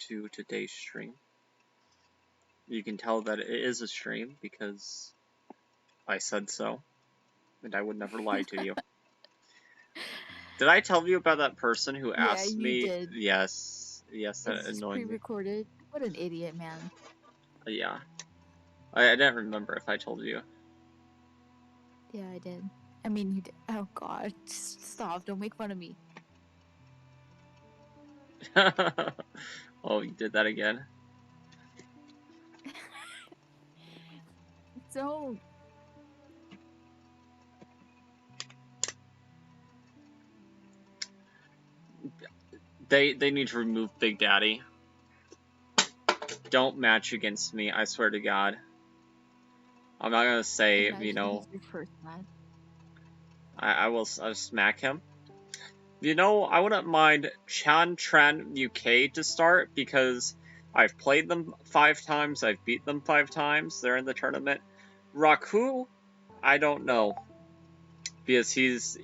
to today's stream. You can tell that it is a stream because I said so, and I would never lie to you. Did I tell you about that person who asked me? Yeah, you did. Yes, that Is this annoyed me. pre-recorded? What an idiot, man. Yeah. I didn't remember if I told you. Yeah, I did. I mean, you did. Oh, God. Just stop. Don't make fun of me. Oh, you did that again? Don't. They need to remove Big Daddy. Don't match against me, I swear to God. I'm not gonna say, Imagine you know... he's your first match. I'll smack him. You know, I wouldn't mind Chan Tran UK to start, because I've played them 5 times, I've beat them 5 times, they're in the tournament. Raku, I don't know. Because he's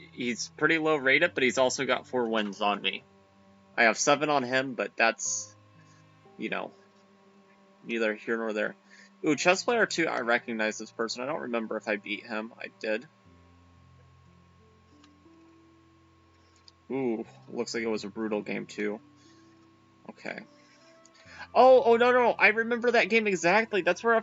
pretty low rated, but he's also got 4 wins on me. I have 7 on him, but that's, you know, neither here nor there. Ooh, Chess Player 2, I recognize this person. I don't remember if I beat him. I did. Ooh, looks like it was a brutal game too. Okay. Oh no, I remember that game exactly. That's where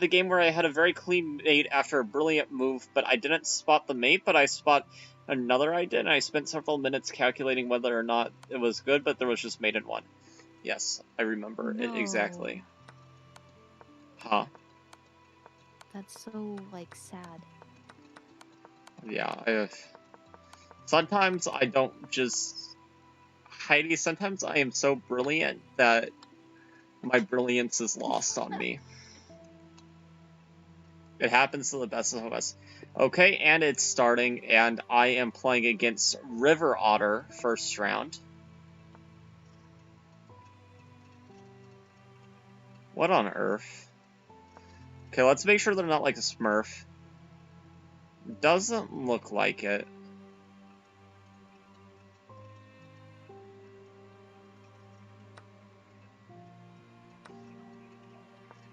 the game where I had a very clean mate after a brilliant move, but I didn't spot the mate, but I spot another I did, and I spent several minutes calculating whether or not it was good, but there was just mate in one. Yes, I remember it exactly. Huh. That's so, like, sad. Yeah, sometimes I don't just... Heidi, sometimes I am so brilliant that my brilliance is lost on me. It happens to the best of us. Okay, and it's starting, and I am playing against River Otter first round. What on earth? Okay, let's make sure they're not like a Smurf. Doesn't look like it.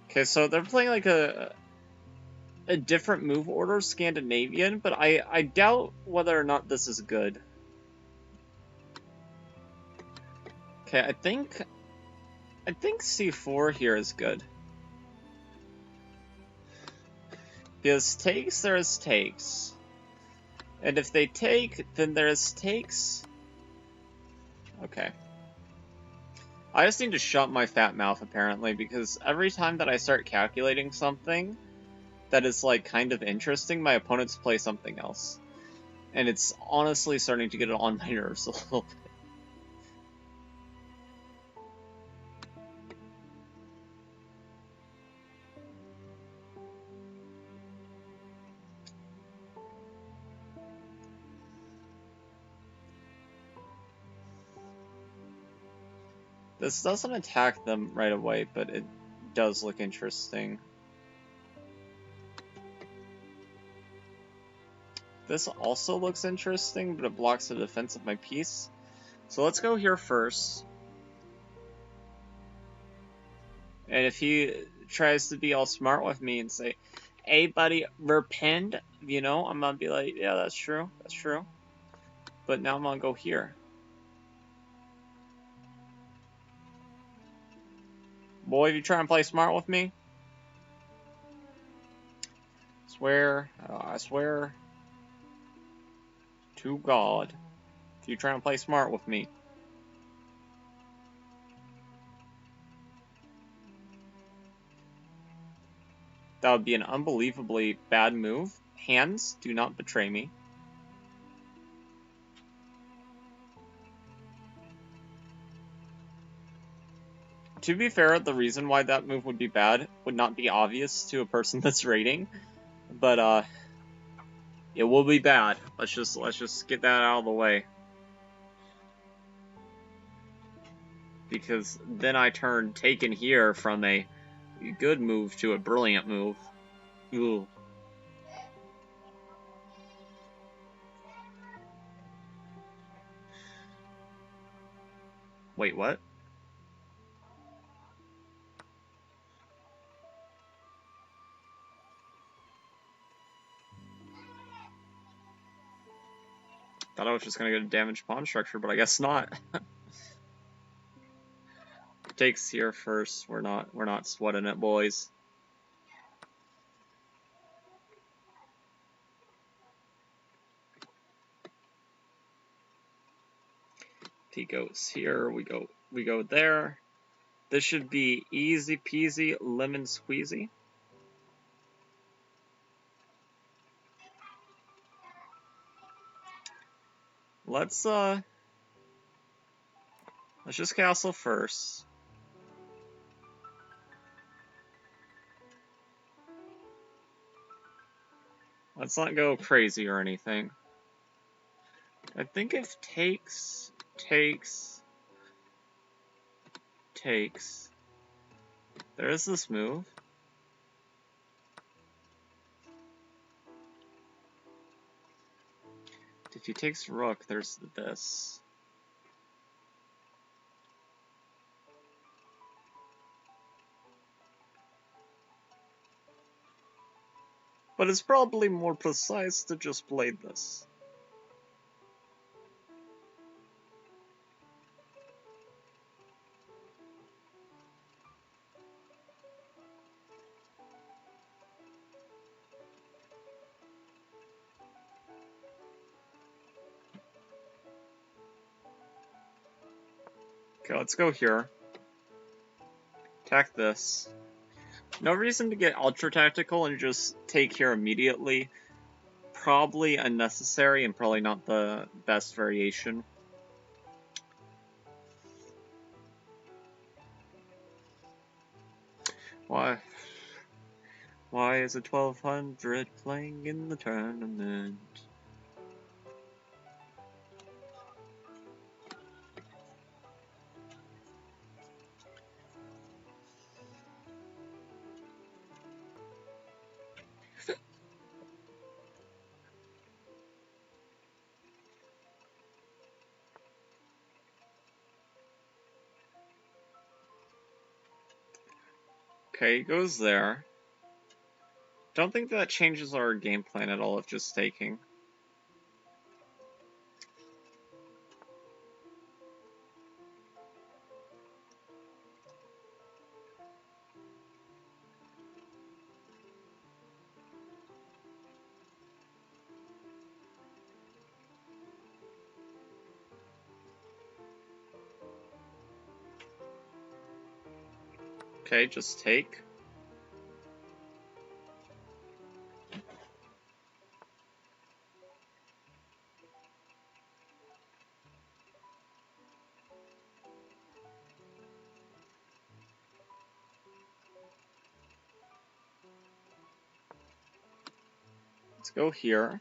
Okay, so they're playing like a different move order, Scandinavian, but I doubt whether or not this is good. Okay, I think C4 here is good. Because takes, there is takes. And if they take, then there is takes. Okay. I just need to shut my fat mouth, apparently, because every time that I start calculating something that is, like, kind of interesting, my opponents play something else. And it's honestly starting to get on my nerves a little bit. This doesn't attack them right away, but it does look interesting. This also looks interesting, but it blocks the defense of my piece. So let's go here first. And if he tries to be all smart with me and say, hey buddy, we're pinned, you know, I'm gonna be like, yeah, that's true, that's true. But now I'm gonna go here. Boy, if you try and play smart with me, I swear to God, if you try and play smart with me. That would be an unbelievably bad move. Hands, do not betray me. To be fair, the reason why that move would be bad would not be obvious to a person that's raiding, but it will be bad. Let's just get that out of the way. Because then I turn taken here from a good move to a brilliant move. Ooh. Wait, what? Thought I was just gonna get a damaged pawn structure, but I guess not. Takes here first. We're not sweating it, boys. If he goes here, we go there. This should be easy peasy lemon squeezy. Let's just castle first. Let's not go crazy or anything. I think if takes, there is this move. If he takes rook, there's this. But it's probably more precise to just play this. Okay, let's go here. Attack this. No reason to get ultra tactical and just take here immediately. Probably unnecessary and probably not the best variation. Why is a 1200 playing in the tournament? Okay, he goes there. Don't think that changes our game plan at all of just taking. Okay, just take. Let's go here.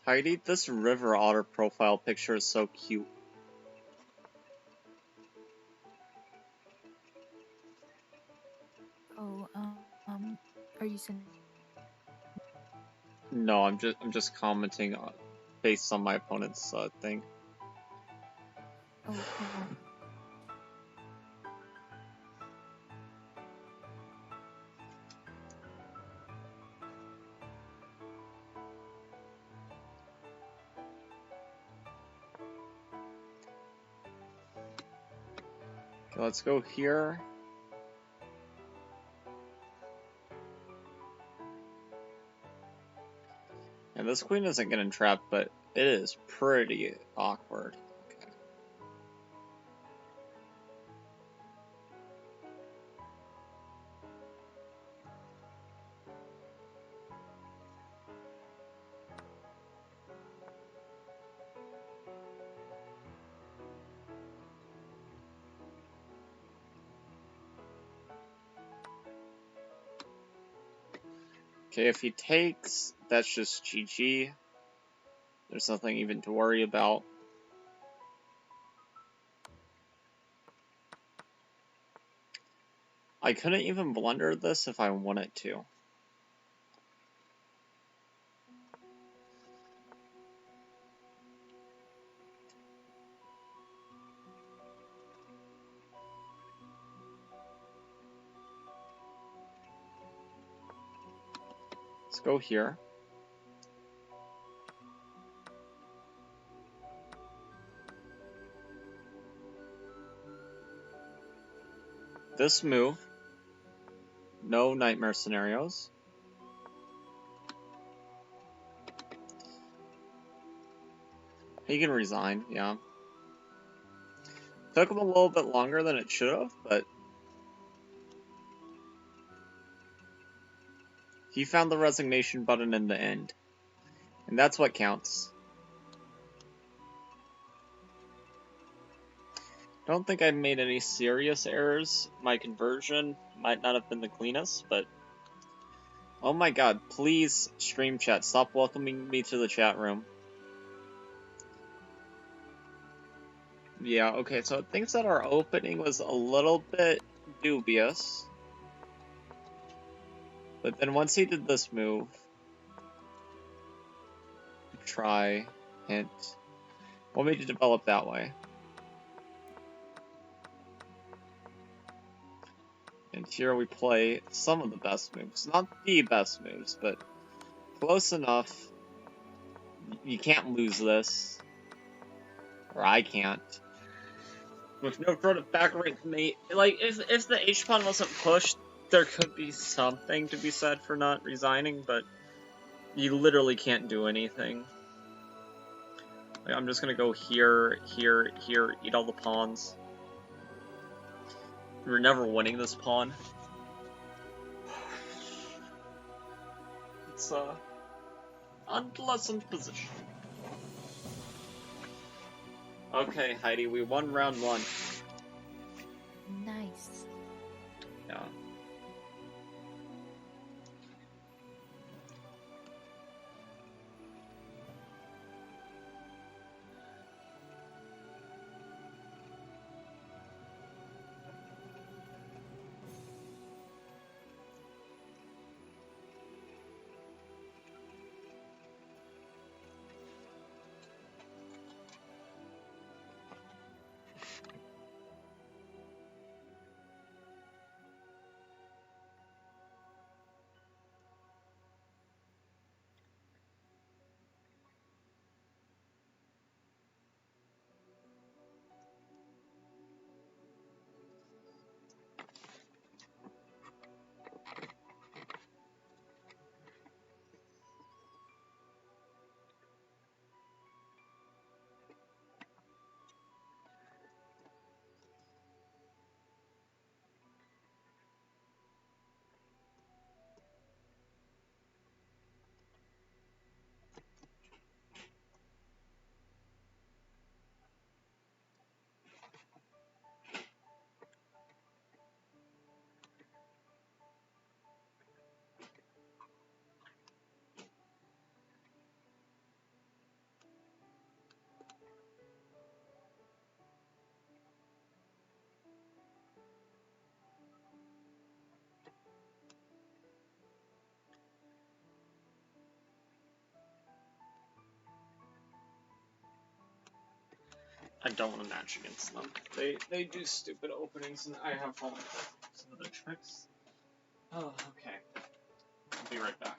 Heidi, this river otter profile picture is so cute. Oh, are you sending? No, I'm just commenting based on my opponent's thing. Oh, cool. Okay, let's go here. And this queen isn't getting trapped, but it is pretty awkward. Okay, if he takes, that's just GG. There's nothing even to worry about. I couldn't even blunder this if I wanted to. Let's go here. This move. No nightmare scenarios. He can resign, yeah. Took him a little bit longer than it should have, but he found the resignation button in the end. And that's what counts. Don't think I made any serious errors. My conversion might not have been the cleanest, but... Oh my god, please, stream chat, stop welcoming me to the chat room. Yeah, okay, so it thinks that our opening was a little bit dubious. But then once he did this move... Try, hint... Want me to develop that way. And here we play some of the best moves. Not the best moves, but close enough. You can't lose this. Or I can't. With no sort of back rank mate. Like, if the H-pawn wasn't pushed, there could be something to be said for not resigning, but you literally can't do anything. Like, I'm just gonna go here, here, here, eat all the pawns. We're never winning this pawn. It's unpleasant position. Okay, Heidi, we won round 1. Nice. Yeah. I don't want to match against them. They do stupid openings, and I have all some of the tricks. Oh, okay. I'll be right back.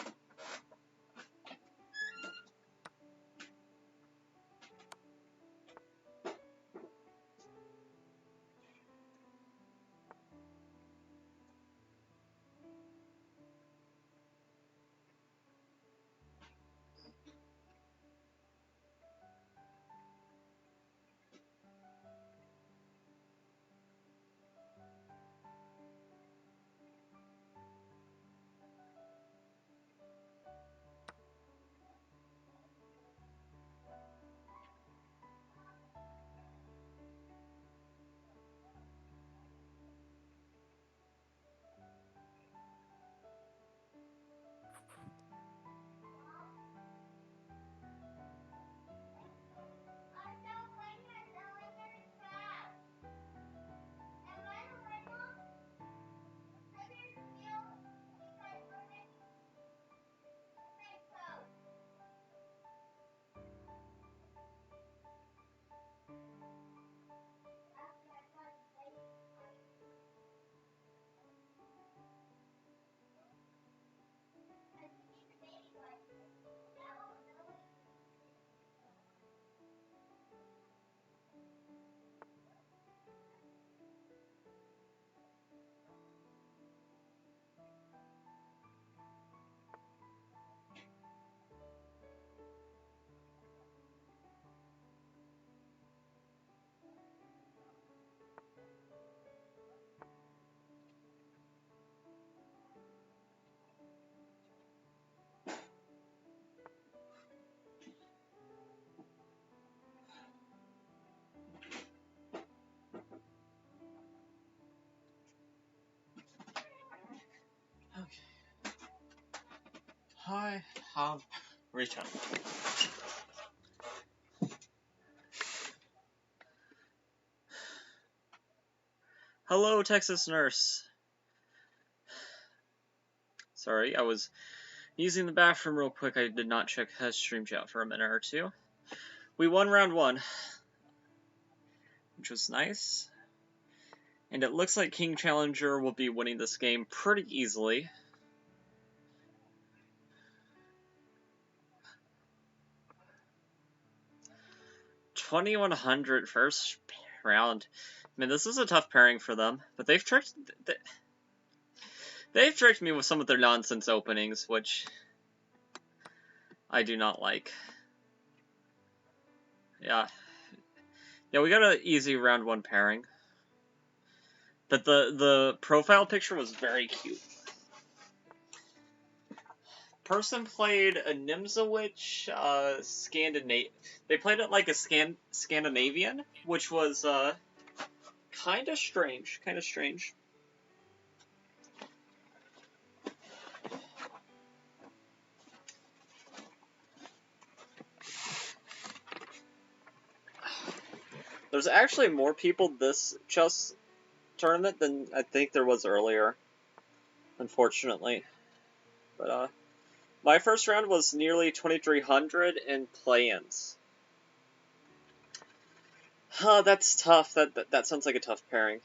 I have returned. Hello, Texas Nurse. Sorry, I was using the bathroom real quick. I did not check stream chat for a minute or two. We won round 1, which was nice. And it looks like King Challenger will be winning this game pretty easily. $2,100 first round. I mean, this is a tough pairing for them, but they've tricked me with some of their nonsense openings, which I do not like. Yeah, we got an easy round 1 pairing. But the profile picture was very cute. Person played a Nimzowitsch they played it like a Scandinavian, which was kind of strange. There's actually more people this chess tournament than I think there was earlier, unfortunately. But my first round was nearly 2,300 in play-ins. Huh, that's tough. That sounds like a tough pairing.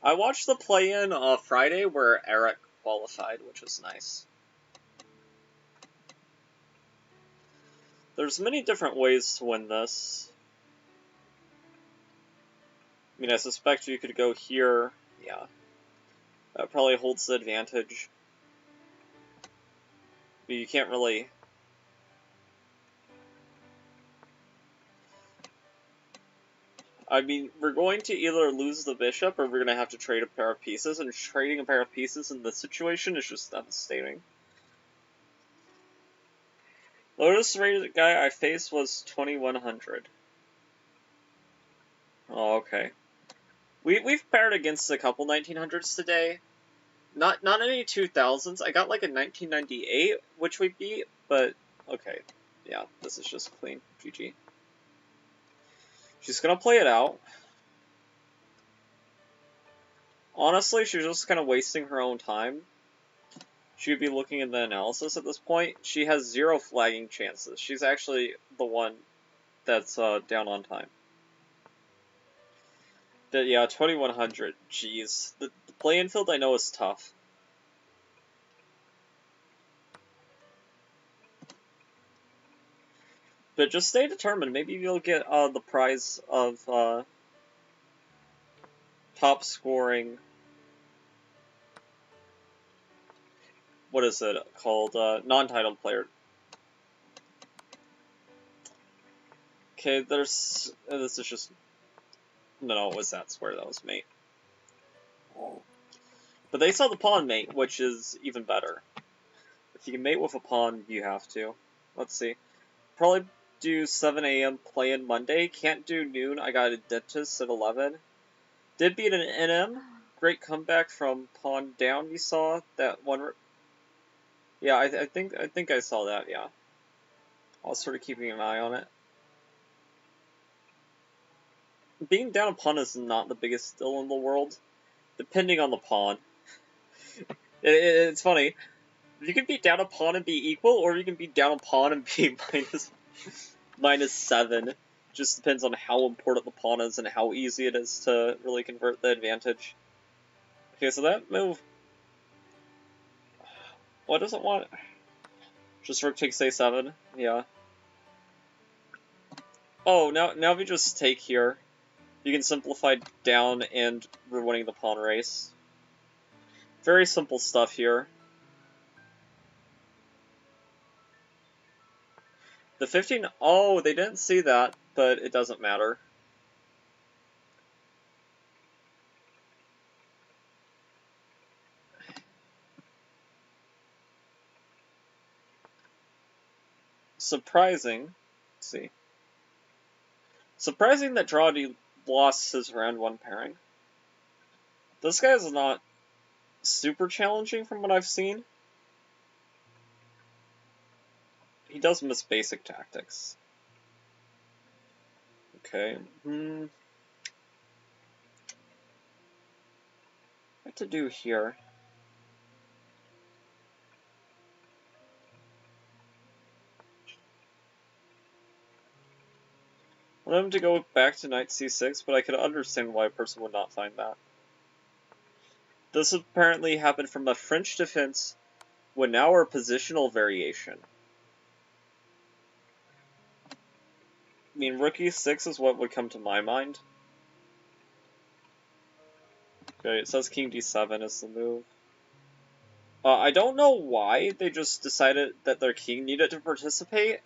I watched the play-in Friday where Eric qualified, which was nice. There's many different ways to win this. I mean, I suspect you could go here. Yeah. That probably holds the advantage. But you can't really... I mean, we're going to either lose the bishop or we're going to have to trade a pair of pieces, and trading a pair of pieces in this situation is just devastating. Lowest rated guy I faced was 2,100. Oh, okay. We've paired against a couple 1900s today. Not any 2000s. I got like a 1998, which we beat, but okay. Yeah, this is just clean. GG. She's gonna play it out. Honestly, she's just kind of wasting her own time. She would be looking at the analysis at this point. She has 0 flagging chances. She's actually the one that's down on time. But yeah, 2,100. Jeez. The play-in field I know is tough. But just stay determined. Maybe you'll get the prize of top scoring. What is it called? Non-titled player. Okay, this is just... No, it was that square that was mate. But they saw the pawn mate, which is even better. If you can mate with a pawn, you have to. Let's see. Probably do 7 a.m. play-in Monday. Can't do noon. I got a dentist at 11. Did beat an NM. Great comeback from pawn down. You saw that one. Yeah, I think I saw that. Yeah. I was sort of keeping an eye on it. Being down a pawn is not the biggest deal in the world, depending on the pawn. It's funny. You can be down a pawn and be equal, or you can be down a pawn and be -7. Just depends on how important the pawn is and how easy it is to really convert the advantage. Okay, so that move... What does it want? Just rook takes a7, yeah. Oh, now if you just take here, you can simplify down and we're winning the pawn race. Very simple stuff here. The 15... Oh, they didn't see that, but it doesn't matter. Surprising. Let's see. Surprising that Drawdy lost his round 1 pairing. This guy is not super challenging from what I've seen. He does miss basic tactics. Okay. What to do here? I want him to go back to knight c6, but I could understand why a person would not find that. This apparently happened from a French defense with now a positional variation. I mean, rook e6 is what would come to my mind. Okay, it says king d7 is the move. I don't know why they just decided that their king needed to participate.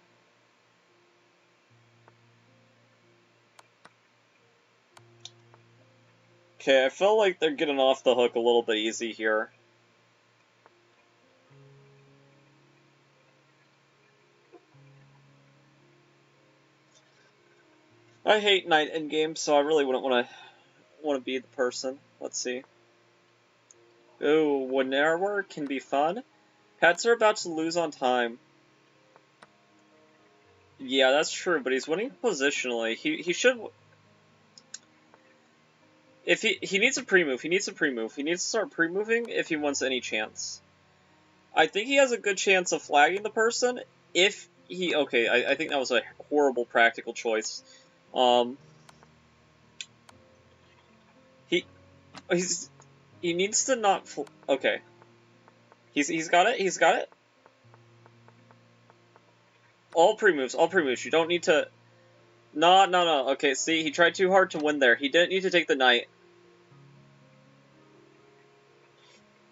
Okay, I feel like they're getting off the hook a little bit easy here. I hate knight endgame, so I really wouldn't want to be the person. Let's see. Ooh, wood narrower can be fun. Pets are about to lose on time. Yeah, that's true, but he's winning positionally. He should. If he needs a pre-move, he needs to start pre-moving if he wants any chance. I think he has a good chance of flagging the person if he. Okay, I think that was a horrible practical choice. He needs to not. Okay, he's got it. He's got it. All pre-moves. You don't need to. No. Okay, see, he tried too hard to win there. He didn't need to take the knight.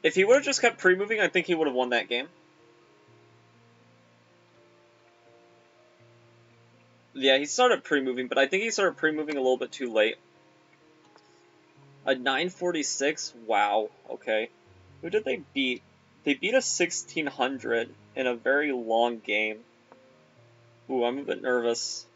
If he would have just kept pre-moving, I think he would have won that game. Yeah, he started pre-moving, but I think he started pre-moving a little bit too late. A 946? Wow, okay. Who did they beat? They beat a 1600 in a very long game. Ooh, I'm a bit nervous.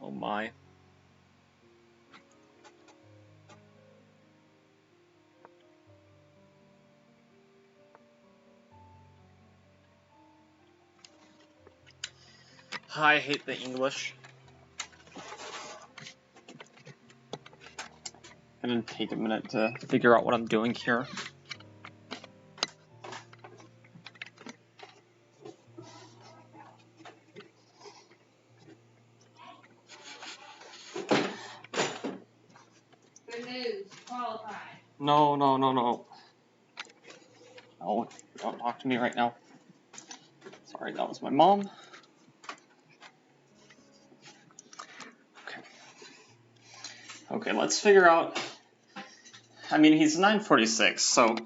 Oh my. I hate the English. I'm gonna take a minute to figure out what I'm doing here. Good news, qualified. No. Oh, don't talk to me right now. Sorry, that was my mom. Okay, let's figure out. I mean, he's 946, so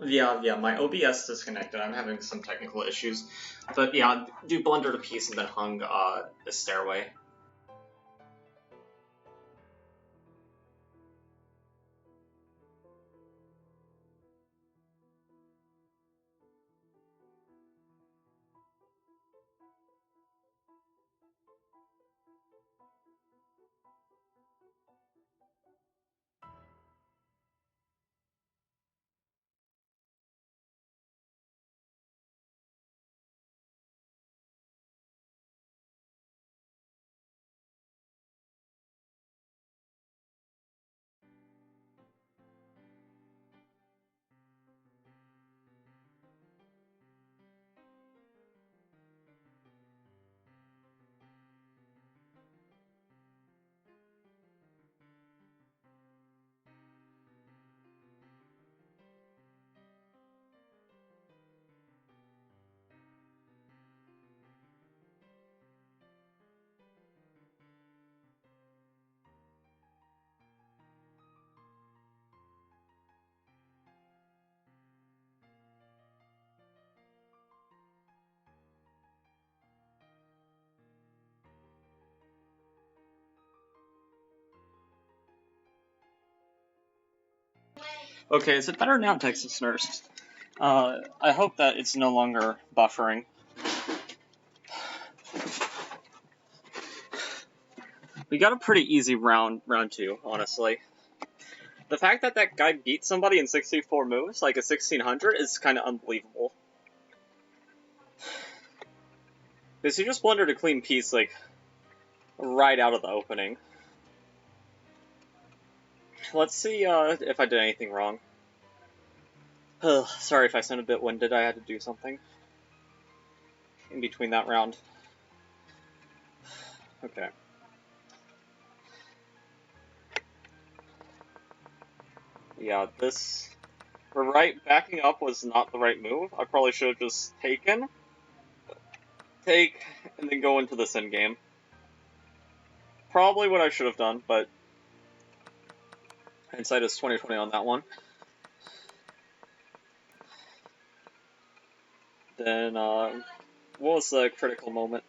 Yeah, my OBS disconnected. I'm having some technical issues. But yeah, do blundered a piece and then hung the stairway. Okay, is it better now, Texas Nurse? I hope that it's no longer buffering. We got a pretty easy round 2, honestly. The fact that that guy beat somebody in 64 moves, like a 1600, is kind of unbelievable. Because he just blundered a clean piece, like, right out of the opening. Let's see if I did anything wrong. Ugh, sorry if I sound a bit winded, I had to do something in between that round. Okay. Yeah, this... backing up was not the right move. I probably should have just taken, and then go into this endgame. Probably what I should have done, but hindsight is 20/20 on that one. Then, what was the critical moment?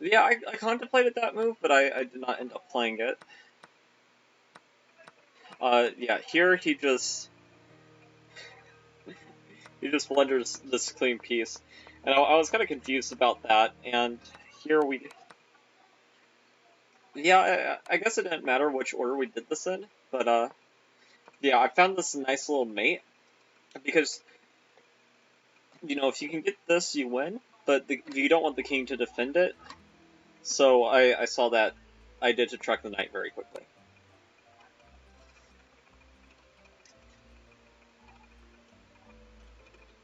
Yeah, I contemplated that move, but I did not end up playing it. Yeah, here he just blunders this clean piece. And I was kind of confused about that, and here we... Yeah, I guess it didn't matter which order we did this in, but, yeah, I found this nice little mate, because, you know, if you can get this, you win, but you don't want the king to defend it, So I saw that. I did to track the knight very quickly.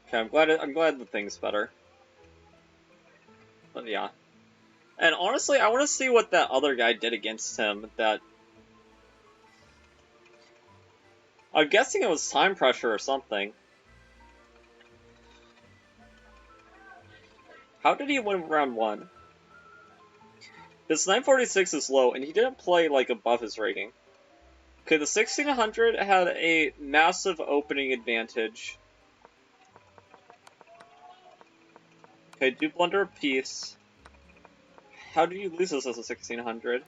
Okay, I'm glad the thing's better. But yeah. And honestly, I want to see what that other guy did against him. That I'm guessing it was time pressure or something. How did he win round 1? His 946 is low, and he didn't play, like, above his rating. Okay, the 1600 had a massive opening advantage. Okay, do blunder a piece. How did you lose this as a 1600?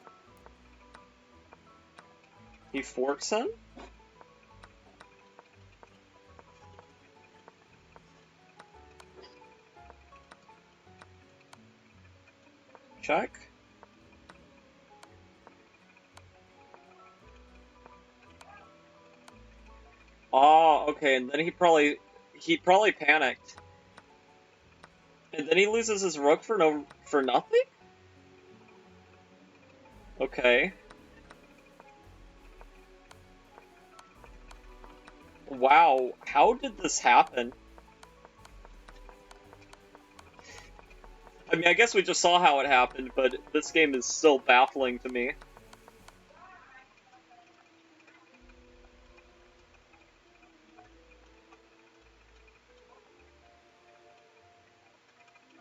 He forks him? Check. Oh, okay, and then he probably panicked. And then he loses his rook for nothing? Okay. Wow, how did this happen? I mean, I guess we just saw how it happened, but this game is still baffling to me.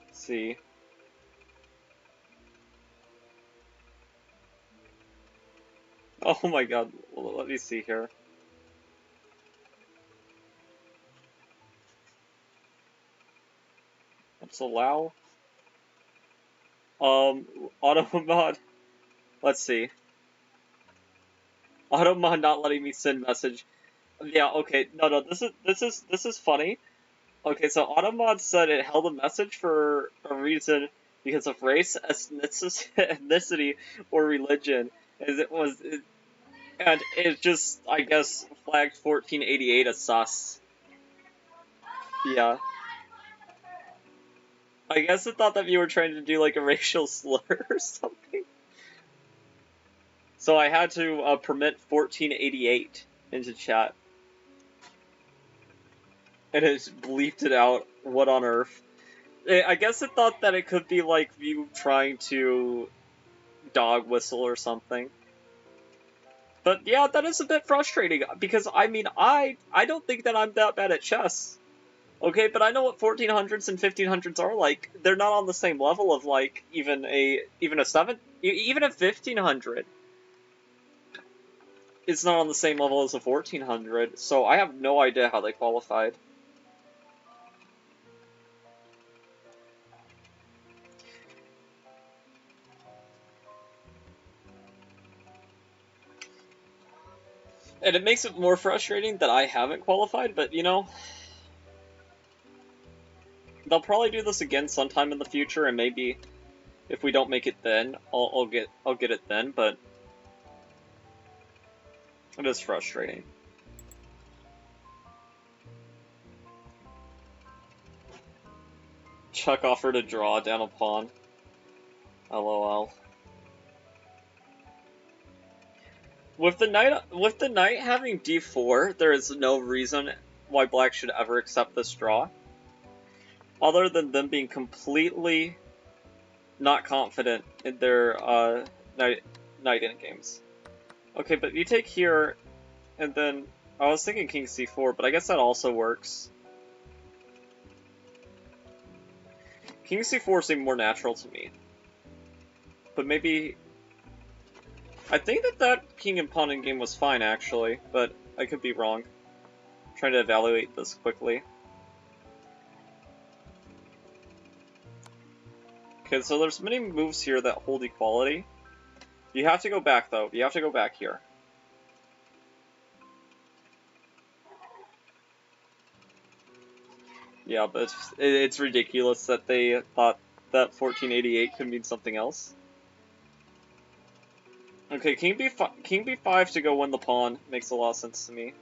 Let's see. Oh my god, let me see here. Let's allow. Auto mod. Let's see. Auto mod not letting me send message. Yeah, okay. No, this is funny. Okay, so auto mod said it held a message for a reason because of race, ethnicity, or religion. As and it just, I guess, flagged 1488 as sus. Yeah. I guess it thought that you were trying to do like a racial slur or something. So I had to permit 1488 into chat. And it bleeped it out. What on earth? I guess it thought that it could be like you trying to dog whistle or something. But yeah, that is a bit frustrating because I mean, I don't think that I'm that bad at chess. Okay, but I know what 1400s and 1500s are like. They're not on the same level of like even a 1500. It's not on the same level as a 1400, so I have no idea how they qualified. And it makes it more frustrating that I haven't qualified, but you know, they'll probably do this again sometime in the future, and maybe if we don't make it then, I'll get it then, but it is frustrating. Chuck offered to draw down a pawn. LOL. With the knight having d4, there is no reason why black should ever accept this draw, other than them being completely not confident in their knight endgames. Okay, but you take here, and then I was thinking king c4, but I guess that also works. King c4 seemed more natural to me, but maybe. I think that king and pawn in game was fine, actually, but I could be wrong. I'm trying to evaluate this quickly. Okay, so there's many moves here that hold equality. You have to go back, though. You have to go back here. Yeah, but it's ridiculous that they thought that 1488 could mean something else. Okay, king b5 to go win the pawn makes a lot of sense to me.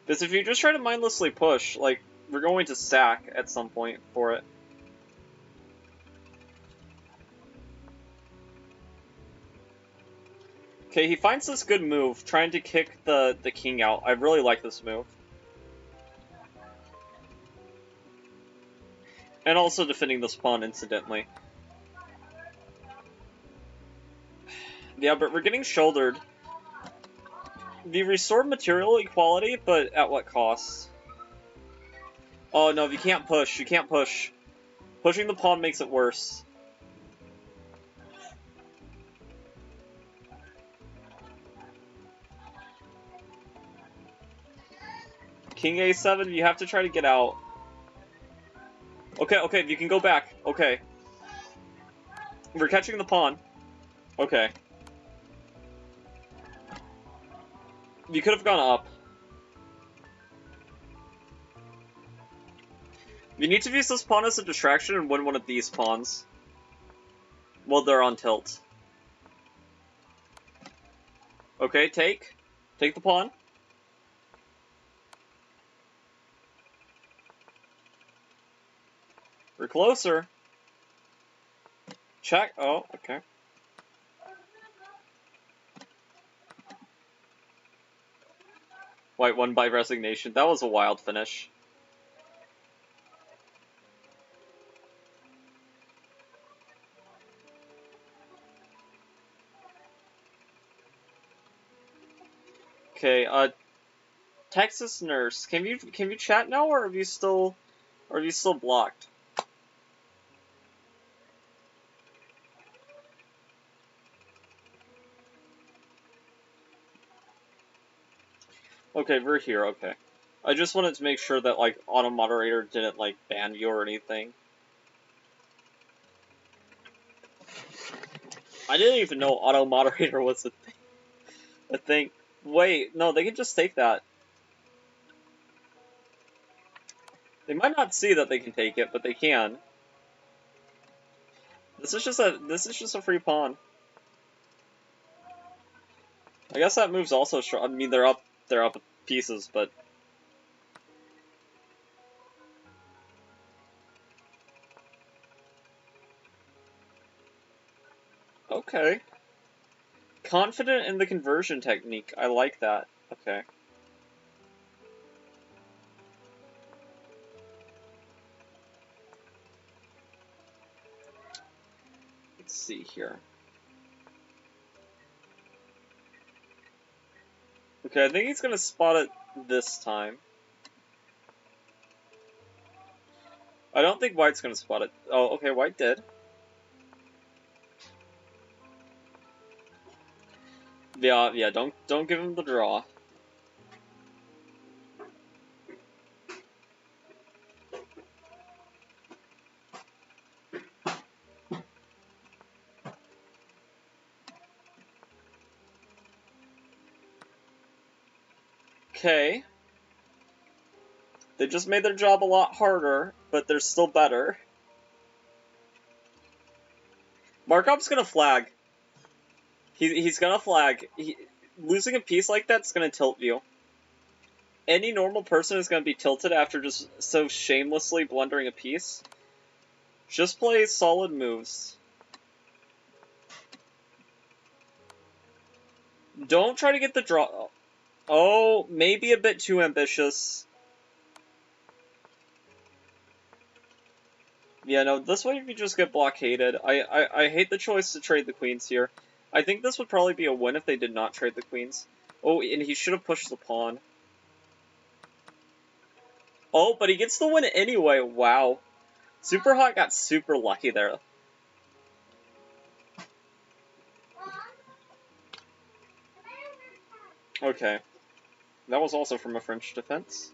Because if you just try to mindlessly push, like, we're going to sack at some point for it. Okay, he finds this good move, trying to kick the king out. I really like this move. And also defending this pawn, incidentally. Yeah, but we're getting shouldered. We restored material equality, but at what cost? Oh no, you can't push. You can't push. Pushing the pawn makes it worse. King A7, you have to try to get out. Okay, okay, you can go back. Okay. We're catching the pawn. Okay. You could have gone up. You need to use this pawn as a distraction and win one of these pawns. While they're on tilt. Okay, take. Take the pawn. We're closer. Check. Oh, okay. White won by resignation. That was a wild finish. Okay, Texas nurse, can you chat now, or are you still blocked? Okay, we're here. Okay, I just wanted to make sure that like auto moderator didn't like ban you or anything. I didn't even know auto moderator was a thing. Wait, no, they can just take that. They might not see that they can take it, but they can. This is just a free pawn. I guess that move's also strong. I mean, they're up pieces, but okay. Confident in the conversion technique. I like that. Okay. Let's see here. Okay, I think he's gonna spot it this time. I don't think White's gonna spot it. Oh, okay, White did. Yeah, don't give him the draw. Okay. They just made their job a lot harder, but they're still better. Markov's gonna flag. He's gonna flag. Losing a piece like that's gonna tilt you. Any normal person is gonna be tilted after just so shamelessly blundering a piece. Just play solid moves. Don't try to get the draw. Oh, maybe a bit too ambitious. Yeah, no, this way you just get blockaded. I hate the choice to trade the queens here. I think this would probably be a win if they did not trade the queens. Oh, and he should have pushed the pawn. Oh, but he gets the win anyway. Wow. Superhot got super lucky there. Okay. That was also from a French defense.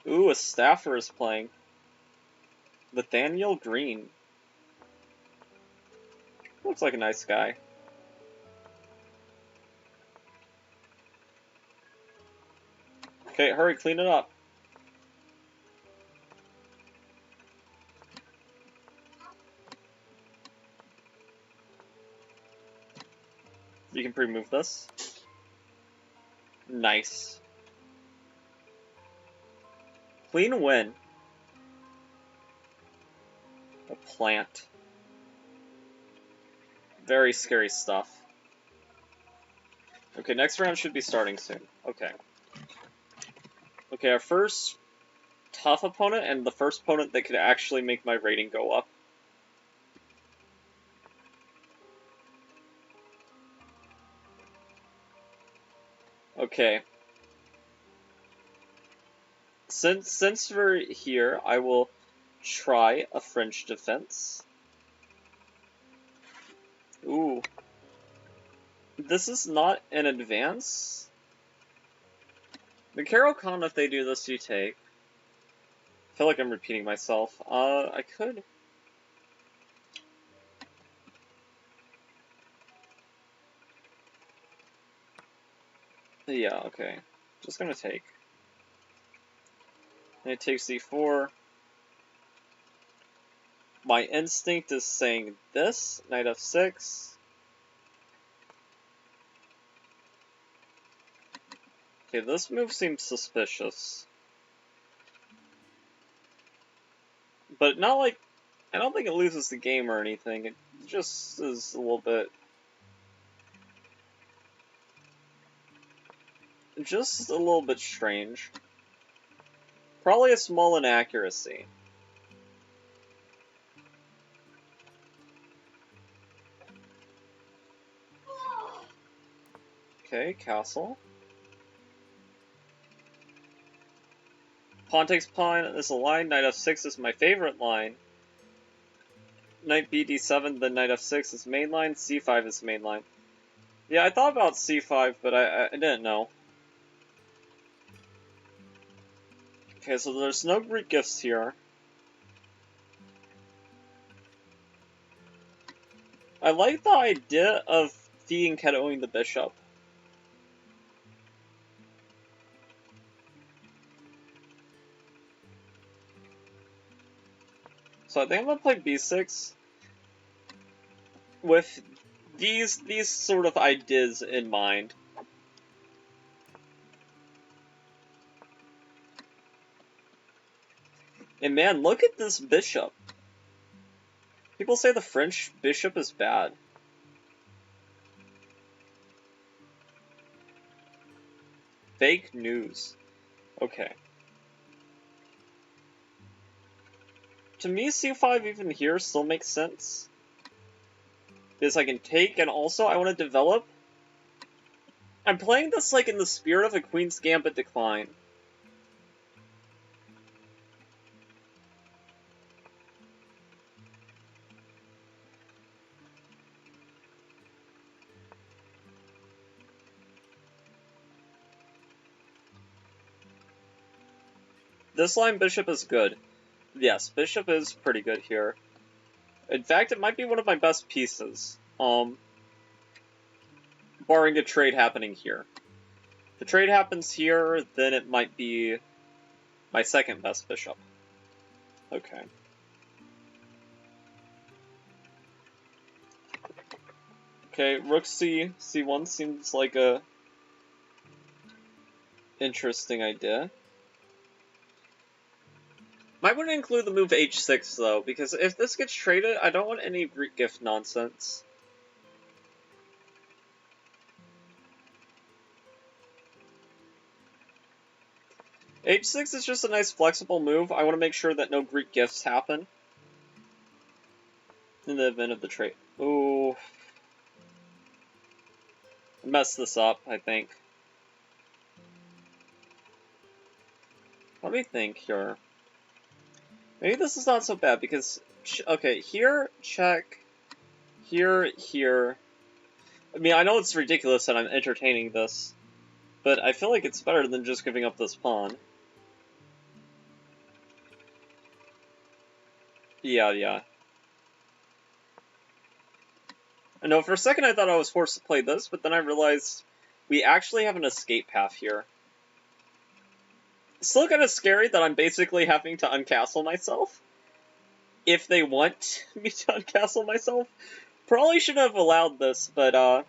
Ooh, a staffer is playing. Nathaniel Green. Looks like a nice guy. Okay, hurry, clean it up. You can pre-move this. Nice. Clean win. A plant. Very scary stuff. Okay, next round should be starting soon. Okay. Okay, our first tough opponent, and the first opponent that could actually make my rating go up. Okay. Since we're here, I will try a French defense. Ooh. This is not an advance. The Carol Con, if they do this, you take. I feel like I'm repeating myself. I could. Yeah, okay. Just gonna take. And it takes c4. My instinct is saying this. Knight f6. Okay, this move seems suspicious. But not like... I don't think it loses the game or anything. It just is a little bit... Just a little bit strange. Probably a small inaccuracy. Okay, castle. Pawn takes pawn is a line. Knight f6 is my favorite line. Knight b d7, then knight f6 is main line. c5 is main line. Yeah, I thought about c5, but I didn't know. Okay, so there's no Greek gifts here. I like the idea of Fee KETOing the bishop. So I think I'm gonna play b6 with these sort of ideas in mind. And man, look at this bishop. People say the French bishop is bad. Fake news. Okay. To me, c5 even here still makes sense. Because I can take, and also I want to develop. I'm playing this like in the spirit of a Queen's Gambit decline. This line bishop is good. Yes, bishop is pretty good here. In fact, it might be one of my best pieces. Barring a trade happening here. If the trade happens here, then it might be my second best bishop. Okay. Okay, rook c1 seems like a interesting idea. Might want to include the move h6 though, because if this gets traded, I don't want any Greek gift nonsense. h6 is just a nice flexible move. I want to make sure that no Greek gifts happen in the event of the trade. Ooh. I messed this up, I think. Let me think here. Maybe this is not so bad, because... Okay, here, check. Here, here. I mean, I know it's ridiculous that I'm entertaining this, but I feel like it's better than just giving up this pawn. Yeah. I know, for a second I thought I was forced to play this, but then I realized we actually have an escape path here. It's still kind of scary that I'm basically having to uncastle myself. If they want me to uncastle myself. Probably shouldn't have allowed this, but, I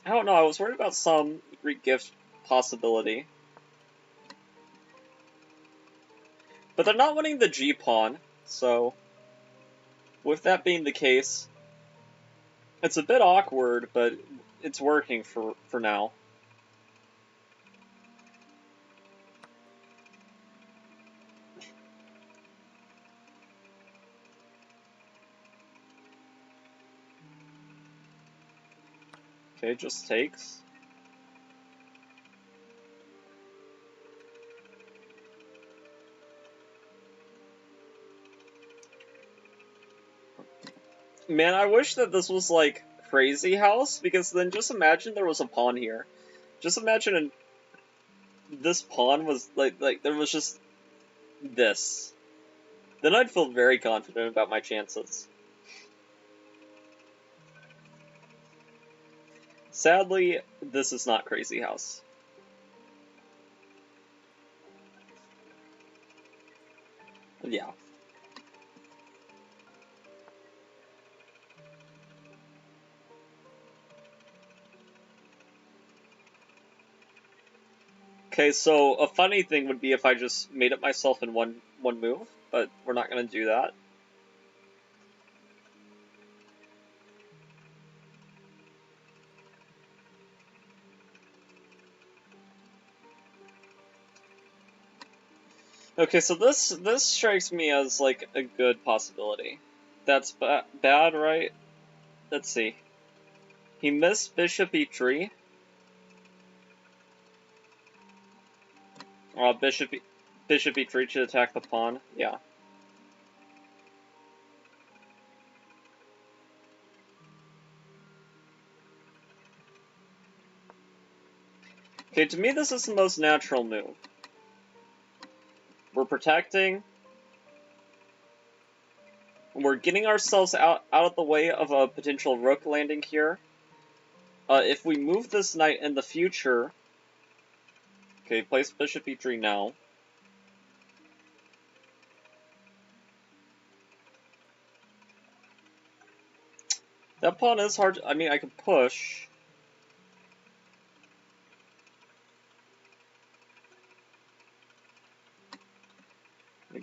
don't know, I was worried about some Greek gift possibility. But they're not winning the G-pawn, So, with that being the case, it's a bit awkward, but it's working for now. Okay, just takes. Man, I wish that this was like Crazy House, because then just imagine there was a pawn here. Just imagine this pawn was like there was just this. Then I'd feel very confident about my chances. Sadly, this is not Crazy House. Yeah. Okay, so a funny thing would be if I just made it myself in one move, but we're not gonna do that. Okay, so this strikes me as like a good possibility. That's bad, right? Let's see. He missed bishop e3. Bishop e3 to attack the pawn. Yeah. Okay, to me this is the most natural move. We're protecting. We're getting ourselves out of the way of a potential rook landing here. If we move this knight in the future... Okay, place bishop e3 now. That pawn is hard. I mean, I can push.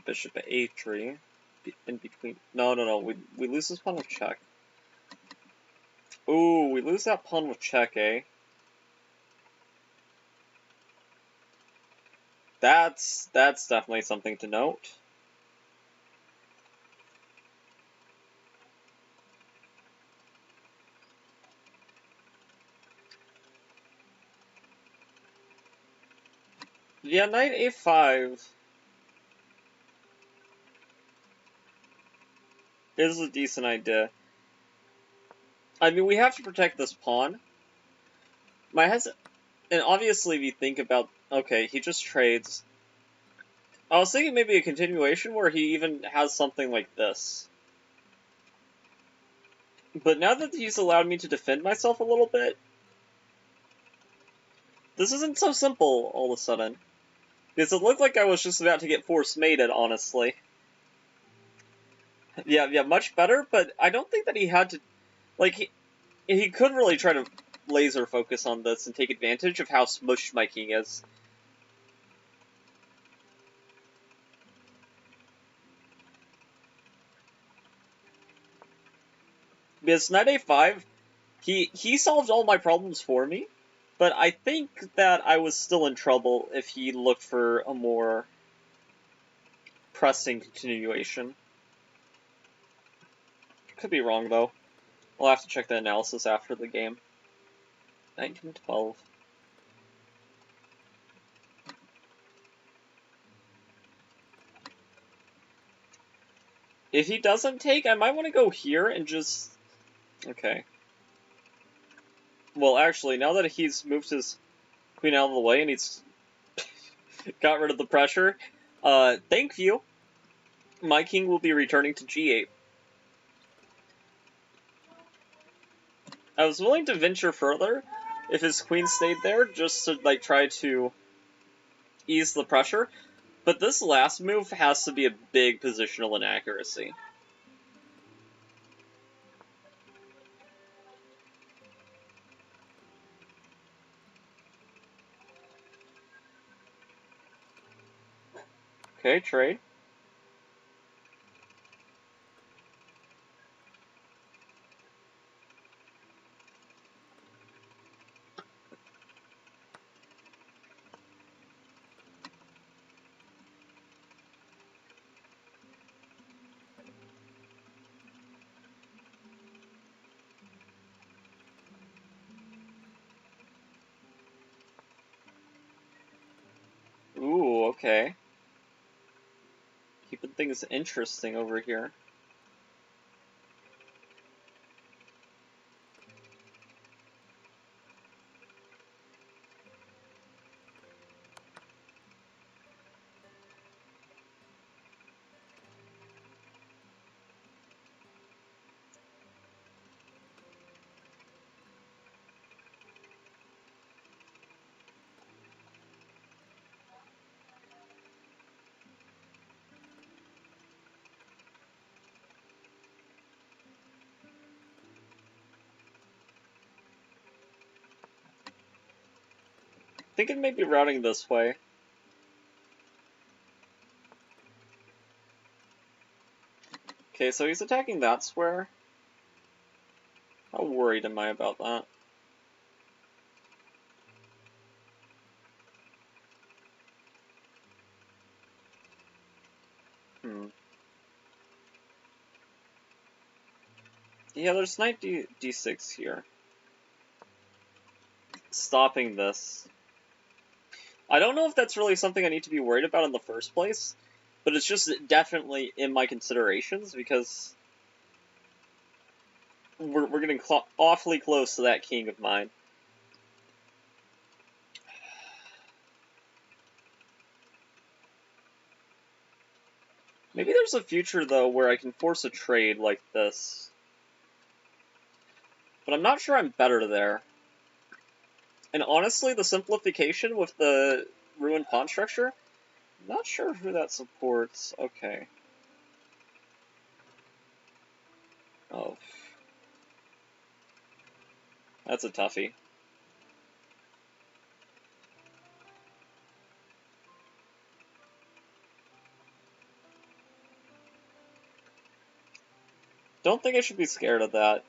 Bishop a3 in between. No. We lose this pawn with check. Ooh, we lose that pawn with check, eh? That's definitely something to note. Yeah, knight a5 is a decent idea. I mean, we have to protect this pawn. And obviously we think about, okay, he just trades. I was thinking maybe a continuation where he even has something like this. But now that he's allowed me to defend myself a little bit, this isn't so simple all of a sudden. Because it looked like I was just about to get force mated, honestly. Yeah, much better, but I don't think that he had to... Like, he could really try to laser focus on this and take advantage of how smushed my king is. Because knight a5, he solved all my problems for me, but I think that I was still in trouble if he looked for a more pressing continuation. Could be wrong, though. I'll have to check the analysis after the game. 1912. If he doesn't take, I might want to go here and just... Okay. Well, actually, now that he's moved his queen out of the way and he's got rid of the pressure, thank you. My king will be returning to g8. I was willing to venture further if his queen stayed there, just to, like, try to ease the pressure. But this last move has to be a big positional inaccuracy. Okay, trade. Okay. Keeping things interesting over here. Thinking maybe routing this way. Okay, so he's attacking that square. How worried am I about that? Yeah, there's knight d6 here. Stopping this. I don't know if that's really something I need to be worried about in the first place, but it's just definitely in my considerations because we're getting awfully close to that king of mine. Maybe there's a future, though, where I can force a trade like this. But I'm not sure I'm better there. And honestly, the simplification with the ruined pawn structure, I'm not sure who that supports. Okay. Oh. That's a toughie. Don't think I should be scared of that.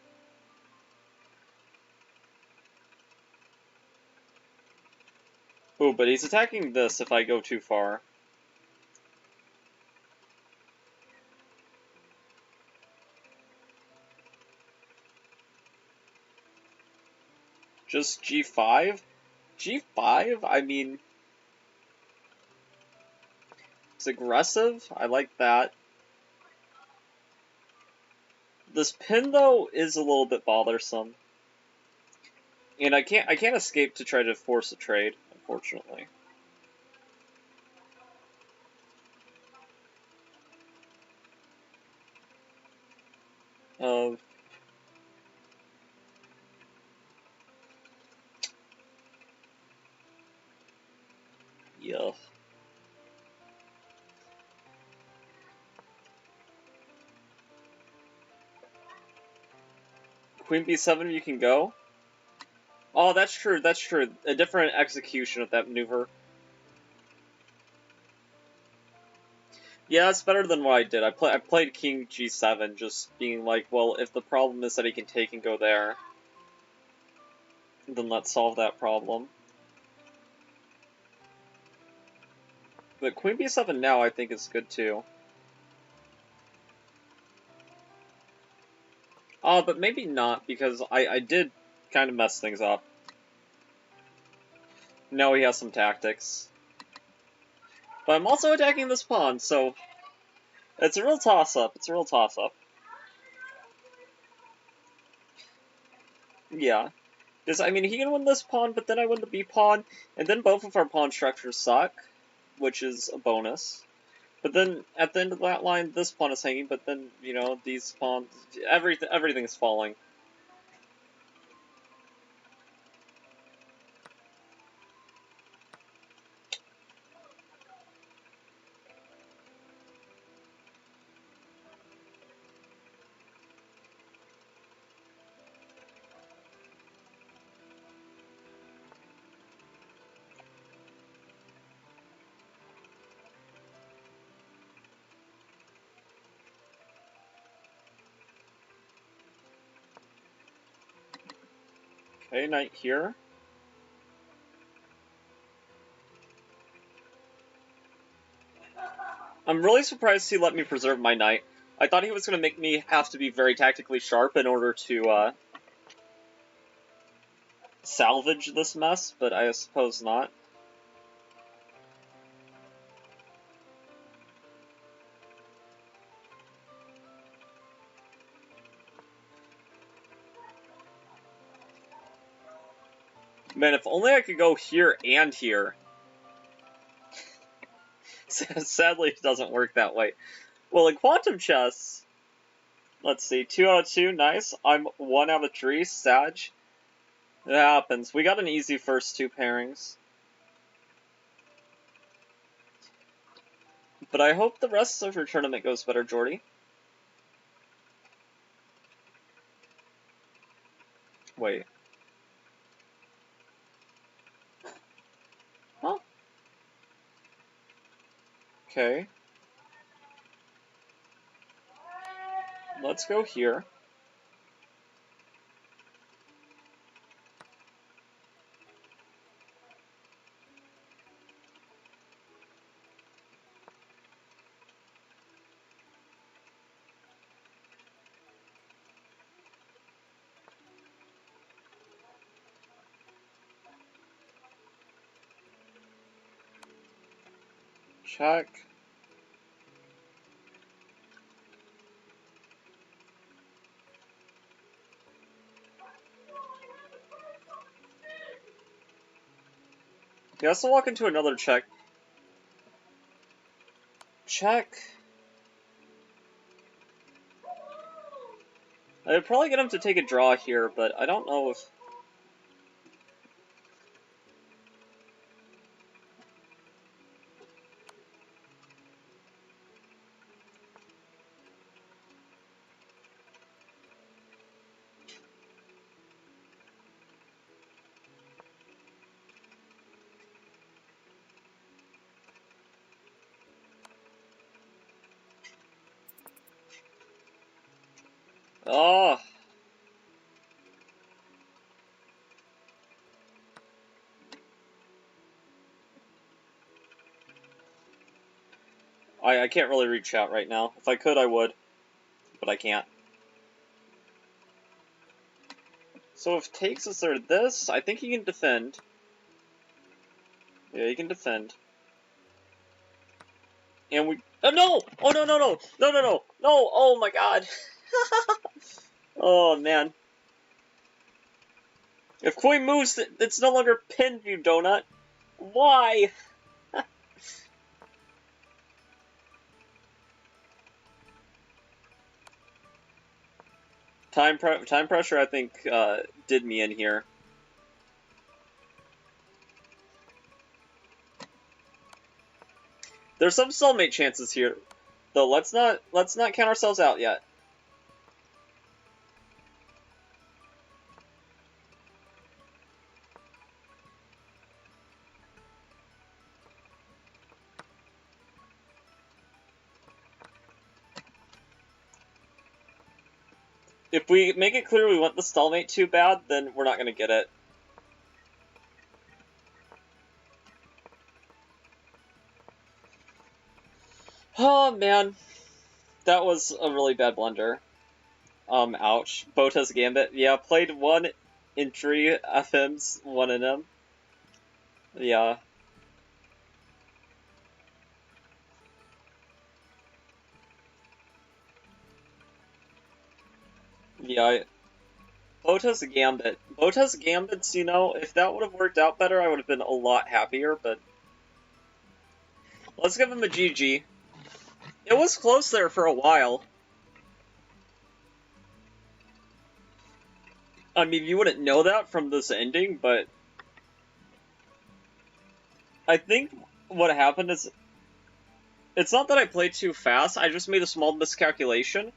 Ooh, but he's attacking this if I go too far. Just g5? g5? I mean, it's aggressive. I like that. This pin, though, is a little bit bothersome. And I can't escape to try to force a trade, unfortunately. Yeah. Queen b7, you can go? Oh, that's true, that's true. A different execution of that maneuver. Yeah, that's better than what I did. I played king g7, just being like, well, if the problem is that he can take and go there, then let's solve that problem. But queen b7 now, I think, is good too. Oh, but maybe not, because I did kind of mess things up. No, he has some tactics. But I'm also attacking this pawn, so it's a real toss-up. It's a real toss-up. Yeah. Because, I mean, he can win this pawn, but then I win the b-pawn, and then both of our pawn structures suck, which is a bonus. But then, at the end of that line, this pawn is hanging, but then, you know, these pawns... everything's falling. Okay, knight here. I'm really surprised he let me preserve my knight. I thought he was going to make me have to be very tactically sharp in order to, salvage this mess, but I suppose not. Man, if only I could go here and here. Sadly, it doesn't work that way. Well, in Quantum Chess, let's see, 2 out of 2, nice. I'm 1 out of 3, Sag. It happens. We got an easy first 2 pairings. But I hope the rest of your tournament goes better, Jordy. Wait. Huh? Okay. Let's go here. Check. He has to walk into another check. Check. I'd probably get him to take a draw here, but I don't know if... Oh. I can't really reach out right now. If I could, I would. But I can't. So if takes us there this, I think he can defend. Yeah, he can defend. And we... Oh, no! Oh, no, no, no! No, no, no! No! Oh, my God! Oh, man. If queen moves, it's no longer pinned, you donut. Why? Time pressure, I think, did me in here. There's some soulmate chances here, though. Let's not count ourselves out yet. If we make it clear we want the stalemate too bad, then we're not going to get it. Oh, man. That was a really bad blunder. Ouch. Bota's Gambit. Yeah, played 1 in 3 FMs, 1 in them. Yeah. Yeah, Bota's Gambit. Bota's Gambits, you know, if that would have worked out better, I would have been a lot happier, but... Let's give him a GG. It was close there for a while. I mean, you wouldn't know that from this ending, but... I think what happened is... It's not that I played too fast, I just made a small miscalculation.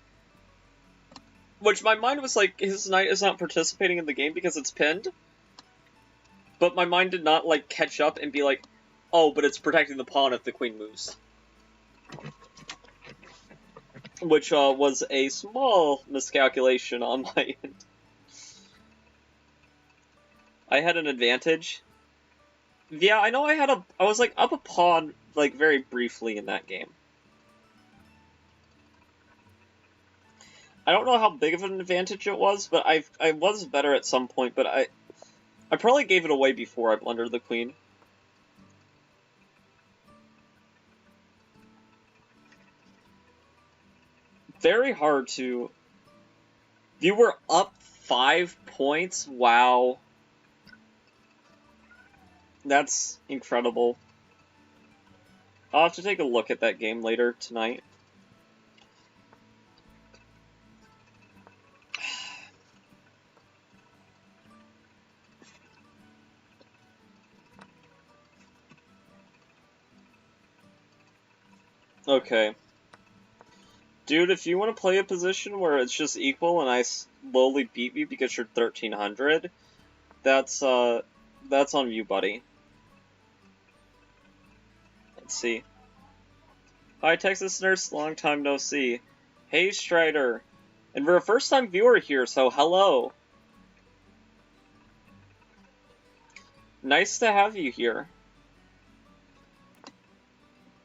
Which my mind was like, his knight is not participating in the game because it's pinned. But my mind did not, like, catch up and be like, oh, but it's protecting the pawn if the queen moves. Which was a small miscalculation on my end. I had an advantage. Yeah, I know I was like up a pawn like very briefly in that game. I don't know how big of an advantage it was, but I was better at some point, but I probably gave it away before I blundered the queen. Very hard to... You were up 5 points? Wow. That's incredible. I'll have to take a look at that game later tonight. Okay. Dude, if you want to play a position where it's just equal and I slowly beat you because you're 1300, that's on you, buddy. Let's see. Hi, Texas Nurse, long time no see. Hey, Strider. And we're a first-time viewer here, so hello. Nice to have you here.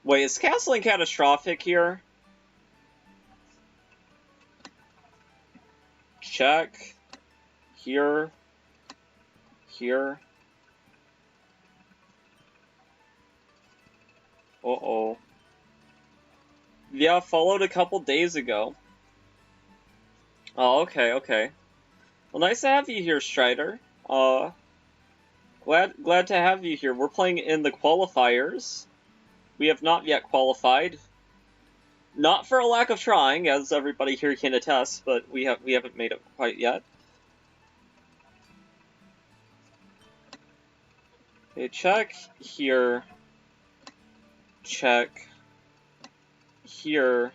Wait, is castling catastrophic here? Check. Here. Here. Uh-oh. Yeah, followed a couple days ago. Oh, okay, okay. Well, nice to have you here, Strider. Glad to have you here. We're playing in the qualifiers. We have not yet qualified. Not for a lack of trying, as everybody here can attest, but we haven't made it quite yet. Okay, check here. Check here.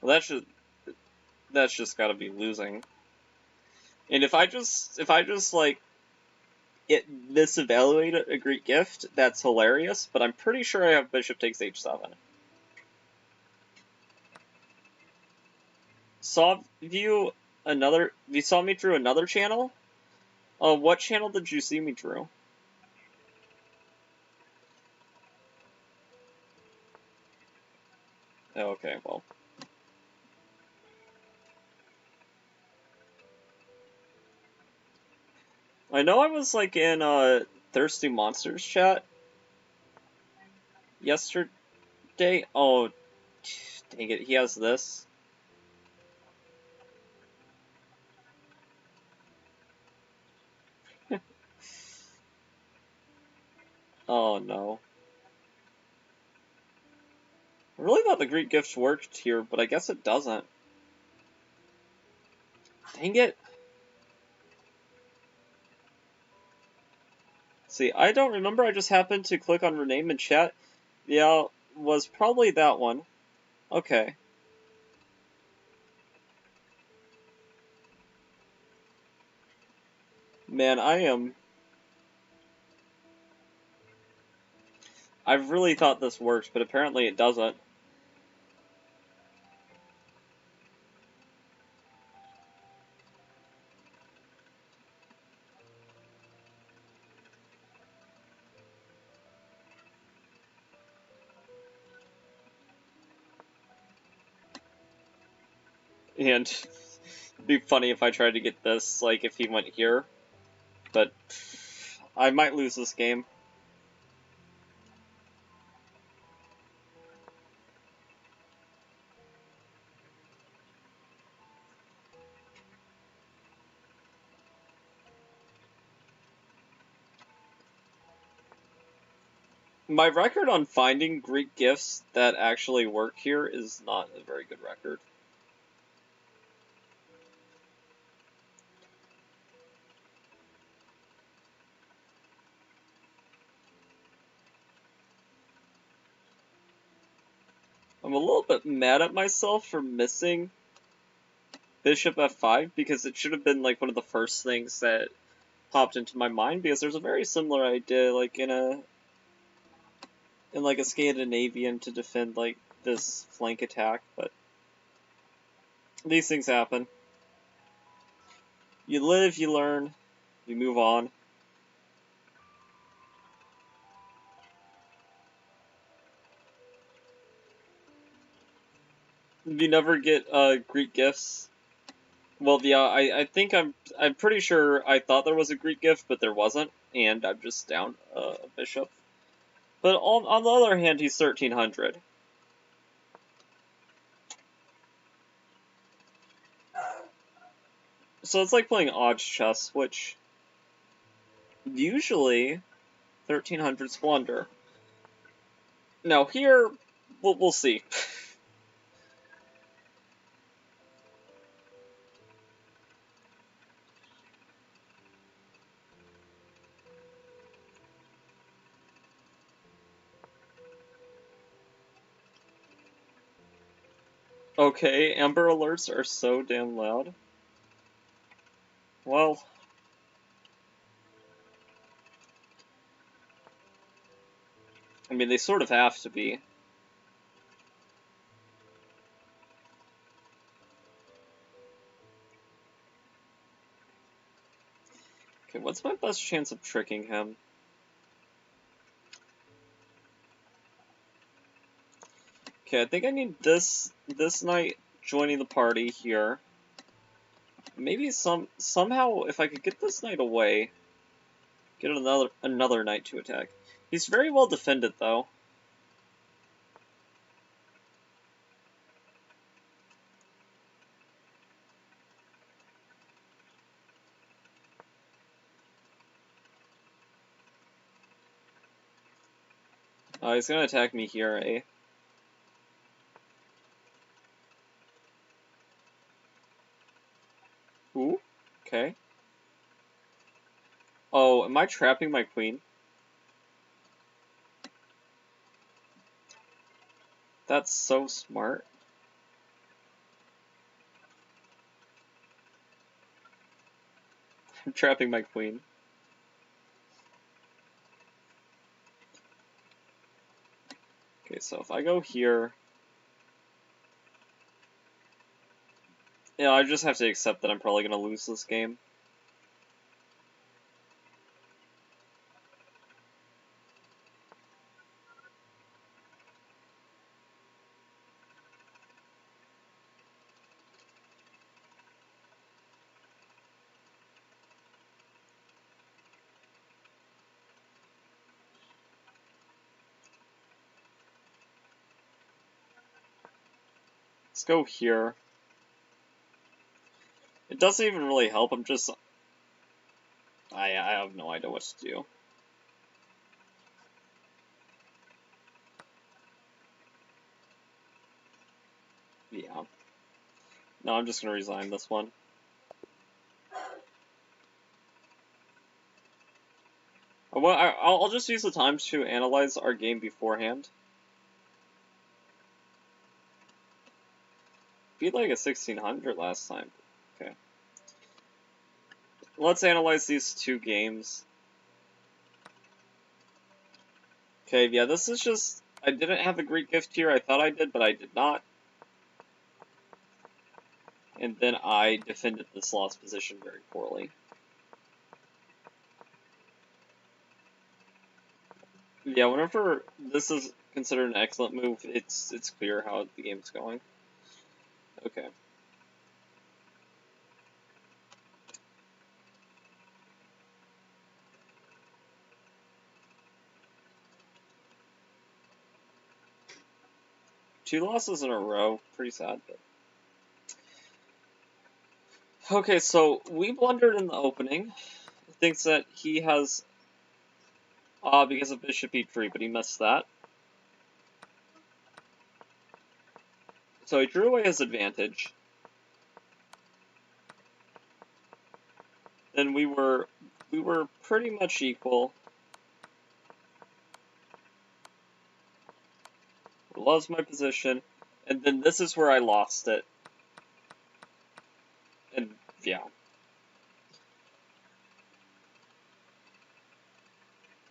Well, that's just gotta be losing. And if I just like misevaluate a Greek gift, that's hilarious. But I'm pretty sure I have Bishop takes h7. You saw me through another channel? What channel did you see me through? Oh, okay, well. I know I was, like, in, Thirsty Monsters chat yesterday. Oh, dang it, he has this. Oh, no. I really thought the Greek gifts worked here, but I guess it doesn't. Dang it. See, I don't remember, I just happened to click on rename in chat. Yeah, was probably that one. Okay. Man, I've really thought this works, but apparently it doesn't. And it'd be funny if I tried to get this, like, if he went here. But I might lose this game. My record on finding Greek gifts that actually work here is not a very good record. I'm a little bit mad at myself for missing Bishop f5 because it should have been like one of the first things that popped into my mind, because there's a very similar idea like in like a Scandinavian to defend like this flank attack, but these things happen. You live, you learn, you move on. You never get Greek gifts. Well, yeah, I think I'm pretty sure I thought there was a Greek gift, but there wasn't, and I'm just down a bishop. But on the other hand, he's 1300. So it's like playing odds chess, which usually 1300 Splendor. Now here, we'll see. Okay, Amber Alerts are so damn loud. Well... I mean, they sort of have to be. Okay, what's my best chance of tricking him? Okay, I think I need this knight joining the party here. Maybe somehow if I could get this knight away, get another knight to attack. He's very well defended though. He's gonna attack me here, eh? Ooh, okay. Oh, am I trapping my queen? That's so smart. I'm trapping my queen. Okay, so if I go here... Yeah, I just have to accept that I'm probably gonna lose this game. Let's go here. It doesn't even really help, I'm just... I have no idea what to do. Yeah. No, I'm just gonna resign this one. Well, I'll just use the time to analyze our game beforehand. Beat like a 1600 last time. Okay. Let's analyze these two games. Okay, yeah, this is just... I didn't have a great gift here. I thought I did, but I did not. And then I defended this lost position very poorly. Yeah, whenever this is considered an excellent move, it's clear how the game's going. Okay. Two losses in a row, pretty sad, but... Okay, so we blundered in the opening. He thinks that he has, because of bishop e3, but he missed that. So he drew away his advantage. Then we were pretty much equal. Lost my position, and then this is where I lost it. And yeah.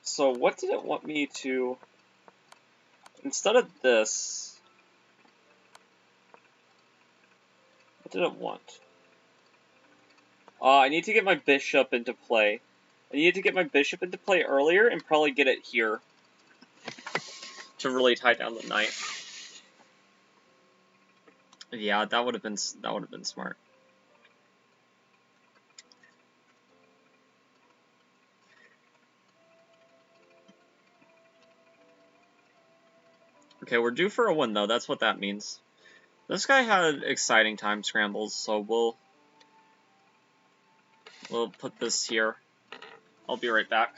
So what did it want me to... Instead of this... What did it want? I need to get my bishop into play. I needed to get my bishop into play earlier and probably get it here to really tie down the knight. Yeah, that would have been smart. Okay, we're due for a win though. That's what that means. This guy had exciting time scrambles, so we'll put this here. I'll be right back.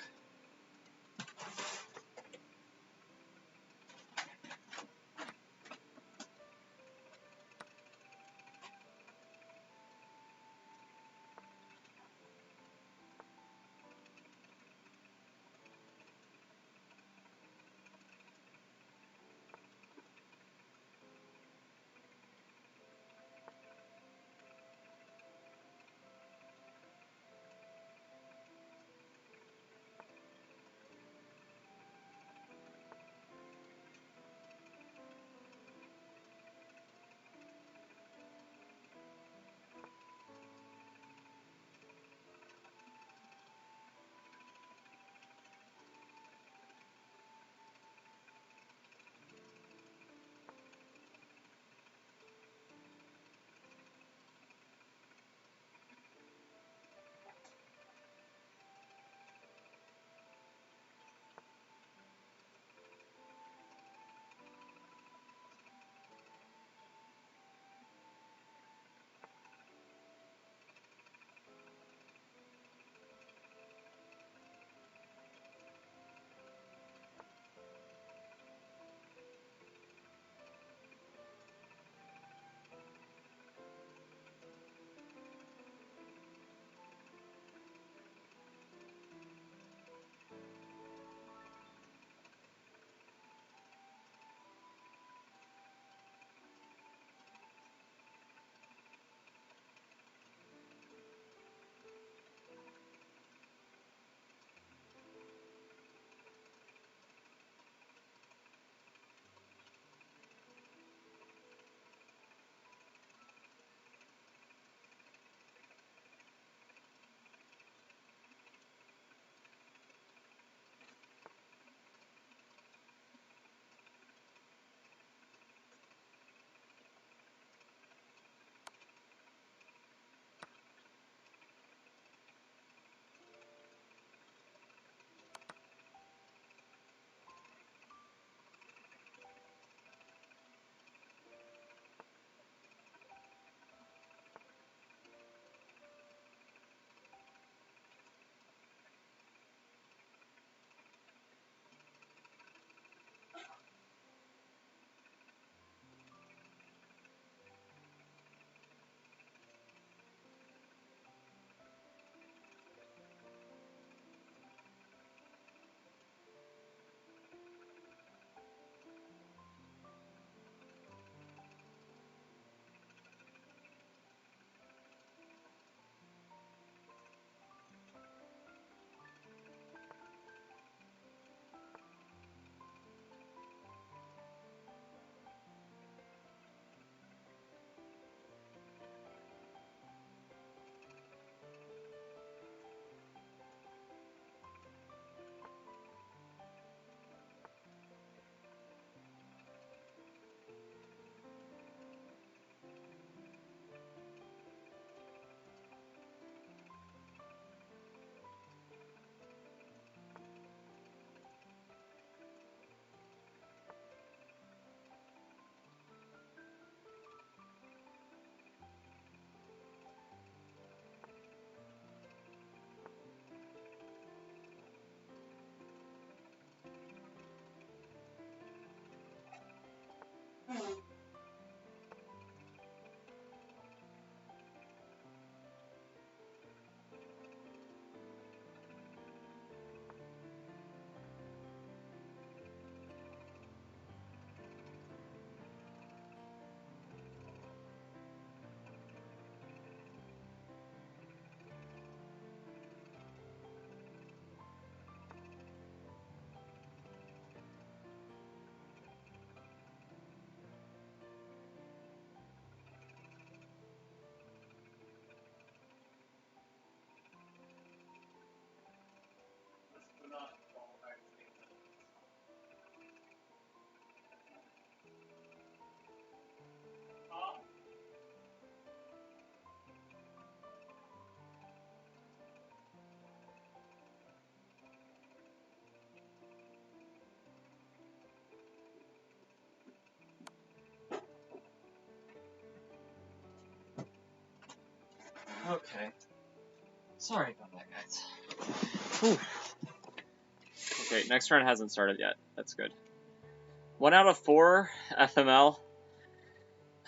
Sorry about that, guys. Whew. Okay, next round hasn't started yet. That's good. 1 out of 4 FML.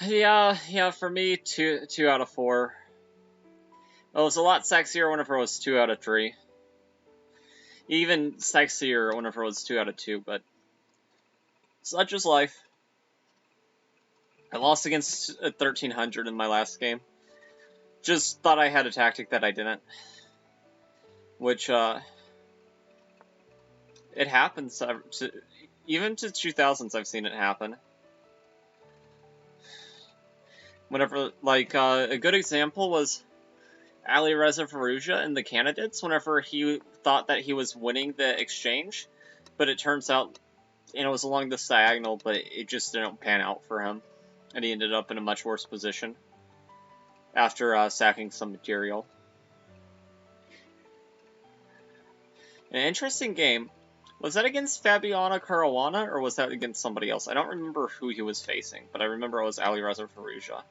Yeah, for me, 2 out of 4. It was a lot sexier whenever it was 2 out of 3. Even sexier whenever it was 2 out of 2, but such is life. I lost against 1300 in my last game. Just thought I had a tactic that I didn't. Which, it happens. Even to 2000s, I've seen it happen. Whenever, like, a good example was Ali Reza Farouja in the candidates, whenever he thought that he was winning the exchange, but it turns out, it was along the diagonal, but it just didn't pan out for him, and he ended up in a much worse position after sacking some material. An interesting game. Was that against Fabiana Caruana, or was that against somebody else? I don't remember who he was facing, but I remember it was Ali Reza Farouja.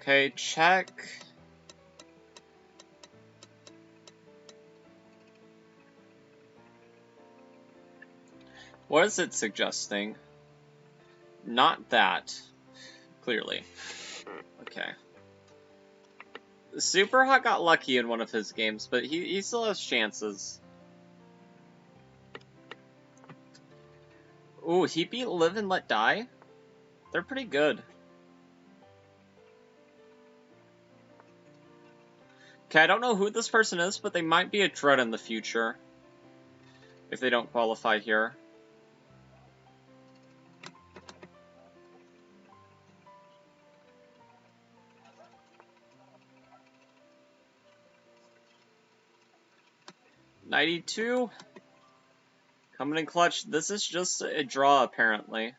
Okay, check. What is it suggesting? Not that. Clearly. Okay. Superhot got lucky in one of his games, but he still has chances. Ooh, he beat Live and Let Die? They're pretty good. Okay, I don't know who this person is, but they might be a Dread in the future. If they don't qualify here. $92. Coming in clutch. This is just a draw, apparently.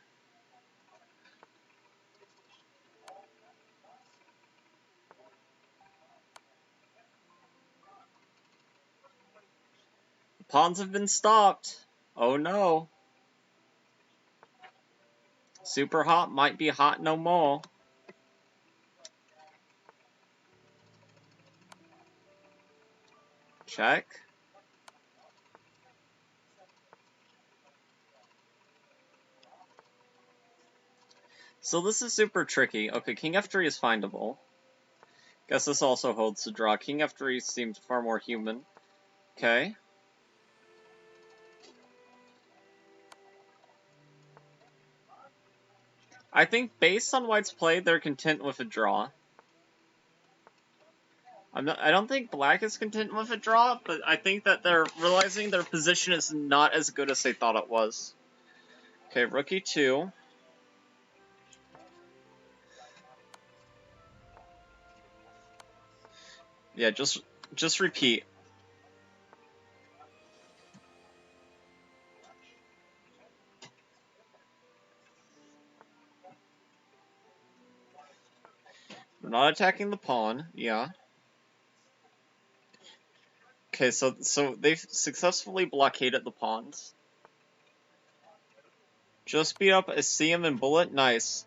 The pawns have been stopped. Oh no. Super hot might be hot no more. Check. So this is super tricky. Okay, King F3 is findable. Guess this also holds the draw. King F3 seems far more human. Okay. I think based on White's play, they're content with a draw. I don't think Black is content with a draw, but I think that they're realizing their position is not as good as they thought it was. Okay, Rookie 2. Yeah, just repeat. We're not attacking the pawn, yeah. Okay, so they've successfully blockaded the pawns. Just beat up a CM and Bullet, nice.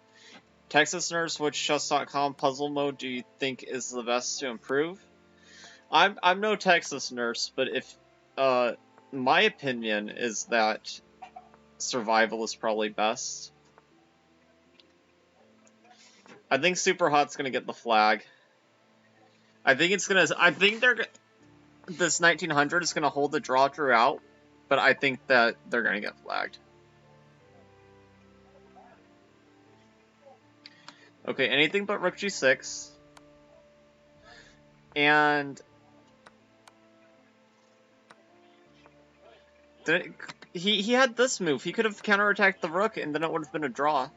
Texas Nurse, which chess.com puzzle mode do you think is the best to improve? I'm no Texas Nurse, but if my opinion is that survival is probably best. I think Super Hot's gonna get the flag. I think this 1900 is gonna hold the draw throughout, but I think that they're gonna get flagged. Okay, anything but Rook G6. And he had this move. He could have counterattacked the Rook, and then it would have been a draw.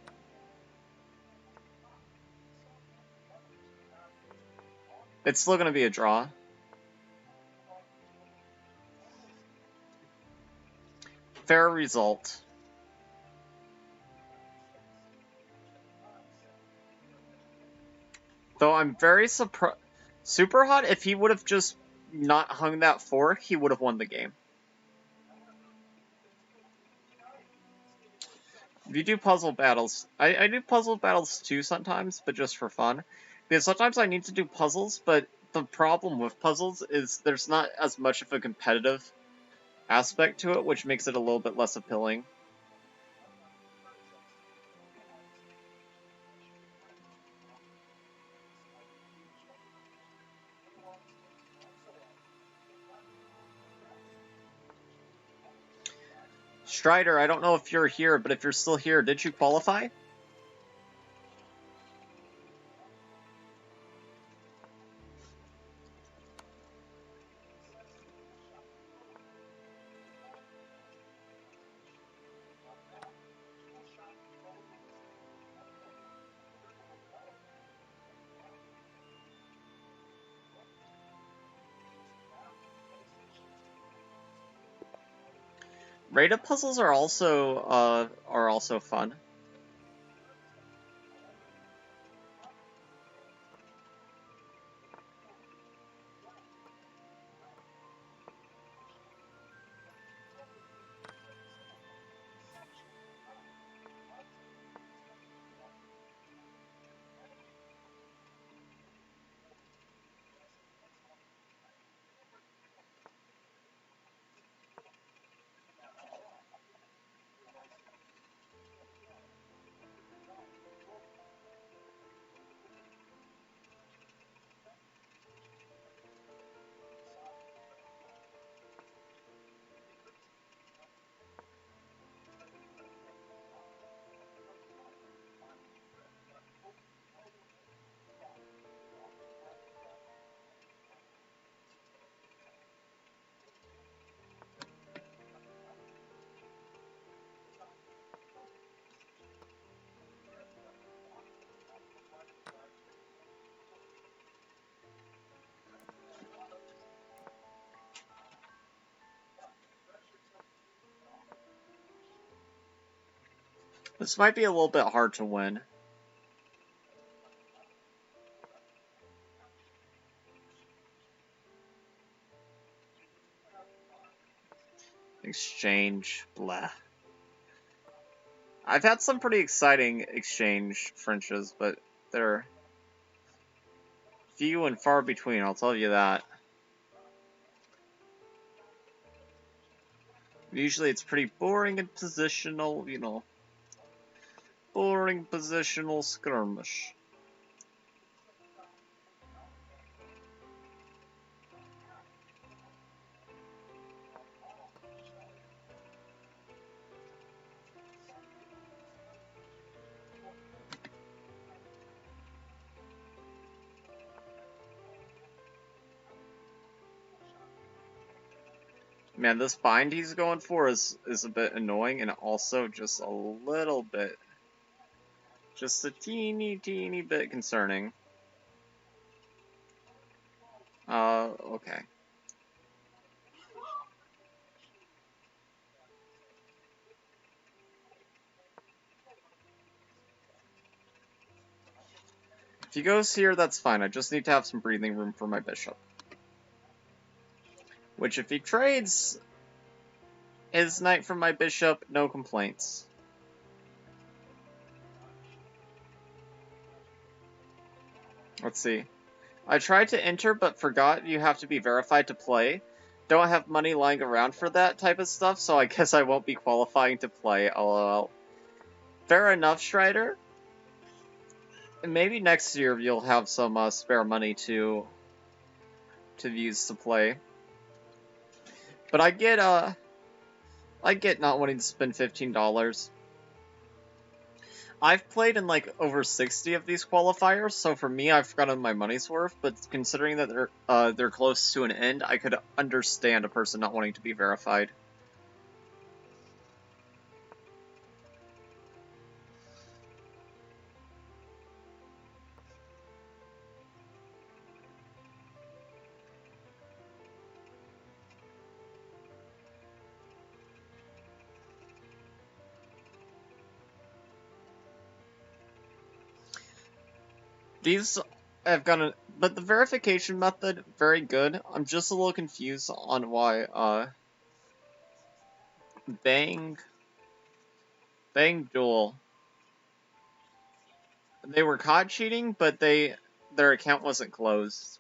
It's still going to be a draw. Fair result. Though I'm very surprised. Super Hot, if he would have just not hung that fork, he would have won the game. If you do puzzle battles, I do puzzle battles too sometimes, but just for fun. Because sometimes I need to do puzzles, but the problem with puzzles is there's not as much of a competitive aspect to it, which makes it a little bit less appealing. Strider, I don't know if you're here, but if you're still here, did you qualify? Rated puzzles are also fun. This might be a little bit hard to win. Exchange, blah. I've had some pretty exciting exchange Frenches, but they're few and far between, I'll tell you that. Usually it's pretty boring and positional, you know. Boring positional skirmish. Man, this bind he's going for is a bit annoying and also just a little bit, just a teeny bit concerning. Okay. If he goes here, that's fine. I just need to have some breathing room for my bishop. Which, if he trades his knight for my bishop, no complaints. Let's see. I tried to enter, but forgot you have to be verified to play. Don't have money lying around for that type of stuff, so I guess I won't be qualifying to play, lol. Fair enough, Strider. Maybe next year you'll have some spare money to use to play. But I get not wanting to spend $15. I've played in like over 60 of these qualifiers, so for me I've gotten my money's worth, but considering that they're close to an end, I could understand a person not wanting to be verified. These have gone, but the verification method, very good. I'm just a little confused on why, Bang Duel. They were caught cheating, but they their account wasn't closed.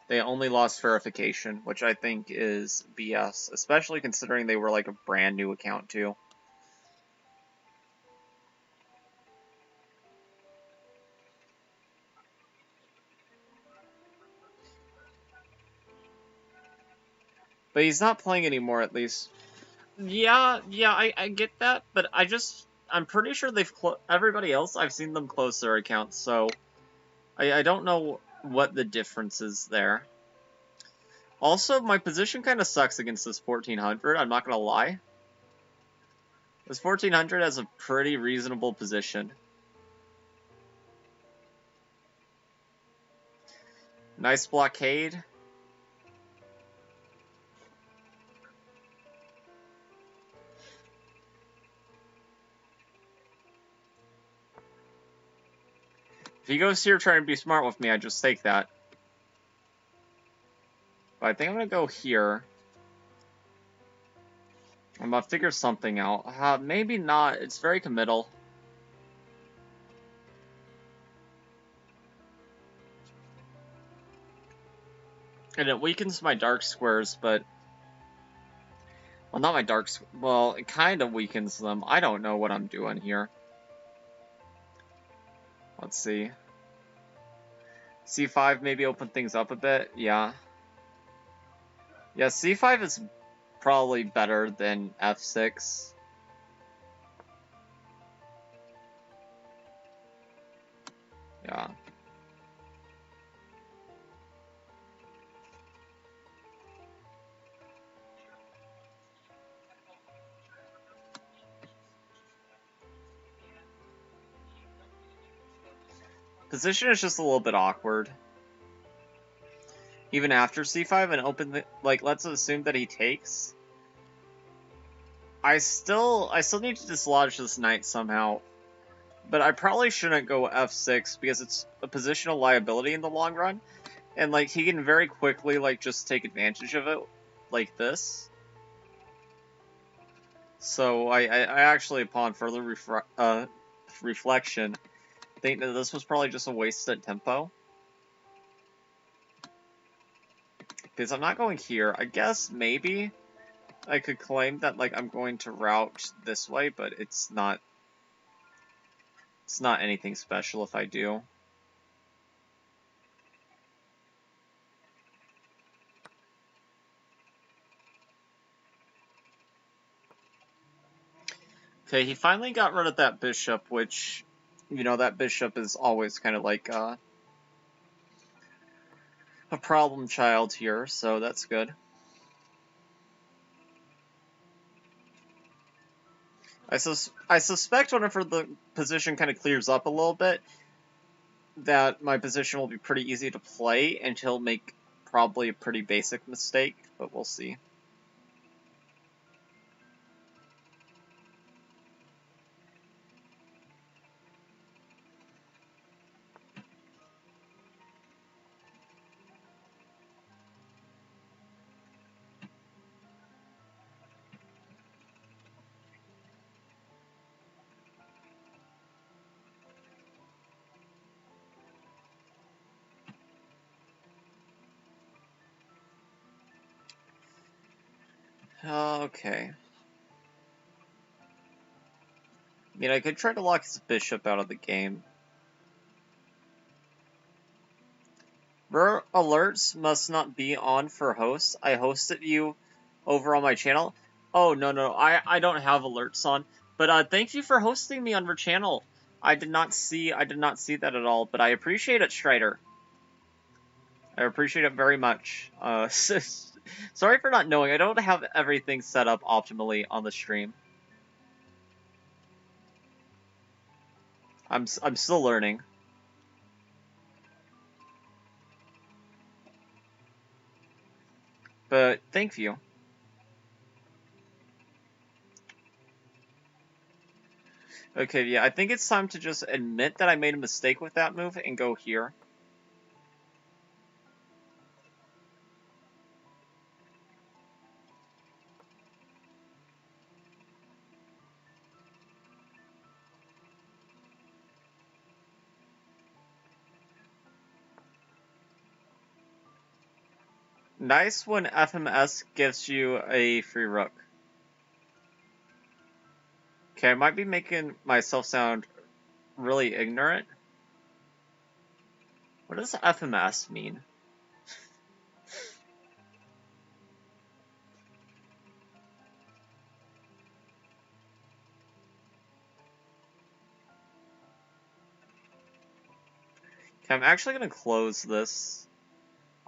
They only lost verification, which I think is BS, especially considering they were like a brand new account too. But he's not playing anymore, at least. Yeah, I get that, but I'm pretty sure everybody else, I've seen them close their accounts, so I don't know what the difference is there. Also, my position kind of sucks against this 1400, I'm not gonna lie. This 1400 has a pretty reasonable position. Nice blockade. If he goes here trying to be smart with me, I just take that. But I think I'm gonna go here. I'm gonna figure something out. Maybe not. It's very committal. And it weakens my dark squares, but... Well, not my dark... Well, it kind of weakens them. I don't know what I'm doing here. Let's see. C5 maybe open things up a bit. Yeah. Yeah, C5 is probably better than F6. Yeah. Position is just a little bit awkward. Even after C5 and open the, like, let's assume that he takes. I still need to dislodge this knight somehow. But I probably shouldn't go F6 because it's a positional liability in the long run. And, like, he can very quickly, like, just take advantage of it like this. So I actually, upon further reflection, think that this was probably just a wasted tempo. Because I'm not going here. I guess maybe I could claim that, like, I'm going to route this way, but it's not anything special if I do. Okay, he finally got rid of that bishop, which, you know, that bishop is always kind of like a problem child here, so that's good. I suspect whenever the position kind of clears up a little bit, that my position will be pretty easy to play, and he'll make probably a pretty basic mistake, but we'll see. Okay. I mean, I could try to lock his bishop out of the game. Alerts must not be on for hosts. I hosted you over on my channel. Oh, no, I don't have alerts on. But thank you for hosting me on your channel. I did not see that at all, but I appreciate it, Strider. I appreciate it very much. Sorry for not knowing. I don't have everything set up optimally on the stream. I'm still learning. But thank you. Okay, yeah, I think it's time to just admit that I made a mistake with that move and go here. Nice when FMS gives you a free rook. Okay, I might be making myself sound really ignorant. What does FMS mean? Okay, I'm actually gonna close this.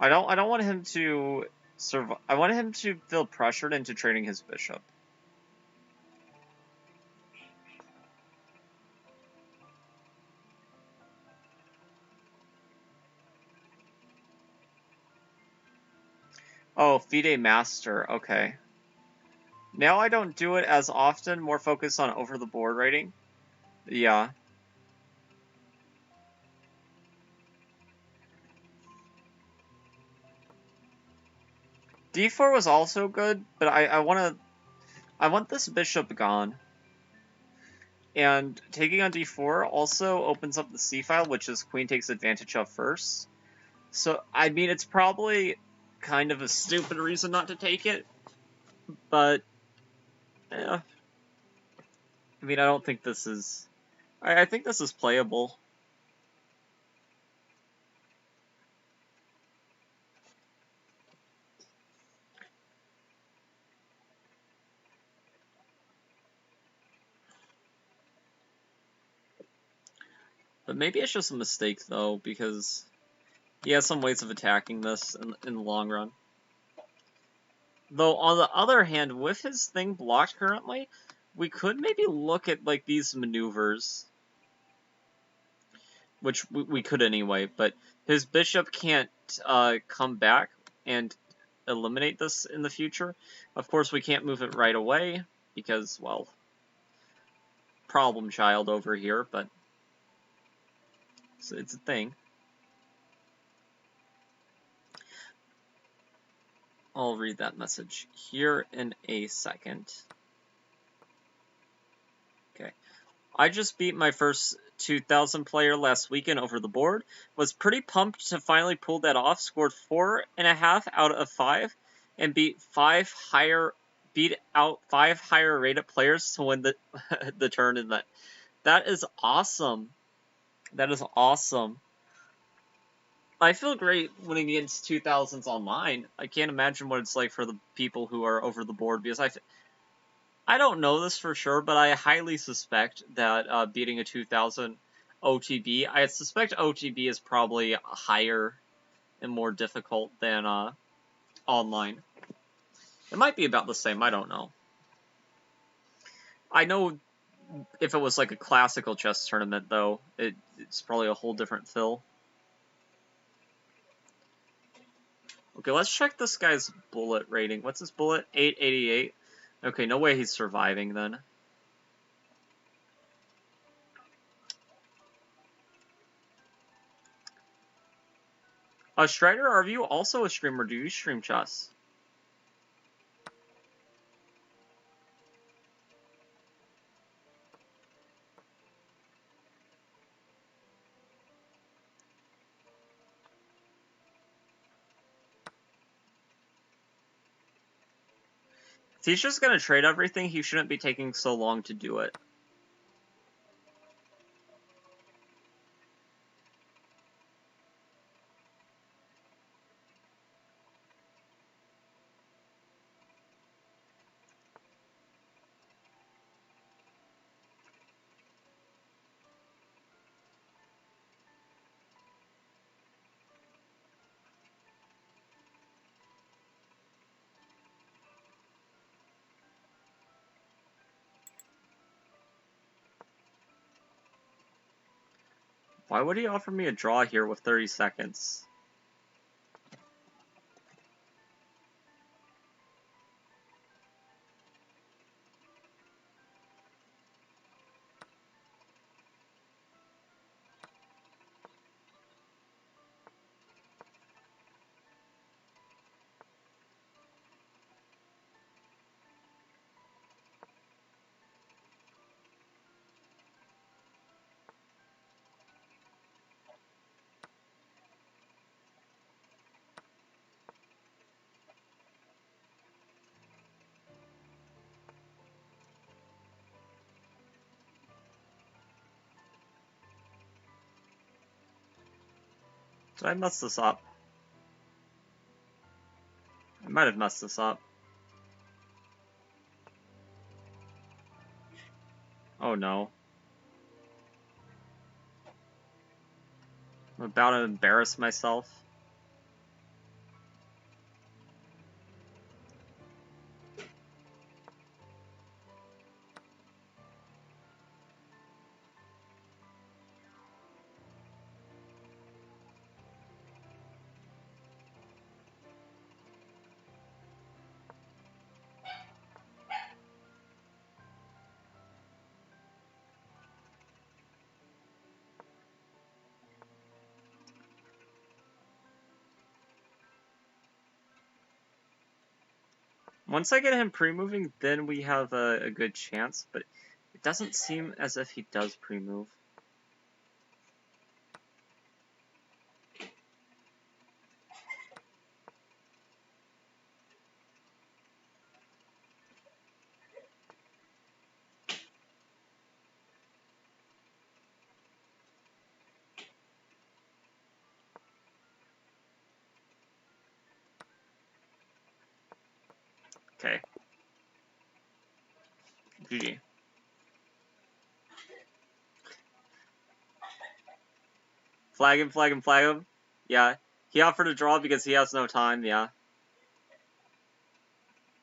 I don't want him to survive. I want him to feel pressured into trading his bishop. Oh, FIDE Master, okay. Now I don't do it as often, more focused on over the board rating. Yeah. D4 was also good, but I want this bishop gone. And taking on d4 also opens up the c-file, which is queen takes advantage of first. So, I mean, it's probably kind of a stupid reason not to take it, but, yeah. I mean, I don't think this is... I think this is playable. But maybe it's just a mistake, though, because he has some ways of attacking this in the long run. Though, on the other hand, with his thing blocked currently, we could maybe look at, like, these maneuvers. Which we could anyway, but his bishop can't come back and eliminate this in the future. Of course, we can't move it right away, because, well, problem child over here, but it's a thing. I'll read that message here in a second. Okay. I just beat my first 2,000 player last weekend over the board. Was pretty pumped to finally pull that off. Scored 4.5 out of 5, and beat out 5 higher rated players to win the the tournament. That is awesome. That is awesome. I feel great winning against 2000s online. I can't imagine what it's like for the people who are over the board, because I don't know this for sure, but I highly suspect that beating a 2000 OTB, I suspect OTB is probably higher and more difficult than online. It might be about the same, I don't know. I know if it was like a classical chess tournament, though, it's probably a whole different feel. Okay, let's check this guy's bullet rating. What's his bullet? 888. Okay, no way he's surviving then. Strider, are you also a streamer? Do you stream chess? If he's just gonna trade everything, he shouldn't be taking so long to do it. Why would he offer me a draw here with 30 seconds? Did I mess this up? I might have messed this up. Oh no. I'm about to embarrass myself. Once I get him pre-moving, then we have a good chance, but it doesn't seem as if he does pre-move. Okay. GG. Flag him, flag him, flag him. Yeah. He offered a draw because he has no time, yeah.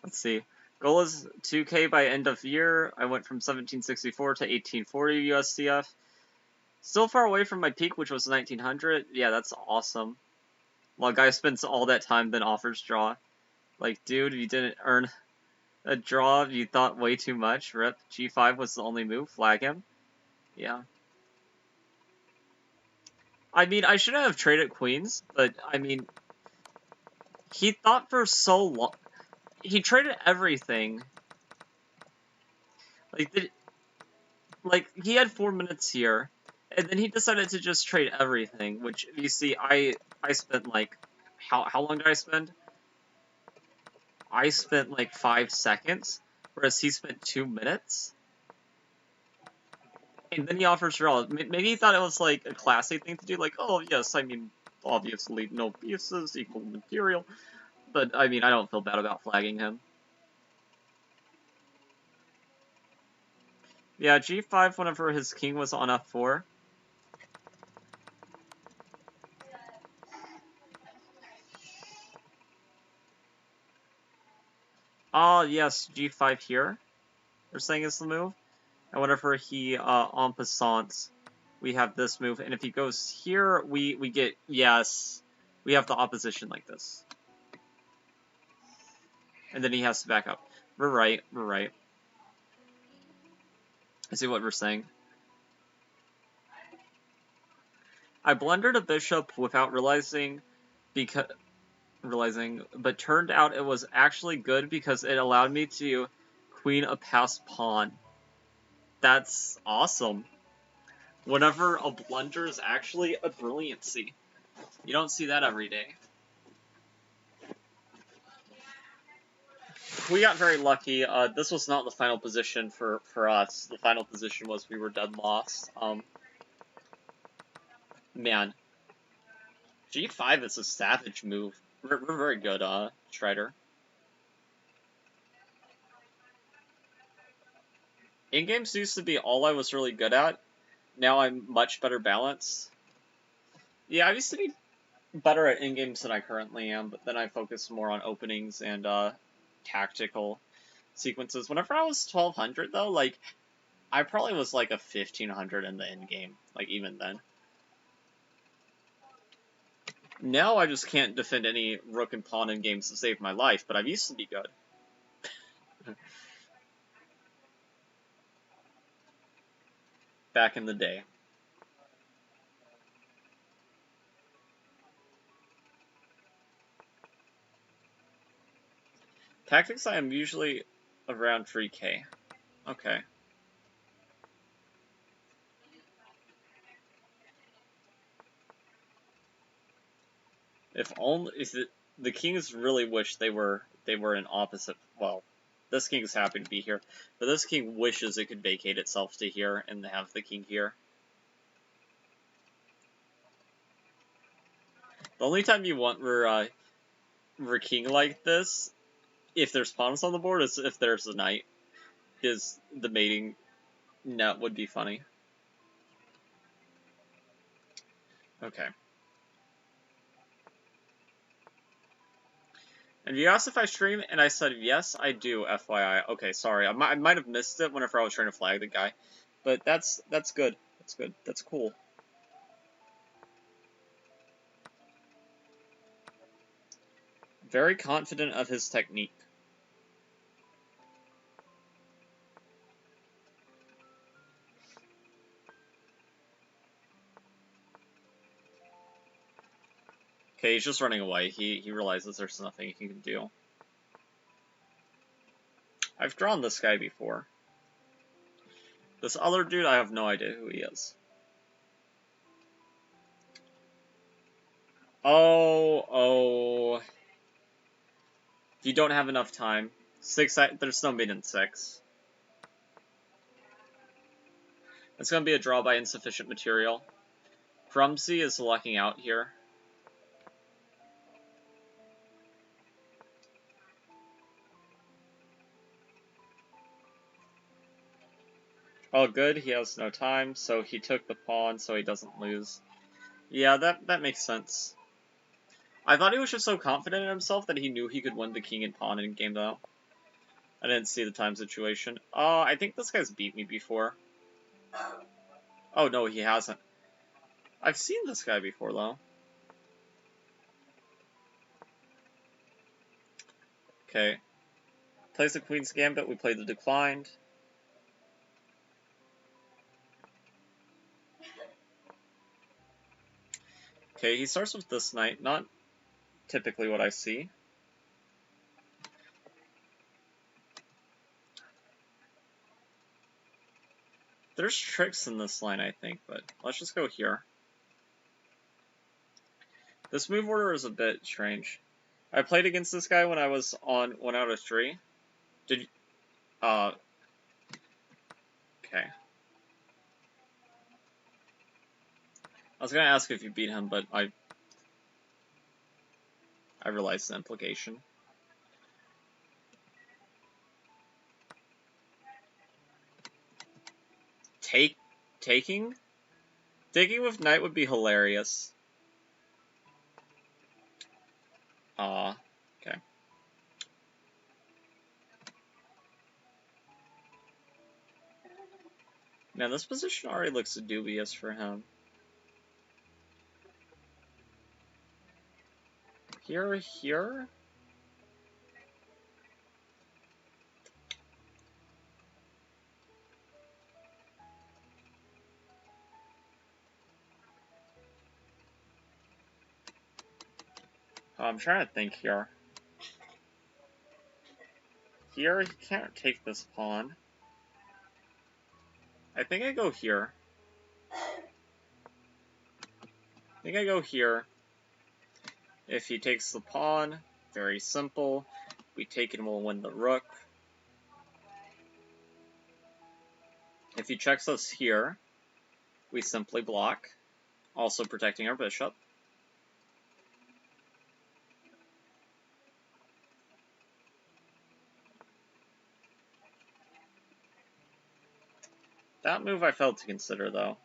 Let's see. Goal is 2K by end of year. I went from 1764 to 1840 USDF. Still far away from my peak, which was 1900. Yeah, that's awesome. While a guy spends all that time, then offers draw. Like, dude, you didn't earn a draw. You thought way too much. Rip. G5 was the only move. Flag him. Yeah. I mean, I shouldn't have traded queens, but, I mean, he thought for so long. He traded everything. Like, he had 4 minutes here, and then he decided to just trade everything, which, you see, I spent, like, how long did I spend? I spent, like, 5 seconds, whereas he spent 2 minutes. And then he offers draw. Maybe he thought it was, like, a classy thing to do, like, oh, yes, I mean, obviously, no pieces equal material. But, I mean, I don't feel bad about flagging him. Yeah, G5 whenever his king was on F4. Ah, yes, G5 here. They're saying is the move. And whenever he, en passant, we have this move. And if he goes here, we get, yes, we have the opposition like this. And then he has to back up. We're right, we're right. I see what we're saying. I blundered a bishop without realizing, but turned out it was actually good because it allowed me to queen a passed pawn. That's awesome. Whenever a blunder is actually a brilliancy. You don't see that every day. We got very lucky. This was not the final position for us. The final position was we were dead lost. Man. G5 is a savage move. We're very good, Strider. In-games used to be all I was really good at. Now I'm much better balanced. Yeah, I used to be better at in-games than I currently am, but then I focused more on openings and, tactical sequences. Whenever I was 1200, though, like, I probably was like a 1500 in the in-game, like, even then. Now I just can't defend any rook and pawn in games to save my life, but I used to be good. Back in the day. Tactics, I am usually around 3K. Okay. The kings really wish they were in opposite. Well, this king is happy to be here, but this king wishes it could vacate itself to here and have the king here. The only time you want king like this, if there's pawns on the board, is if there's a knight. Because the mating net would be funny. Okay. And you asked if I stream, and I said yes, I do, FYI. Okay, sorry, I might have missed it whenever I was trying to flag the guy. But that's good. That's good. That's cool. Very confident of his technique. Okay, he's just running away. He realizes there's nothing he can do. I've drawn this guy before. This other dude, I have no idea who he is. Oh. If you don't have enough time. There's no mid in 6. It's gonna be a draw by insufficient material. Crumsy is lucking out here. Oh, good, he has no time, so he took the pawn so he doesn't lose. Yeah, that makes sense. I thought he was just so confident in himself that he knew he could win the king and pawn in game though. I didn't see the time situation. I think this guy's beat me before. Oh, no, he hasn't. I've seen this guy before, though. Okay. Plays the Queen's Gambit, we played the Declined. Okay, he starts with this knight, not typically what I see. There's tricks in this line, I think, but let's just go here. This move order is a bit strange. I played against this guy when I was on 1 out of 3. Did you... Okay. I was gonna ask if you beat him, but I realized the implication. Taking? Taking with knight would be hilarious. Okay. Man, this position already looks dubious for him. Here? I'm trying to think here. Here, he can't take this pawn. I think I go here. I think I go here. If he takes the pawn, very simple. We take it and we'll win the rook. If he checks us here, we simply block, also protecting our bishop. That move I failed to consider, though.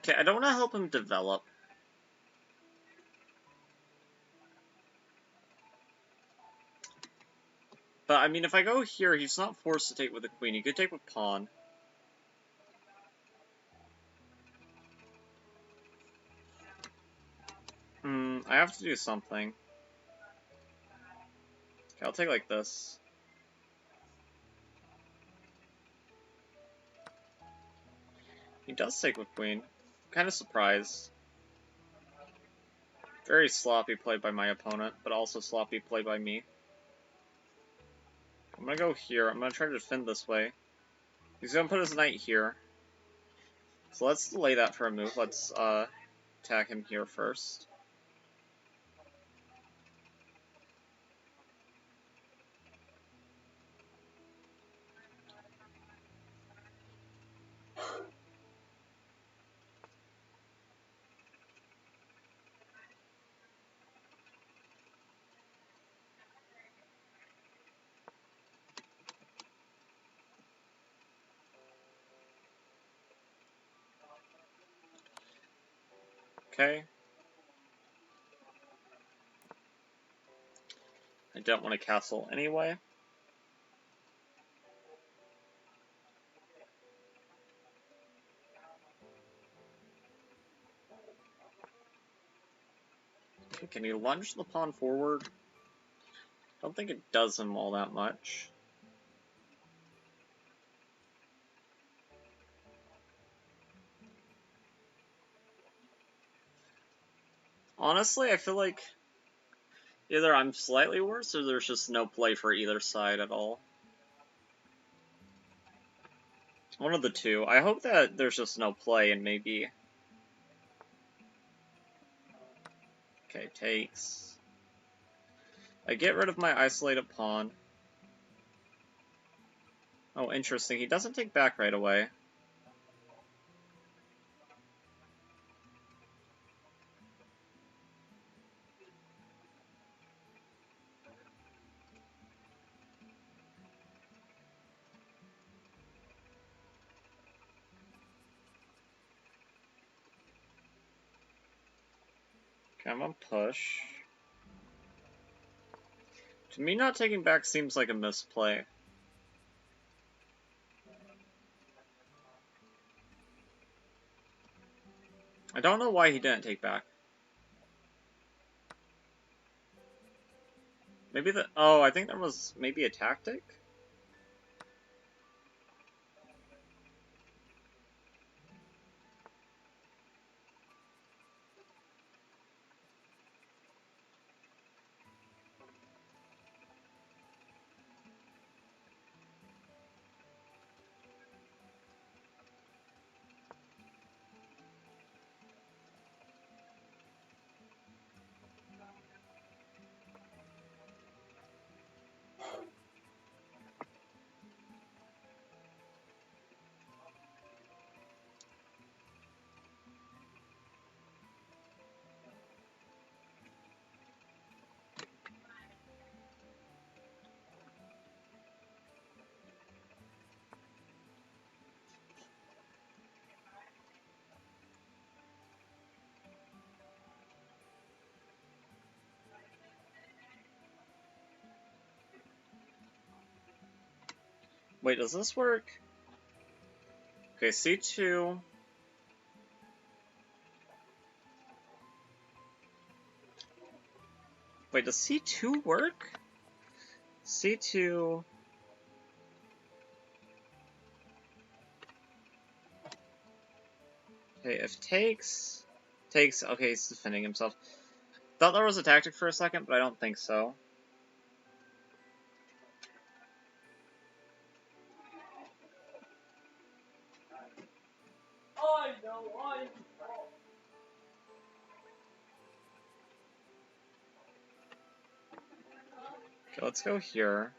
Okay, I don't want to help him develop. But, I mean, if I go here, he's not forced to take with the queen. He could take with pawn. I have to do something. Okay, I'll take like this. He does take with queen. I'm kind of surprised. Very sloppy play by my opponent, but also sloppy play by me. I'm gonna go here. I'm gonna try to defend this way. He's gonna put his knight here. So let's delay that for a move. Let's attack him here first. Okay. I don't want to castle anyway. Okay, can he lunge the pawn forward? Don't think it does him all that much. Honestly, I feel like either I'm slightly worse or there's just no play for either side at all. One of the two. I hope that there's just no play and maybe... Okay, takes. I get rid of my isolated pawn. Oh, interesting. He doesn't take back right away. Okay, I'm on push. To me, not taking back seems like a misplay. I don't know why he didn't take back. Maybe the... Oh, I think there was maybe a tactic? Wait, does this work? Okay, c2. Wait, does c2 work? c2... Okay, if takes... Takes... Okay, he's defending himself. Thought there was a tactic for a second, but I don't think so. Okay, let's go here.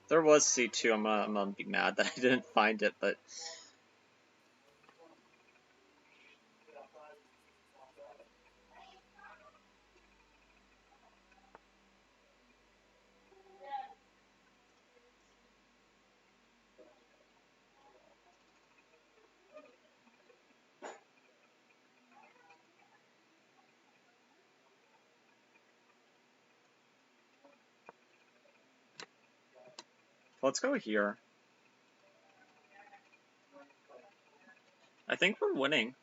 There was c2, I'm gonna be mad that I didn't find it, but... Let's go here. I think we're winning.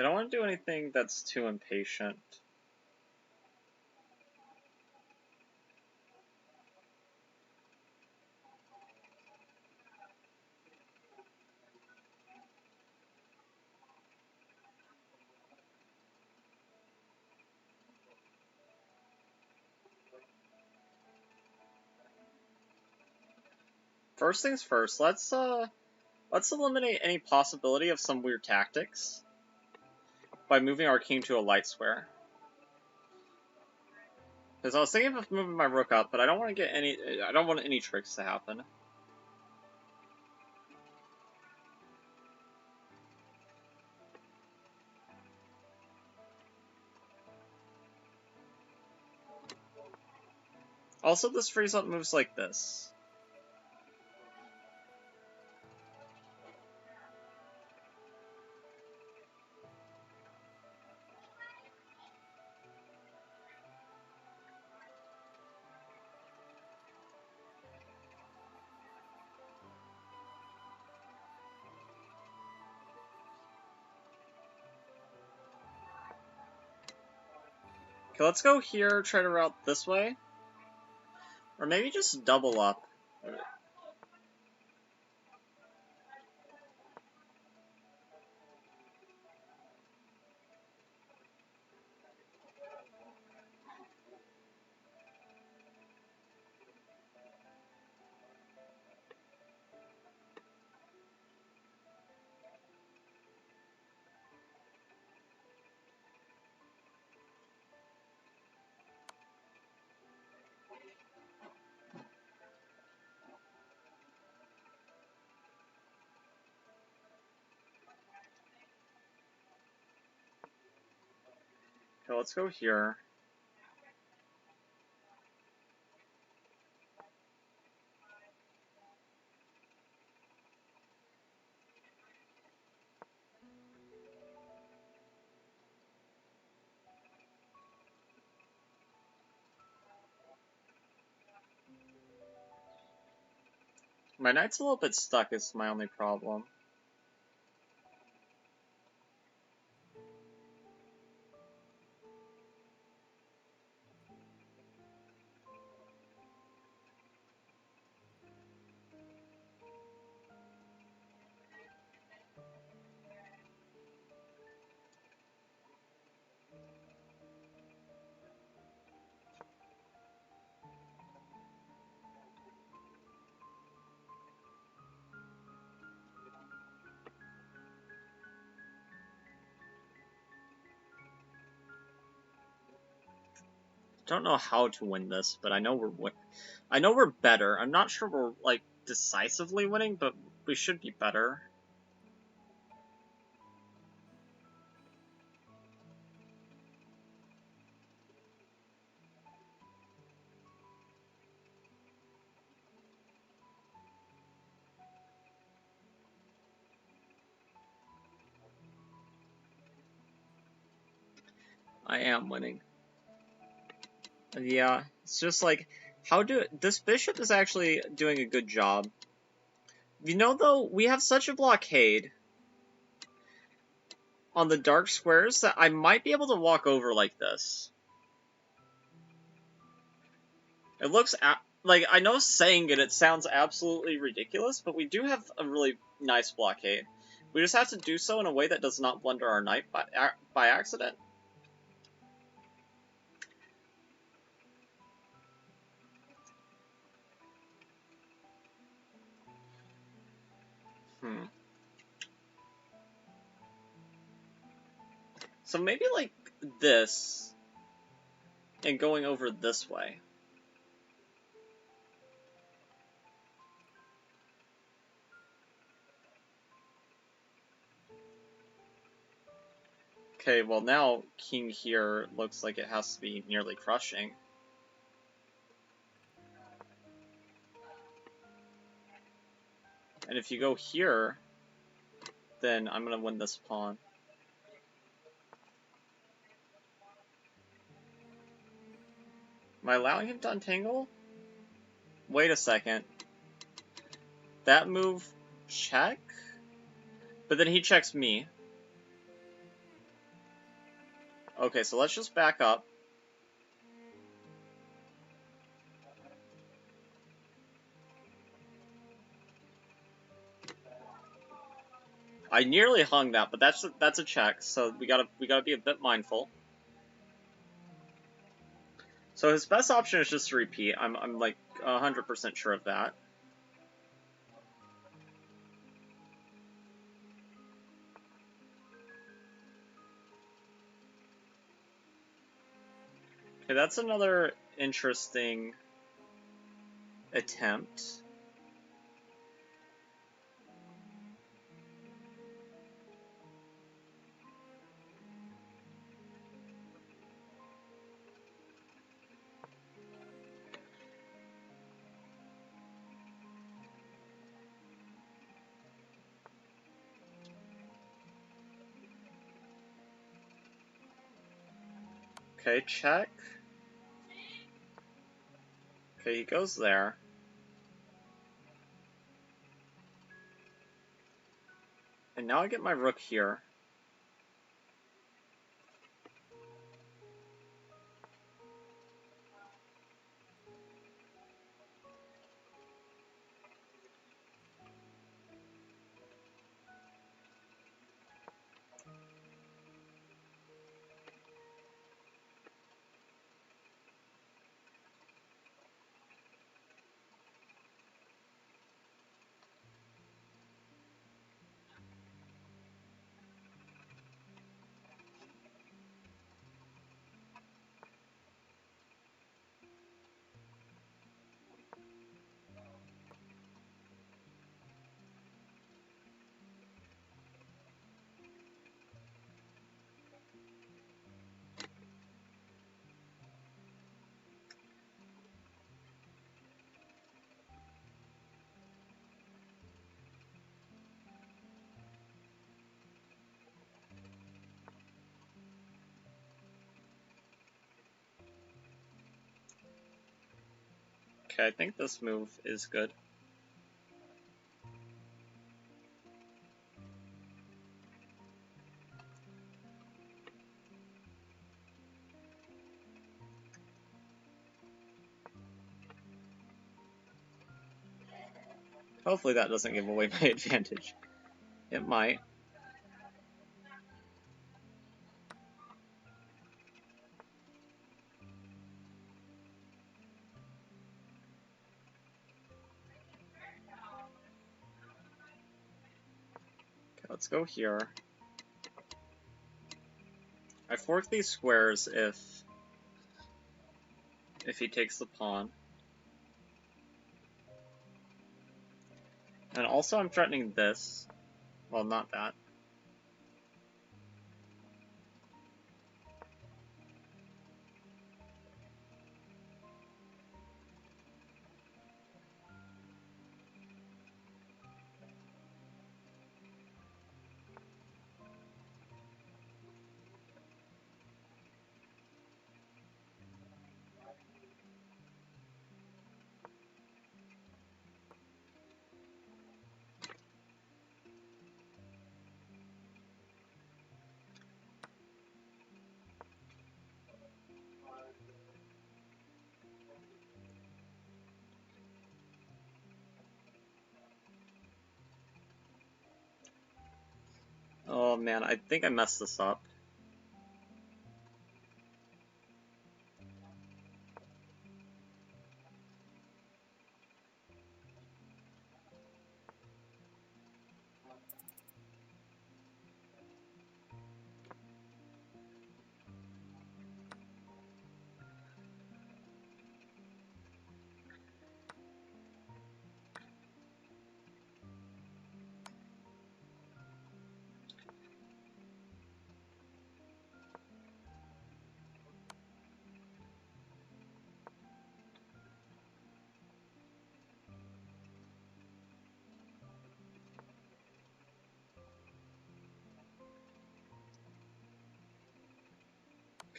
I don't want to do anything that's too impatient. First things first, let's eliminate any possibility of some weird tactics by moving our king to a light square. Because I was thinking of moving my rook up, but I don't want any tricks to happen. Also, this frees up moves like this. Okay, let's go here, try to route this way. Or maybe just double up. Okay, let's go here. My knight's a little bit stuck is my only problem. Don't know how to win this, but I know we're better. I'm not sure we're like decisively winning, but we should be better. I am winning. Yeah, it's just like this bishop is actually doing a good job. You know, though, we have such a blockade on the dark squares that I might be able to walk over like this. It looks like, I know saying it sounds absolutely ridiculous, but we do have a really nice blockade. We just have to do so in a way that does not blunder our knight by accident. So maybe like this, and going over this way. Okay, well now king here looks like it has to be nearly crushing. And if you go here, then I'm gonna win this pawn. Am I allowing him to untangle? Wait a second. That move, check? But then he checks me. Okay, so let's just back up. I nearly hung that, but that's a check, so we gotta be a bit mindful. So his best option is just to repeat. I'm like 100% sure of that. Okay, that's another interesting attempt. Okay, check. Okay, he goes there. And now I get my rook here. Okay, I think this move is good. Hopefully that doesn't give away my advantage. It might. Okay, let's go here. I fork these squares if he takes the pawn. And also I'm threatening this. Well, not that. Oh man, I think I messed this up.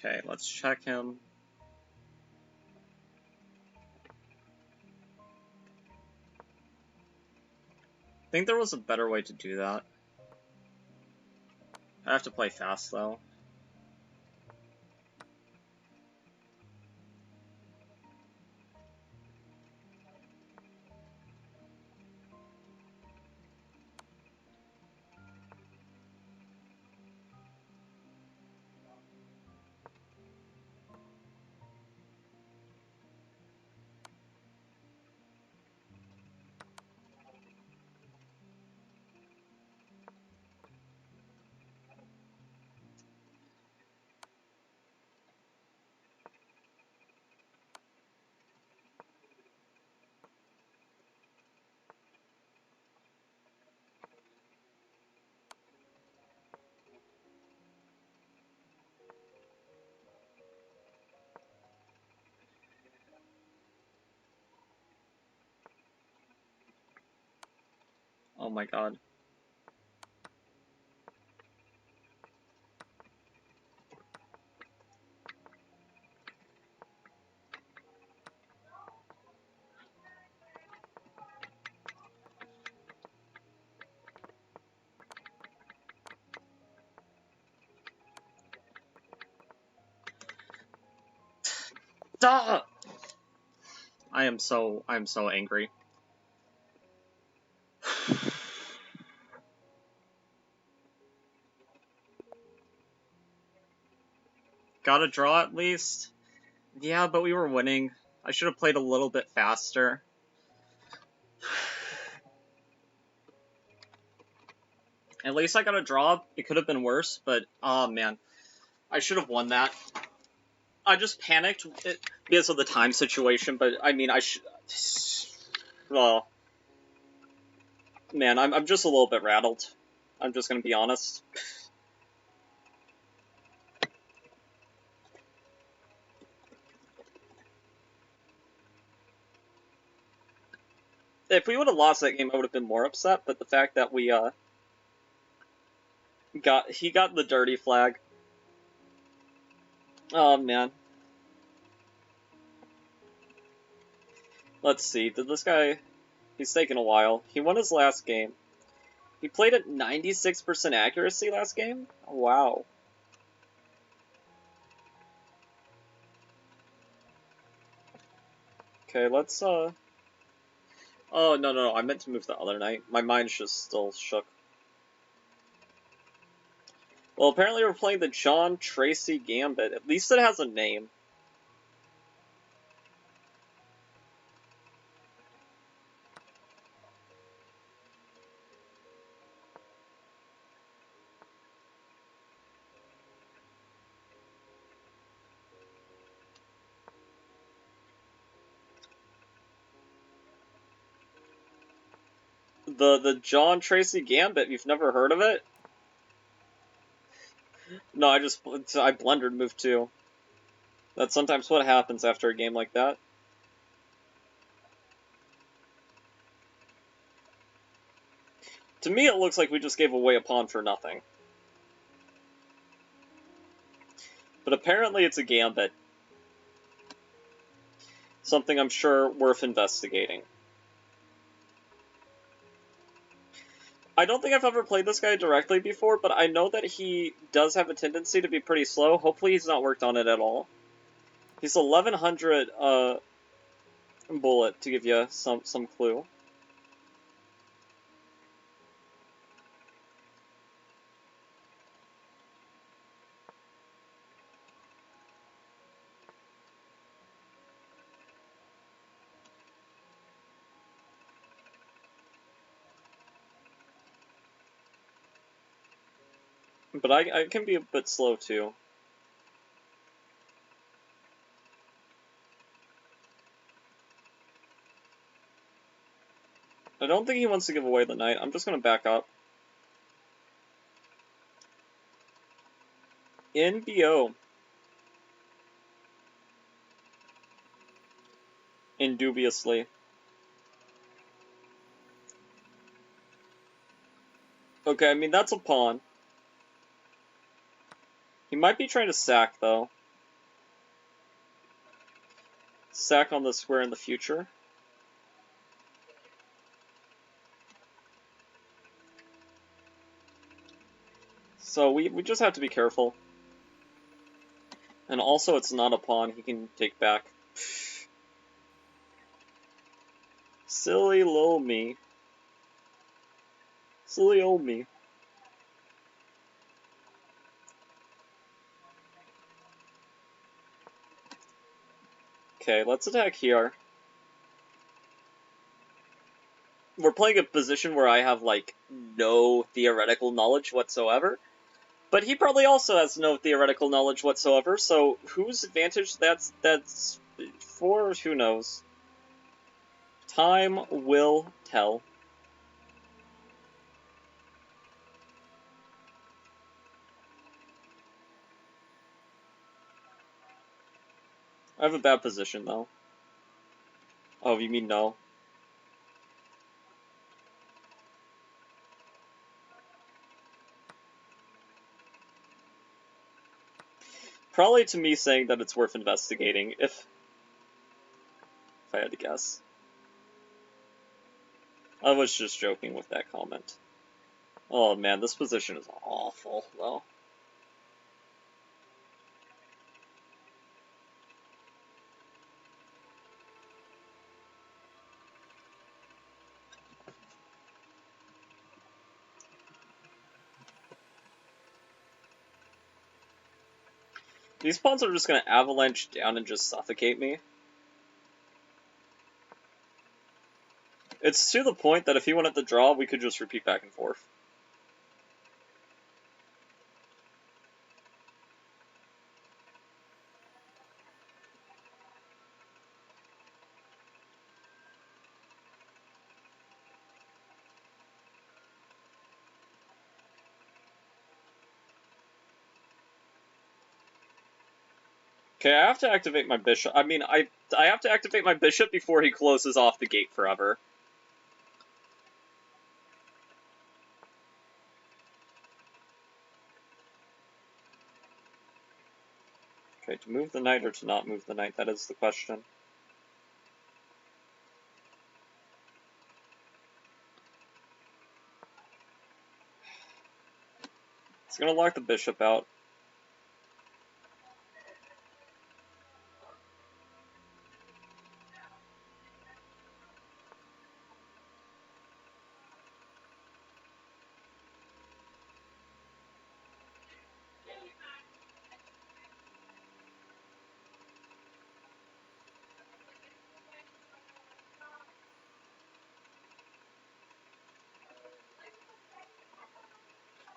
Okay, let's check him. I think there was a better way to do that. I have to play fast though. my god. Duh! I'm so angry. Got a draw at least? Yeah, but we were winning. I should have played a little bit faster. At least I got a draw. It could have been worse, but oh man. I should have won that. I just panicked because of the time situation, but I mean, I should... Well... Man, I'm just a little bit rattled. I'm just gonna be honest. If we would have lost that game, I would have been more upset, but the fact that we, he got the dirty flag. Oh, man. Let's see, did this guy... He's taking a while. He won his last game. He played at 96% accuracy last game? Oh, wow. Okay, let's, Oh, no, I meant to move the other knight. My mind's just still shook. Well, apparently we're playing the John Tracy Gambit. At least it has a name. The John Tracy Gambit, you've never heard of it? No, I blundered move 2. That's sometimes what happens after a game like that. To me, it looks like we just gave away a pawn for nothing. But apparently it's a gambit. Something I'm sure worth investigating. I don't think I've ever played this guy directly before, but I know that he does have a tendency to be pretty slow. Hopefully he's not worked on it at all. He's 1100 bullet, to give you some clue. But I can be a bit slow too. I don't think he wants to give away the knight. I'm just going to back up. NBO. Indubiously. Okay, I mean, that's a pawn. He might be trying to sack, though. Sack on the square in the future. So we just have to be careful. And also, it's not a pawn he can take back. Silly little me. Silly old me. Okay, let's attack here. We're playing a position where I have, like, no theoretical knowledge whatsoever. But he probably also has no theoretical knowledge whatsoever, so whose advantage that's for, who knows. Time will tell. I have a bad position, though. Oh, you mean no? Probably to me saying that it's worth investigating, if I had to guess. I was just joking with that comment. Oh man, this position is awful, though. These pawns are just gonna avalanche down and just suffocate me. It's to the point that if he wanted to draw, we could just repeat back and forth. Okay, I have to activate my bishop. I mean, I have to activate my bishop before he closes off the gate forever. Okay, to move the knight or to not move the knight, that is the question. It's gonna lock the bishop out.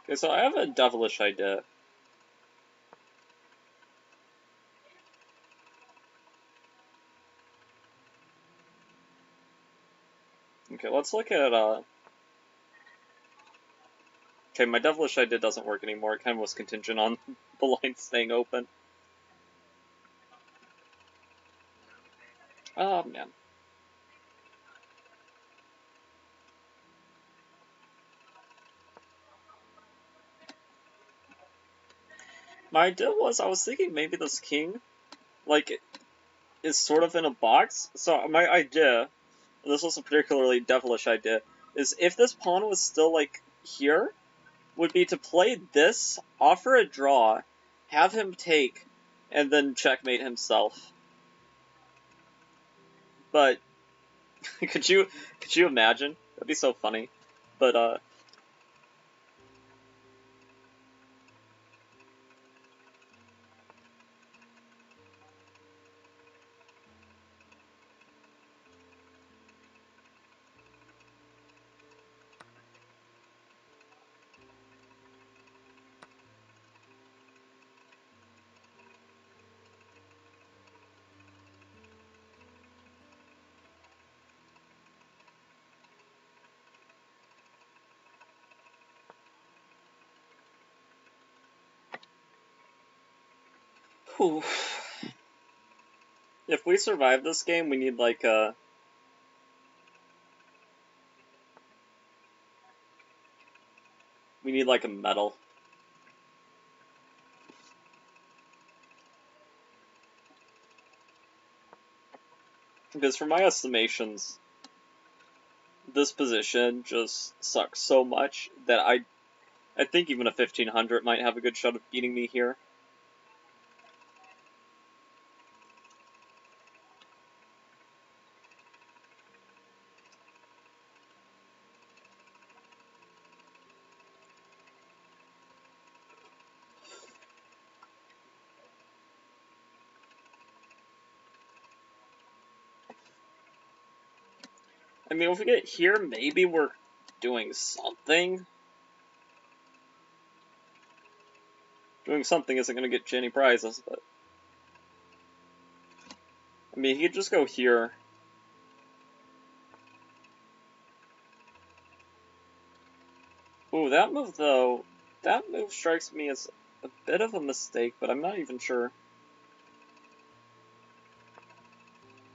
Okay, so I have a devilish idea. Okay, let's look at, Okay, my devilish idea doesn't work anymore. It kind of was contingent on the line staying open. Oh, man. My idea was, I was thinking maybe this king, like, is sort of in a box. So my idea, and this was a particularly devilish idea, is if this pawn was still, like, here, would be to play this, offer a draw, have him take, and then checkmate himself. But could you imagine? That'd be so funny. But whew. If we survive this game, we need like a medal. Because for my estimations, this position just sucks so much that I think even a 1500 might have a good shot of beating me here. I mean, if we get here, maybe we're doing something. Doing something isn't going to get you any prizes, but... I mean, he could just go here. Ooh, that move, though, that move strikes me as a bit of a mistake, but I'm not even sure.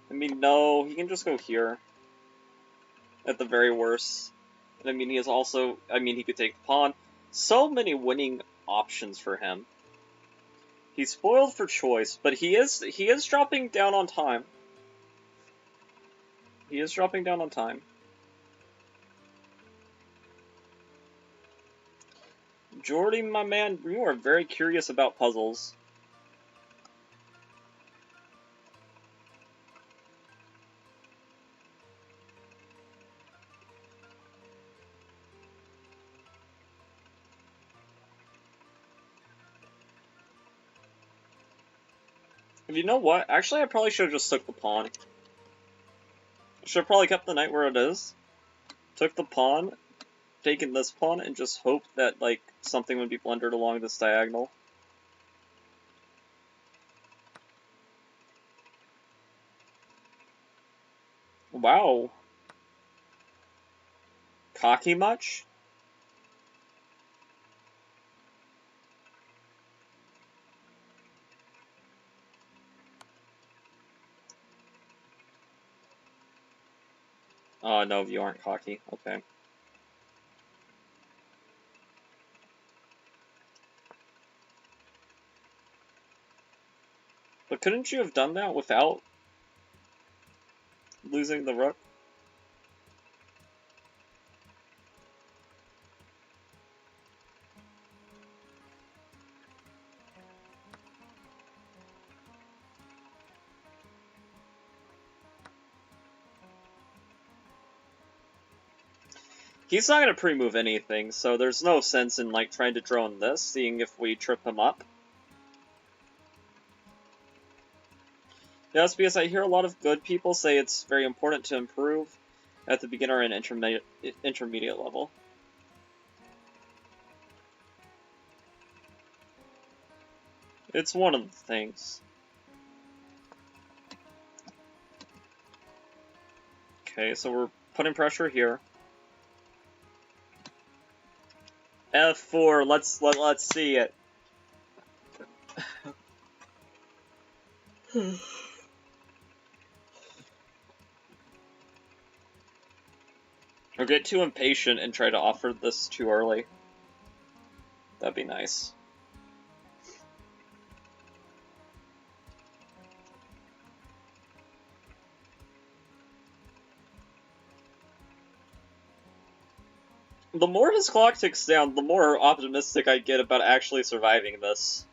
I mean, no, he can just go here. At the very worst. And I mean, he is also, I mean, he could take the pawn. So many winning options for him. He's spoiled for choice, but he is dropping down on time. He is dropping down on time. Jordy, my man, you are very curious about puzzles. You know what? Actually, I probably should have just took the pawn. Should have probably kept the knight where it is. Took the pawn, taken this pawn, and just hoped that, like, something would be blundered along this diagonal. Wow. Cocky much? Oh, no, you aren't cocky. Okay. But couldn't you have done that without losing the rook? He's not going to pre-move anything, so there's no sense in, like, trying to drone this, seeing if we trip him up. Yes, because I hear a lot of good people say it's very important to improve at the beginner and intermediate level. It's one of the things. Okay, so we're putting pressure here. F4, let's see it. Or get too impatient and try to offer this too early. That'd be nice. The more his clock ticks down, the more optimistic I get about actually surviving this.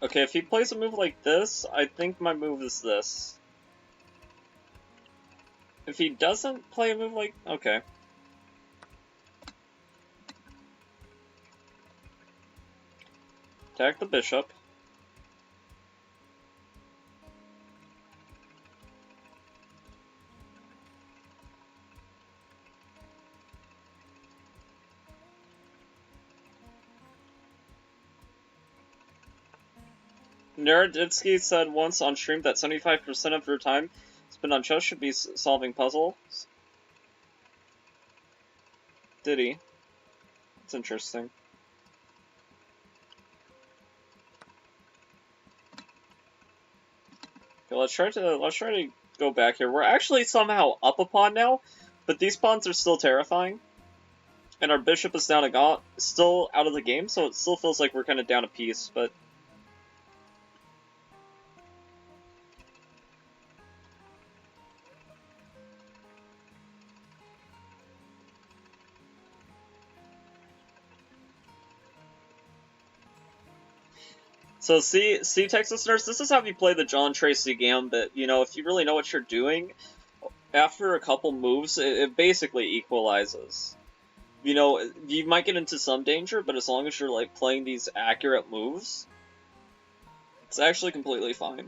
Okay, if he plays a move like this, I think my move is this. If he doesn't play a move like... okay. Attack the bishop. Naroditsky said once on stream that 75% of your time spent on chess should be solving puzzles. Did he? It's interesting. Okay, let's try to go back here. We're actually somehow up a pawn now, but these pawns are still terrifying. And our bishop is down still out of the game, so it still feels like we're kind of down a piece, but... So see, Texas Nurse, this is how you play the John Tracy Gambit. You know, if you really know what you're doing, after a couple moves, it basically equalizes. You know, you might get into some danger, but as long as you're, like, playing these accurate moves, it's actually completely fine.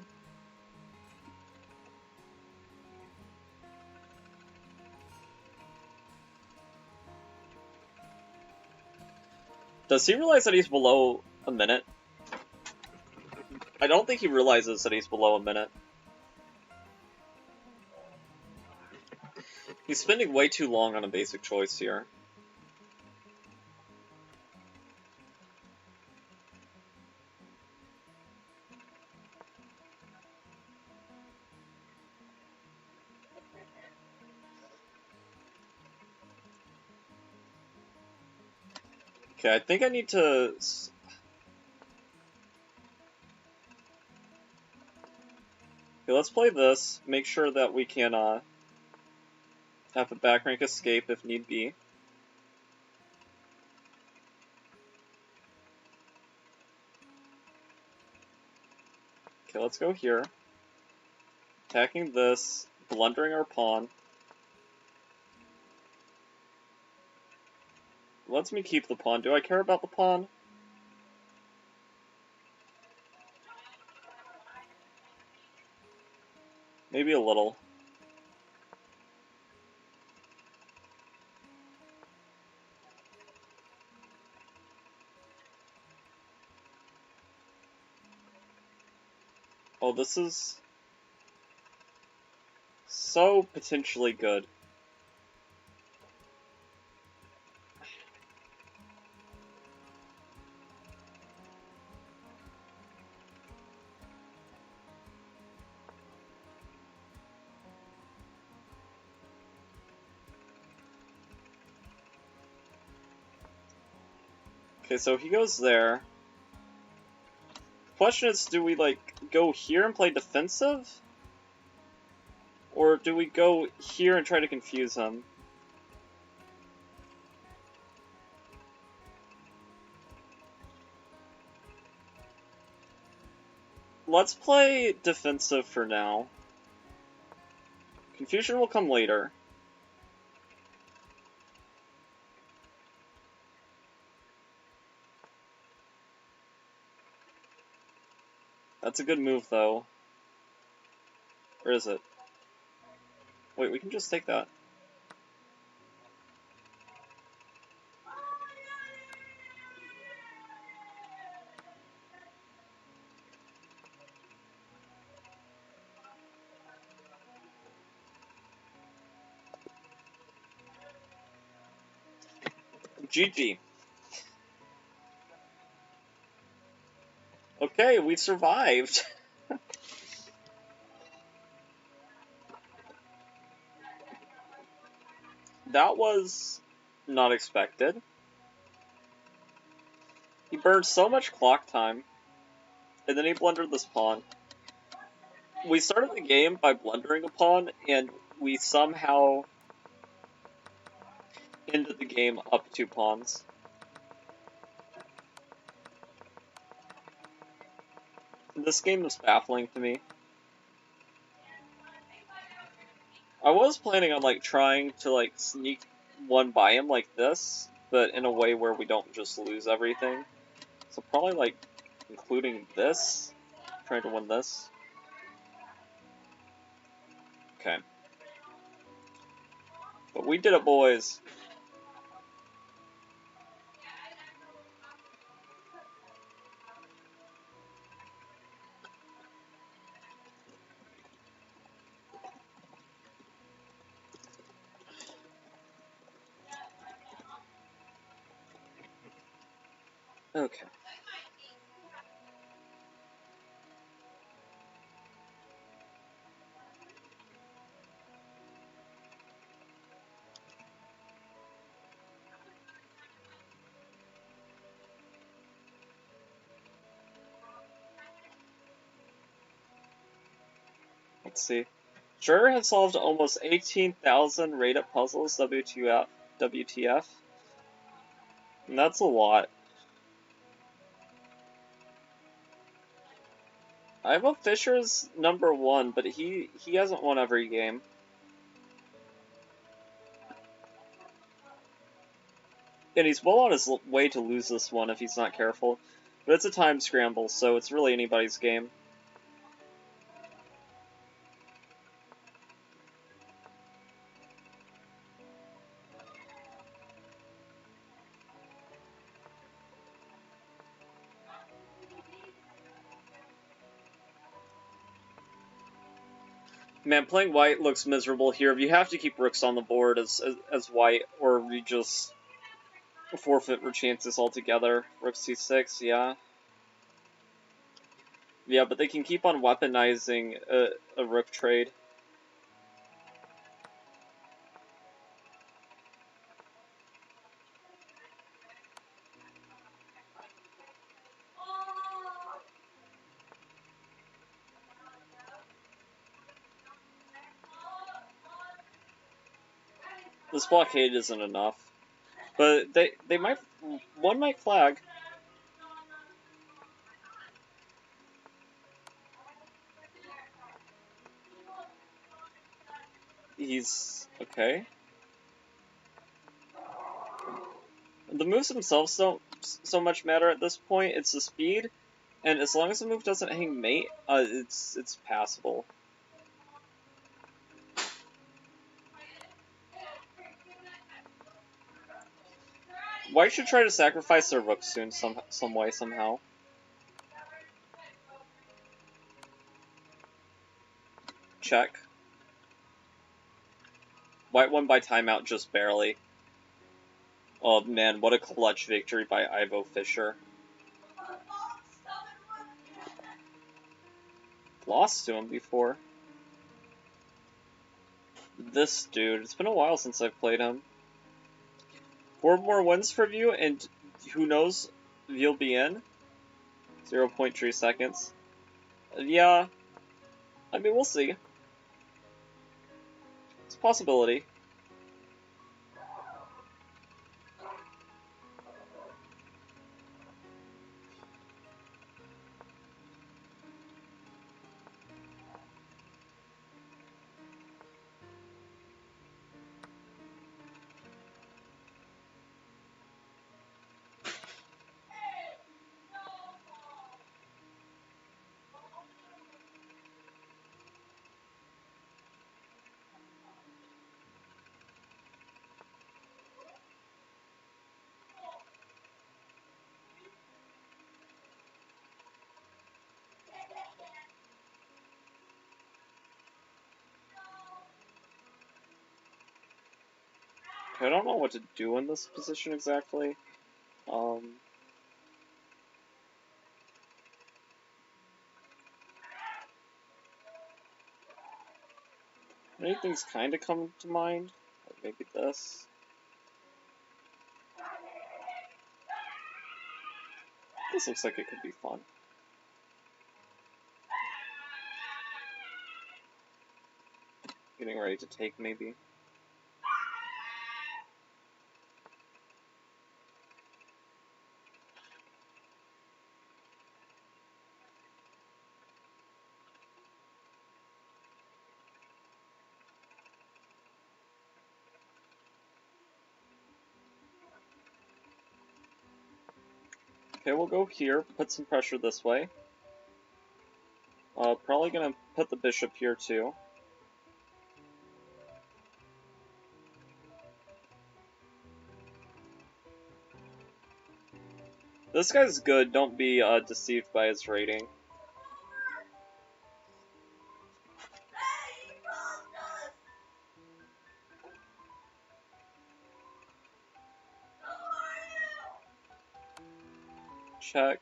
Does he realize that he's below a minute? I don't think he realizes that he's below a minute. He's spending way too long on a basic choice here. Okay, I think I need to... Okay, let's play this. Make sure that we can have a back rank escape if need be. Okay, let's go here. Attacking this, blundering our pawn. Lets me keep the pawn. Do I care about the pawn? Maybe a little. Oh, this is so potentially good. Okay, so he goes there. Question is, do we, like, go here and play defensive? Or do we go here and try to confuse him? Let's play defensive for now. Confusion will come later. That's a good move, though. Or is it? Wait, we can just take that. GG. Okay, we survived. That was not expected. He burned so much clock time, and then he blundered this pawn. We started the game by blundering a pawn, and we somehow ended the game up 2 pawns. This game is baffling to me. I was planning on, like, trying to, like, sneak one by him like this, but in a way where we don't just lose everything. So probably, like, including this, trying to win this. Okay. But we did it, boys. Okay. Let's see. Jur has solved almost 18,000 rated puzzles, WTF. And that's a lot. I have a Fisher's #1, but he hasn't won every game. And he's well on his way to lose this one if he's not careful. But it's a time scramble, so it's really anybody's game. Man, playing white looks miserable here. You have to keep rooks on the board as white, or we just forfeit our chances altogether. Rook c6, yeah. Yeah, but they can keep on weaponizing a rook trade. This blockade isn't enough. But they might... One might flag. He's... okay. The moves themselves don't so much matter at this point. It's the speed, and as long as the move doesn't hang mate, it's passable. White should try to sacrifice their rook soon, some way, somehow. Check. White won by timeout just barely. Oh man, what a clutch victory by Ivo Fisher. Lost to him before. This dude, it's been a while since I've played him. 4 more wins for you, and who knows, you'll be in. 0.3 seconds. Yeah, I mean, we'll see. It's a possibility. I don't know what to do in this position exactly. Many things kind of come to mind. Like maybe this. This looks like it could be fun. Getting ready to take, maybe. Okay, we'll go here, put some pressure this way. Probably gonna put the bishop here too. This guy's good, don't be deceived by his rating. Check.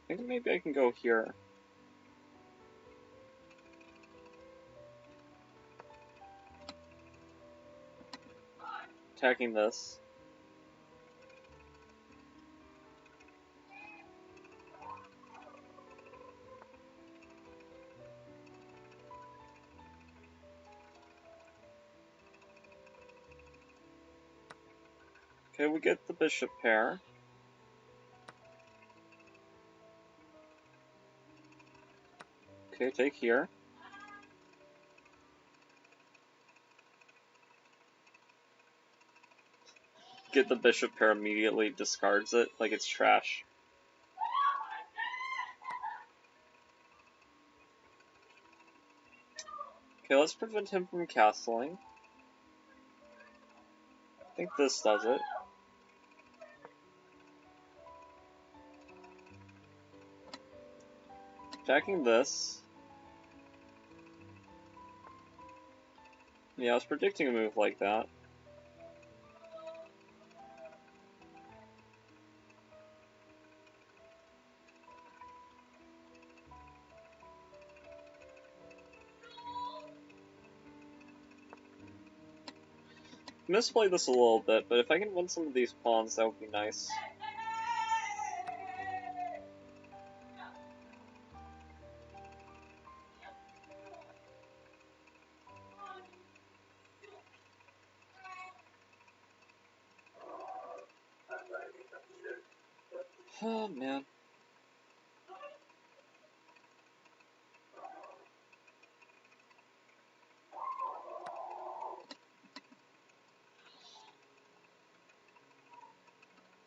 I think maybe I can go here. Attacking this. Okay, we get the bishop pair. Okay, take here. Get the bishop pair, immediately discards it like it's trash. Okay, let's prevent him from castling. I think this does it. Attacking this. Yeah, I was predicting a move like that. Misplay this a little bit, but if I can win some of these pawns, that would be nice. Oh, man.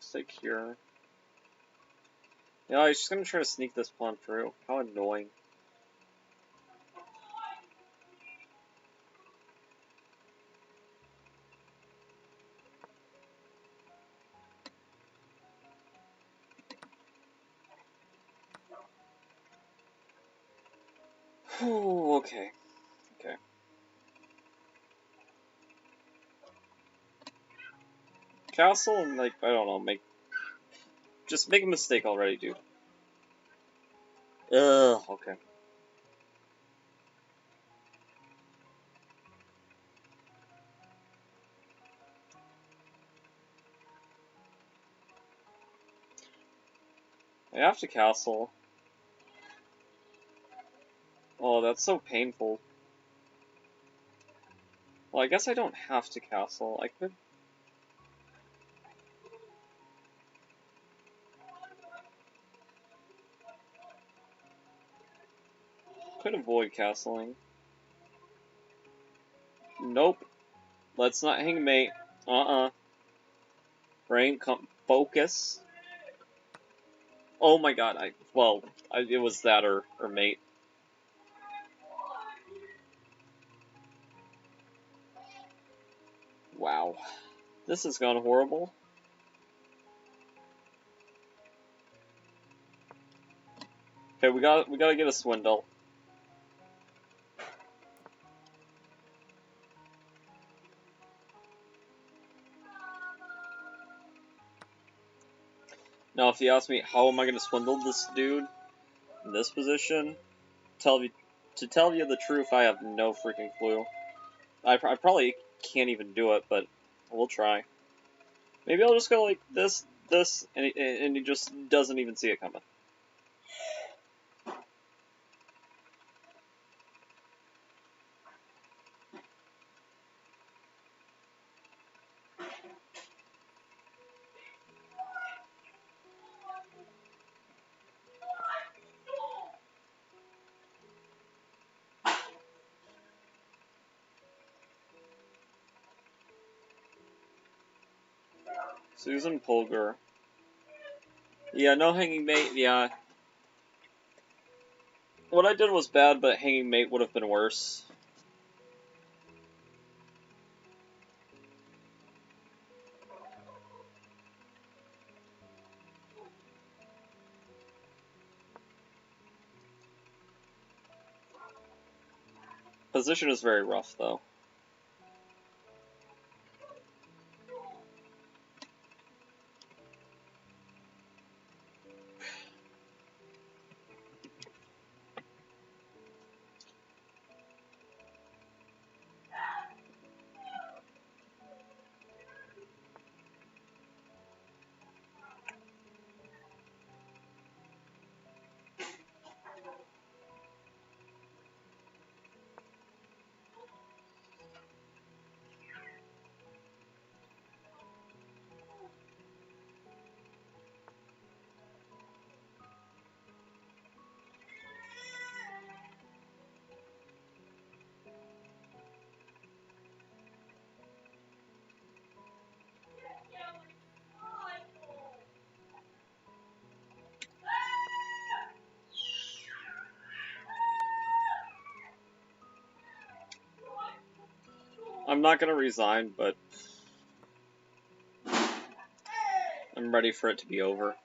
Stay here. Yeah, he's just gonna try to sneak this pawn through. How annoying. Oh, okay. Okay. Castle and, like, I don't know, just make a mistake already, dude. Ugh, okay. I have to castle. Oh, that's so painful. Well, I guess I don't have to castle. I could avoid castling. Nope. Let's not hang mate. Brain, focus. Oh my god, it was that or mate. Wow. This has gone horrible. Okay, we gotta get a swindle. Now, if you ask me how am I gonna swindle this dude in this position, to tell you the truth, I have no freaking clue. I probably can't even do it, but we'll try. Maybe I'll just go like this, and he just doesn't even see it coming. Susan Polgar. Yeah, no hanging mate, yeah. What I did was bad, but hanging mate would have been worse. Position is very rough, though. I'm not gonna resign, but I'm ready for it to be over.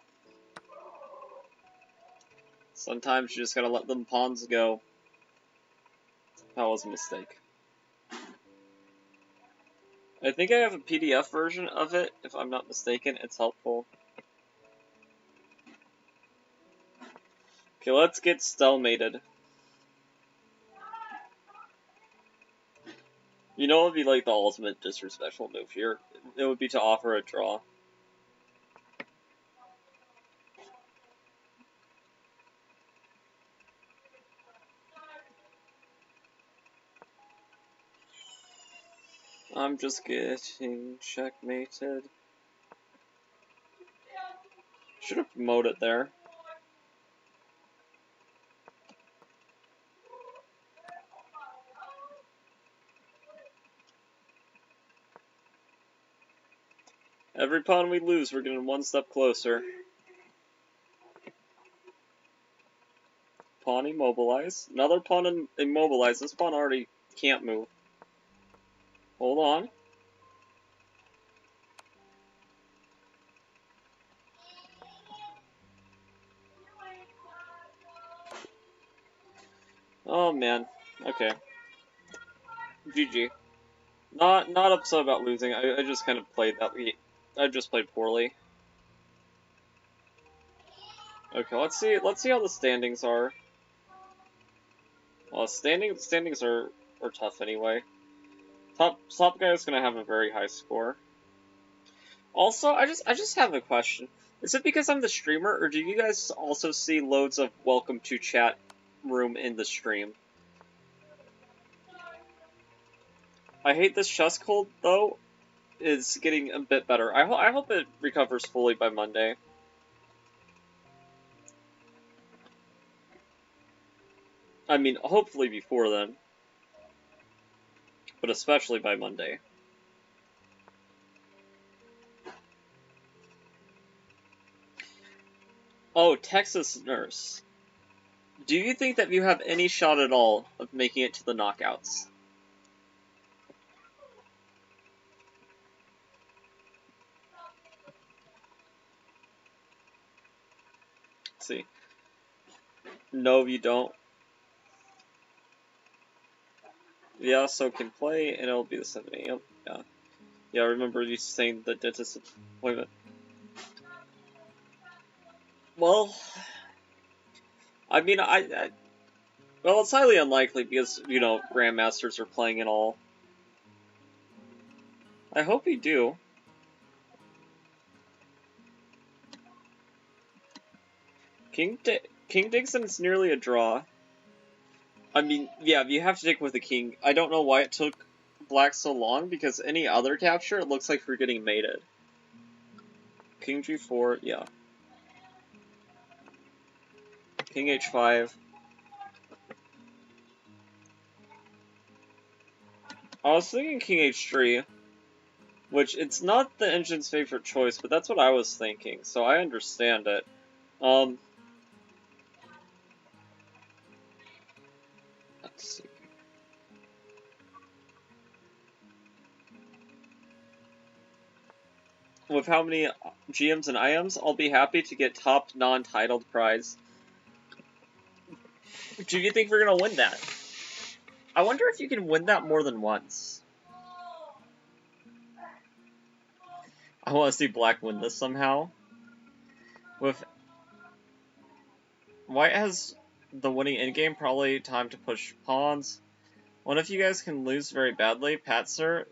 Sometimes you just gotta let them pawns go. That was a mistake. I think I have a PDF version of it, if I'm not mistaken. It's helpful. Okay, let's get stalemated. You know what would be like the ultimate disrespectful move here? It would be to offer a draw. I'm just getting checkmated. Should have promoted there. Every pawn we lose, we're getting one step closer. Pawn immobilize. Another pawn immobilize. This pawn already can't move. Hold on. Oh man. Okay. GG. Not upset about losing. I just kind of played that. I just played poorly. Okay, let's see how the standings are. Well, standings are tough anyway. Top guy is gonna have a very high score. Also, I just have a question. Is it because I'm the streamer, or do you guys also see loads of welcome to chat room in the stream? I hate this chest cold though. Is getting a bit better. I hope it recovers fully by Monday. I mean, hopefully before then. But especially by Monday. Oh, Texas Nurse. Do you think that you have any shot at all of making it to the knockouts? Let's see. No, you don't. Yeah, so can play, and it'll be the 7 a.m. Yeah. Yeah, I remember you saying the dentist appointment. Well, I mean, well, it's highly unlikely because, you know, Grandmasters are playing and all. I hope you do. King Dixon's nearly a draw. I mean, yeah, you have to take with the king. I don't know why it took black so long, because any other capture, it looks like we're getting mated. King G4, yeah. King H5. I was thinking King H3, which it's not the engine's favorite choice, but that's what I was thinking, so I understand it. Let's see. With how many GMs and IMs, I'll be happy to get top non-titled prize. Do you think we're gonna win that? I wonder if you can win that more than once. I want to see Black win this somehow. With White has the winning endgame, probably time to push pawns. What if you guys can lose very badly? Patzer,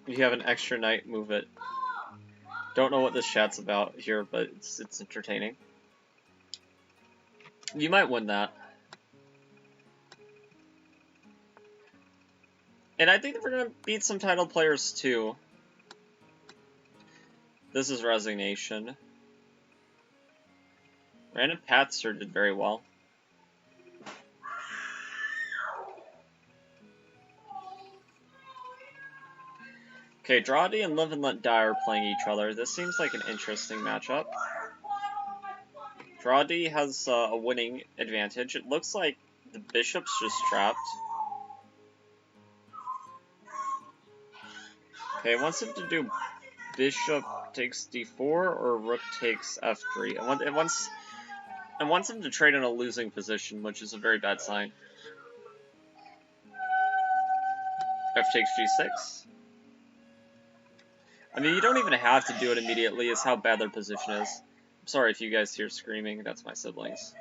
you have an extra knight, move it. Don't know what this chat's about here, but it's entertaining. You might win that. And I think that we're gonna beat some title players too. This is Resignation. Random Patzer did very well. Okay, Dradi and Live and Let Die are playing each other. This seems like an interesting matchup. Dradi has a winning advantage. It looks like the bishop's just trapped. Okay, it wants him to do bishop takes d4 or rook takes f3. It wants him to trade in a losing position, which is a very bad sign. F takes g6. I mean, you don't even have to do it immediately, it's how bad their position is. I'm sorry if you guys hear screaming, that's my siblings.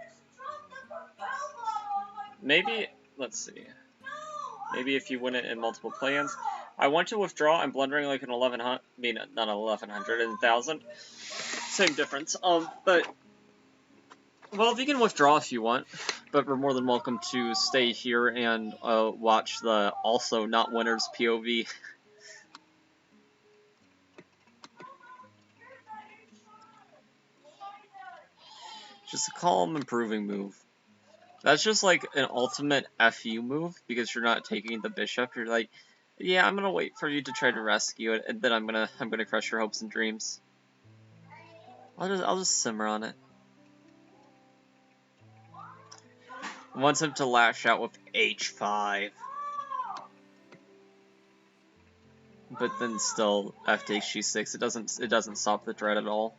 Maybe, let's see. Maybe if you win it in multiple plans. I want to withdraw, I'm blundering like an 1100, I mean, not 1100, and 1000. Same difference. But, well, if you can withdraw if you want, but we're more than welcome to stay here and watch the also not winners POV. Just a calm, improving move. That's just like an ultimate FU move, because you're not taking the bishop. You're like, yeah, I'm gonna wait for you to try to rescue it, and then I'm gonna crush your hopes and dreams. I'll just simmer on it. Wants him to lash out with H5. But then still F takes G6. It doesn't stop the threat at all.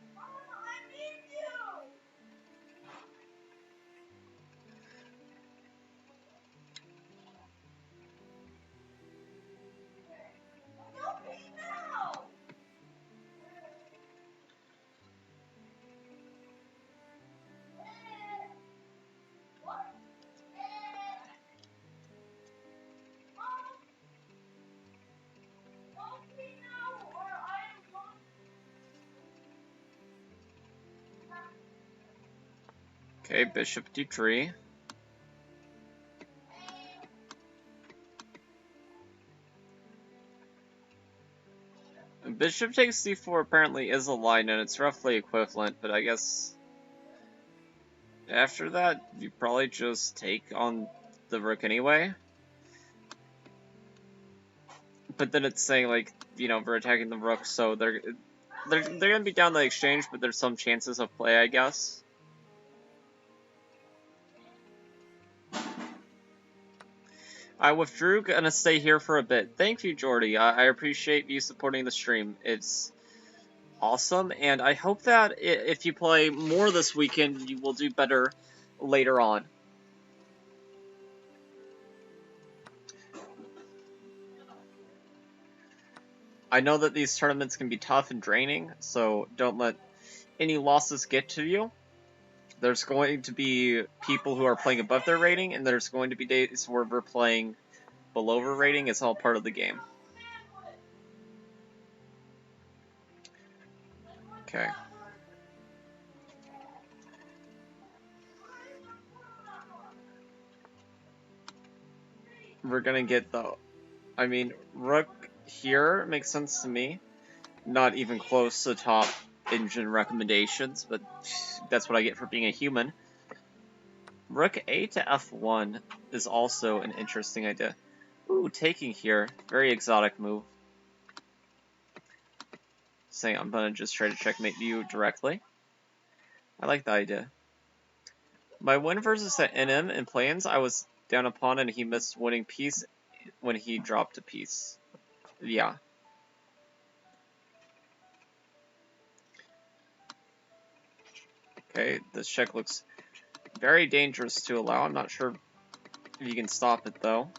Okay, bishop d3. Bishop takes d4 apparently is a line, and it's roughly equivalent, but I guess after that, you probably just take on the rook anyway. But then it's saying, like, you know, we're attacking the rook, so they're gonna be down the exchange, but there's some chances of play, I guess. I withdrew, gonna stay here for a bit. Thank you, Jordy. I appreciate you supporting the stream. It's awesome, and I hope that if you play more this weekend, you will do better later on. I know that these tournaments can be tough and draining, so don't let any losses get to you. There's going to be people who are playing above their rating, and there's going to be days where we're playing below our rating. It's all part of the game. Okay. We're gonna get the... I mean, rook here makes sense to me. Not even close to top engine recommendations, but that's what I get for being a human. Rook A to F1 is also an interesting idea. Ooh, taking here. Very exotic move. Saying I'm gonna just try to checkmate you directly. I like the idea. My win versus at NM in plans, I was down a pawn and he missed winning piece when he dropped a piece. Yeah. Okay, this check looks very dangerous to allow. I'm not sure if you can stop it, though.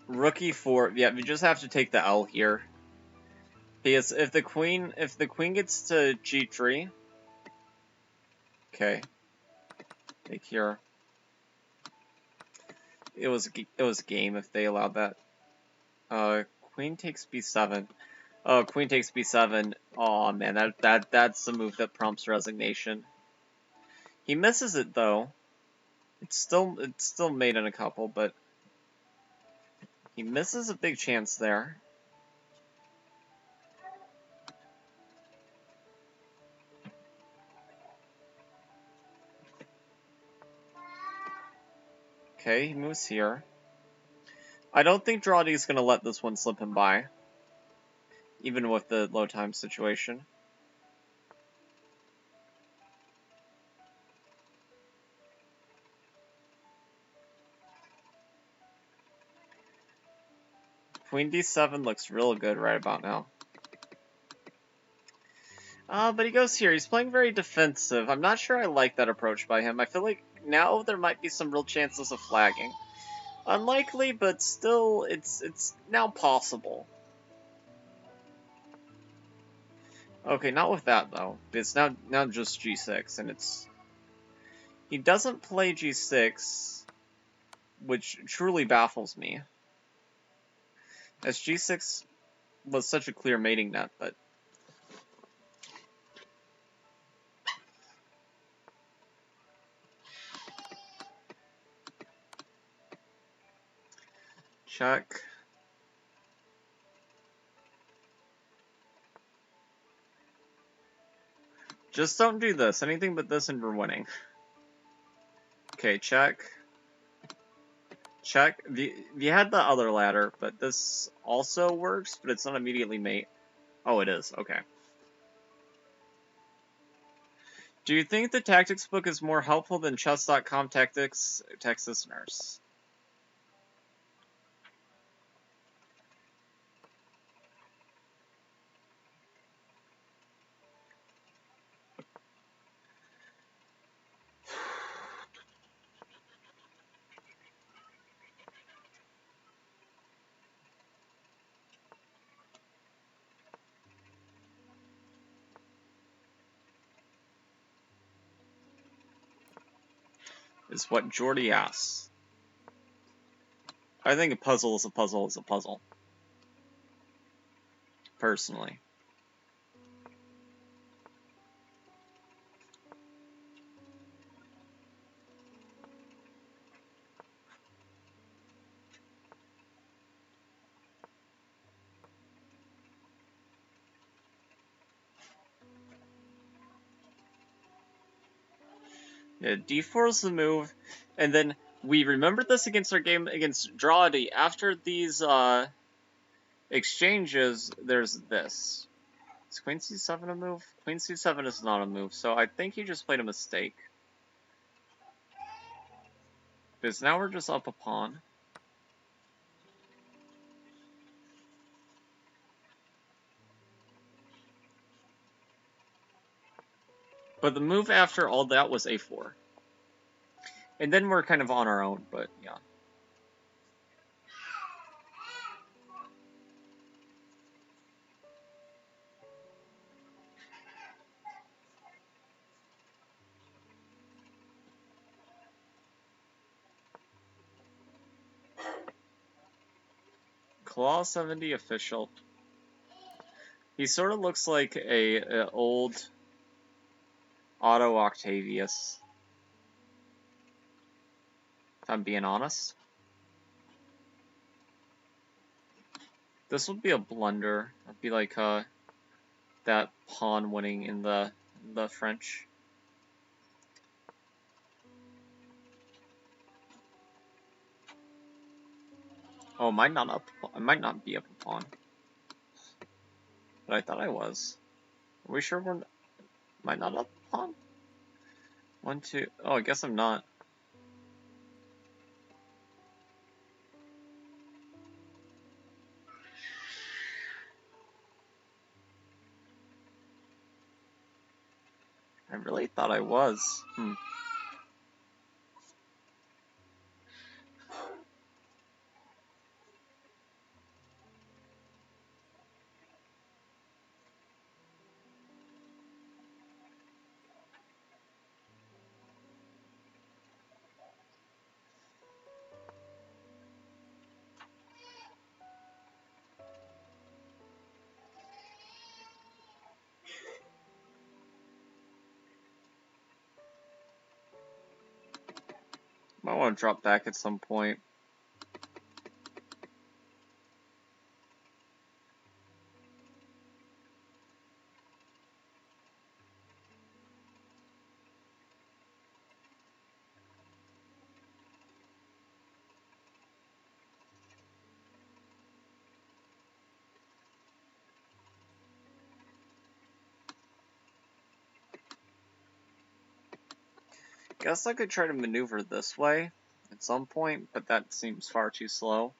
Rook e4. Yeah, we just have to take the L here. Because if the queen gets to g3, okay, take here. It was game if they allowed that. Queen takes b7. Oh, queen takes b7. Oh man, that's the move that prompts resignation. He misses it though. It's still made in a couple, but he misses a big chance there. Okay, he moves here. I don't think Drawdy's gonna let this one slip him by, even with the low time situation. Queen d7 looks real good right about now. But he goes here. He's playing very defensive. I'm not sure I like that approach by him. I feel like now there might be some real chances of flagging. Unlikely, but still, it's now possible. Okay, not with that though. It's now just g6, and it's... He doesn't play g6, which truly baffles me. As g6 was such a clear mating net, but... Check. Just don't do this. Anything but this and we're winning. Okay, check. Check. You had the other ladder, but this also works, but it's not immediately mate. Oh, it is. Okay. Do you think the tactics book is more helpful than chess.com tactics, Texas Nurse? Is what Jordy asks. I think a puzzle is a puzzle is a puzzle. Personally. Yeah, d4 is the move, and then we remembered this against our game against Drawdy. After these exchanges, there's this. Is Queen c7 a move? Queen c7 is not a move, so I think he just played a mistake. Because now we're just up a pawn. But the move after all that was a4. And then we're kind of on our own, but yeah. Claw 70 official. He sort of looks like a old Otto Octavius. If I'm being honest. This would be a blunder. It'd be like that pawn winning in the French. Oh, I might not be up a pawn. But I thought I was. Are we sure we're might not up a pawn? 1, 2. Oh, I guess I'm not. I really thought I was. Might want to drop back at some point. Guess I could try to maneuver this way at some point, but that seems far too slow.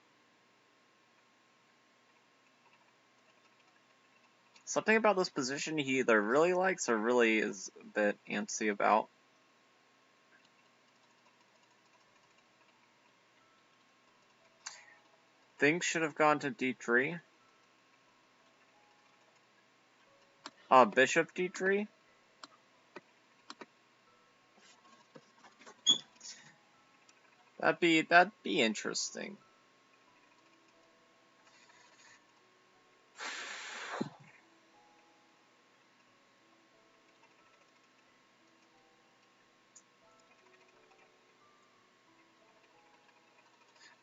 Something about this position he either really likes or really is a bit antsy about. Things should have gone to d3. Bishop d3. That'd be interesting.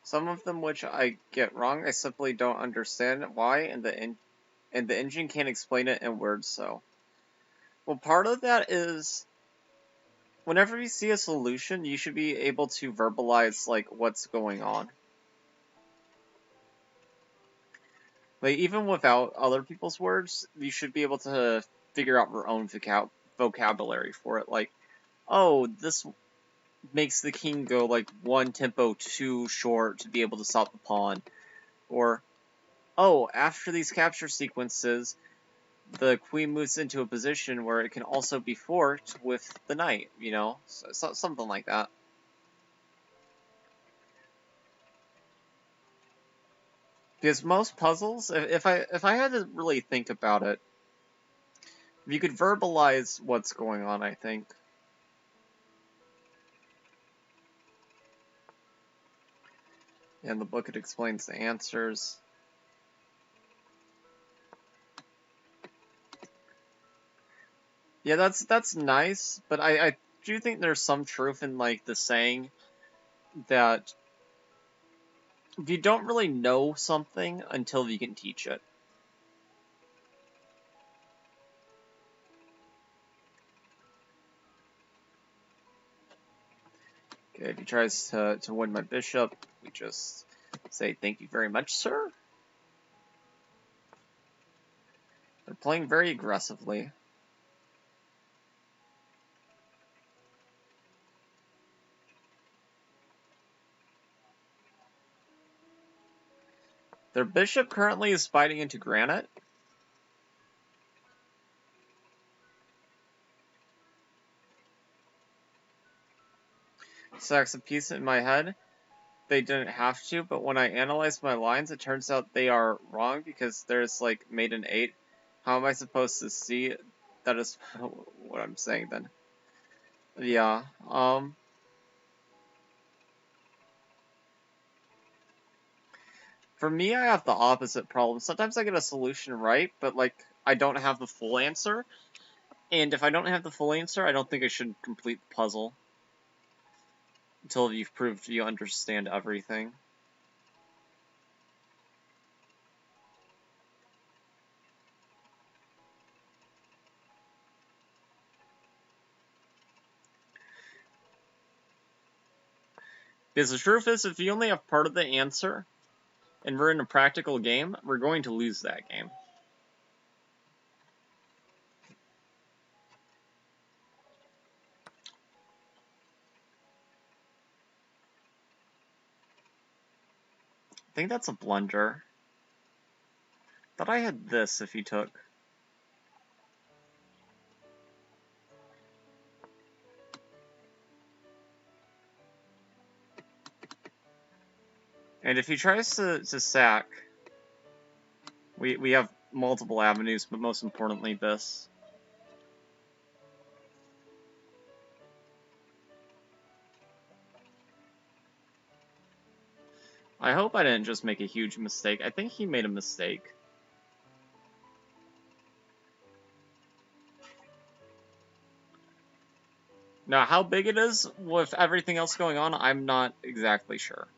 Some of them which I get wrong, I simply don't understand why, and the engine can't explain it in words, so. Well, part of that is, whenever you see a solution, you should be able to verbalize, like, what's going on. Like, even without other people's words, you should be able to figure out your own vocabulary for it. Like, oh, this makes the king go, like, one tempo too short to be able to stop the pawn. Or, oh, after these capture sequences, the queen moves into a position where it can also be forked with the knight, you know? So, something like that. Because most puzzles, if I had to really think about it, if you could verbalize what's going on, I think. And the book, it explains the answers. Yeah, that's nice, but I do think there's some truth in, like, the saying that you don't really know something until you can teach it. Okay, if he tries to win my bishop, we just say, thank you very much, sir. They're playing very aggressively. Their bishop currently is biting into granite. Stacks a piece in my head. They didn't have to, but when I analyze my lines, it turns out they are wrong because there's, like, mate an 8. How am I supposed to see? That is what I'm saying then. Yeah, for me, I have the opposite problem. Sometimes I get a solution right, but, like, I don't have the full answer. And if I don't have the full answer, I don't think I should complete the puzzle until you've proved you understand everything. Because the truth is, if you only have part of the answer, and we're in a practical game, we're going to lose that game. I think that's a blunder. Thought I had this if he took. And if he tries to sack, we have multiple avenues, but most importantly this. I hope I didn't just make a huge mistake. I think he made a mistake. Now, how big it is with everything else going on, I'm not exactly sure.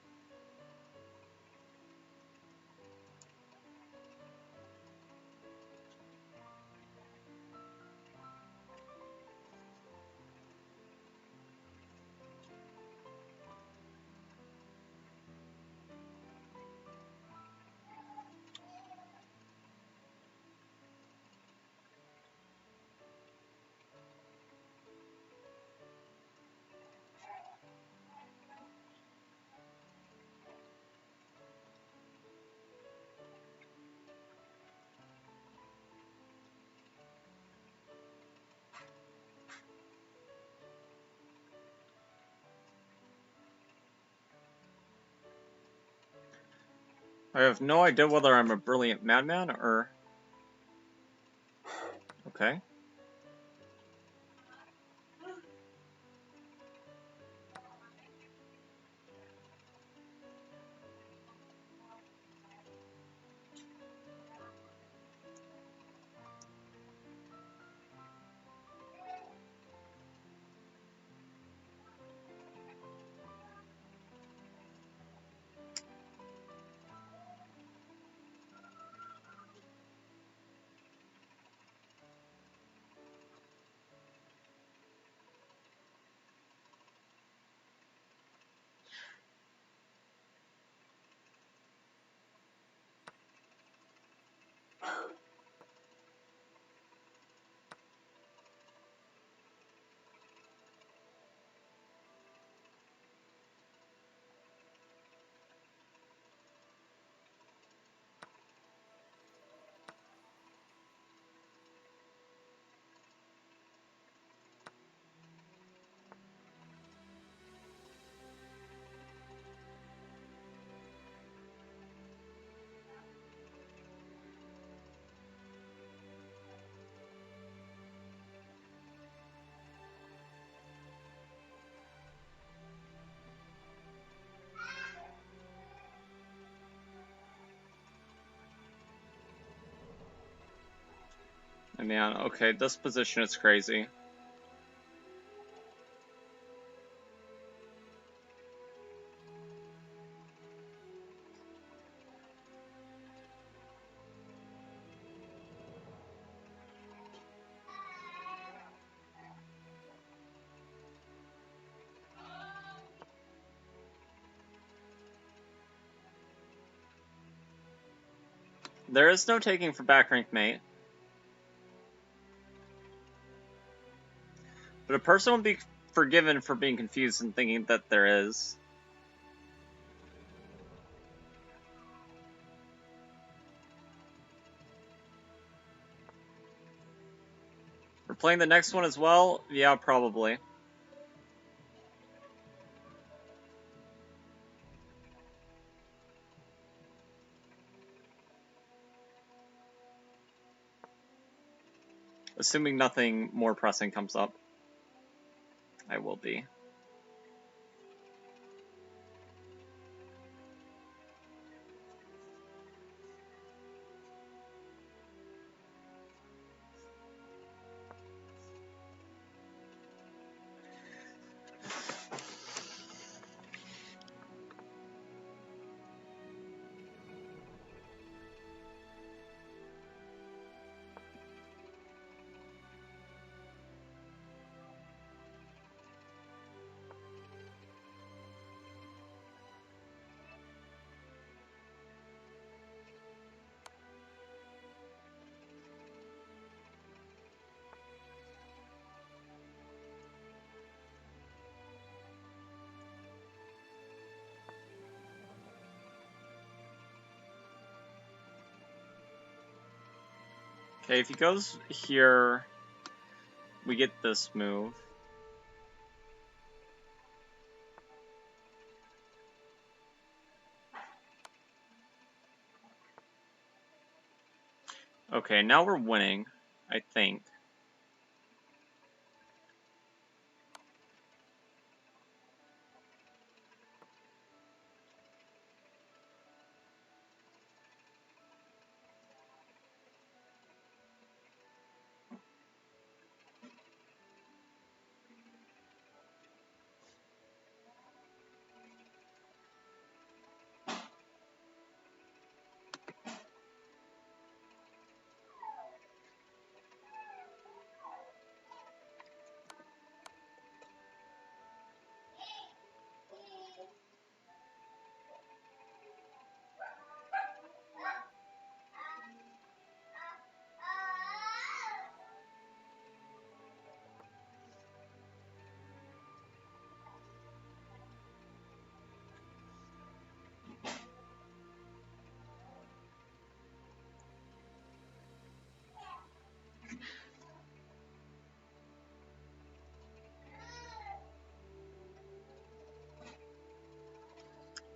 I have no idea whether I'm a brilliant madman or... Okay. Man, okay, this position is crazy. There is no taking for back rank mate. But a person will be forgiven for being confused and thinking that there is. We're playing the next one as well? Yeah, probably. Assuming nothing more pressing comes up. I will be. Okay, if he goes here, we get this move. Okay, now we're winning, I think.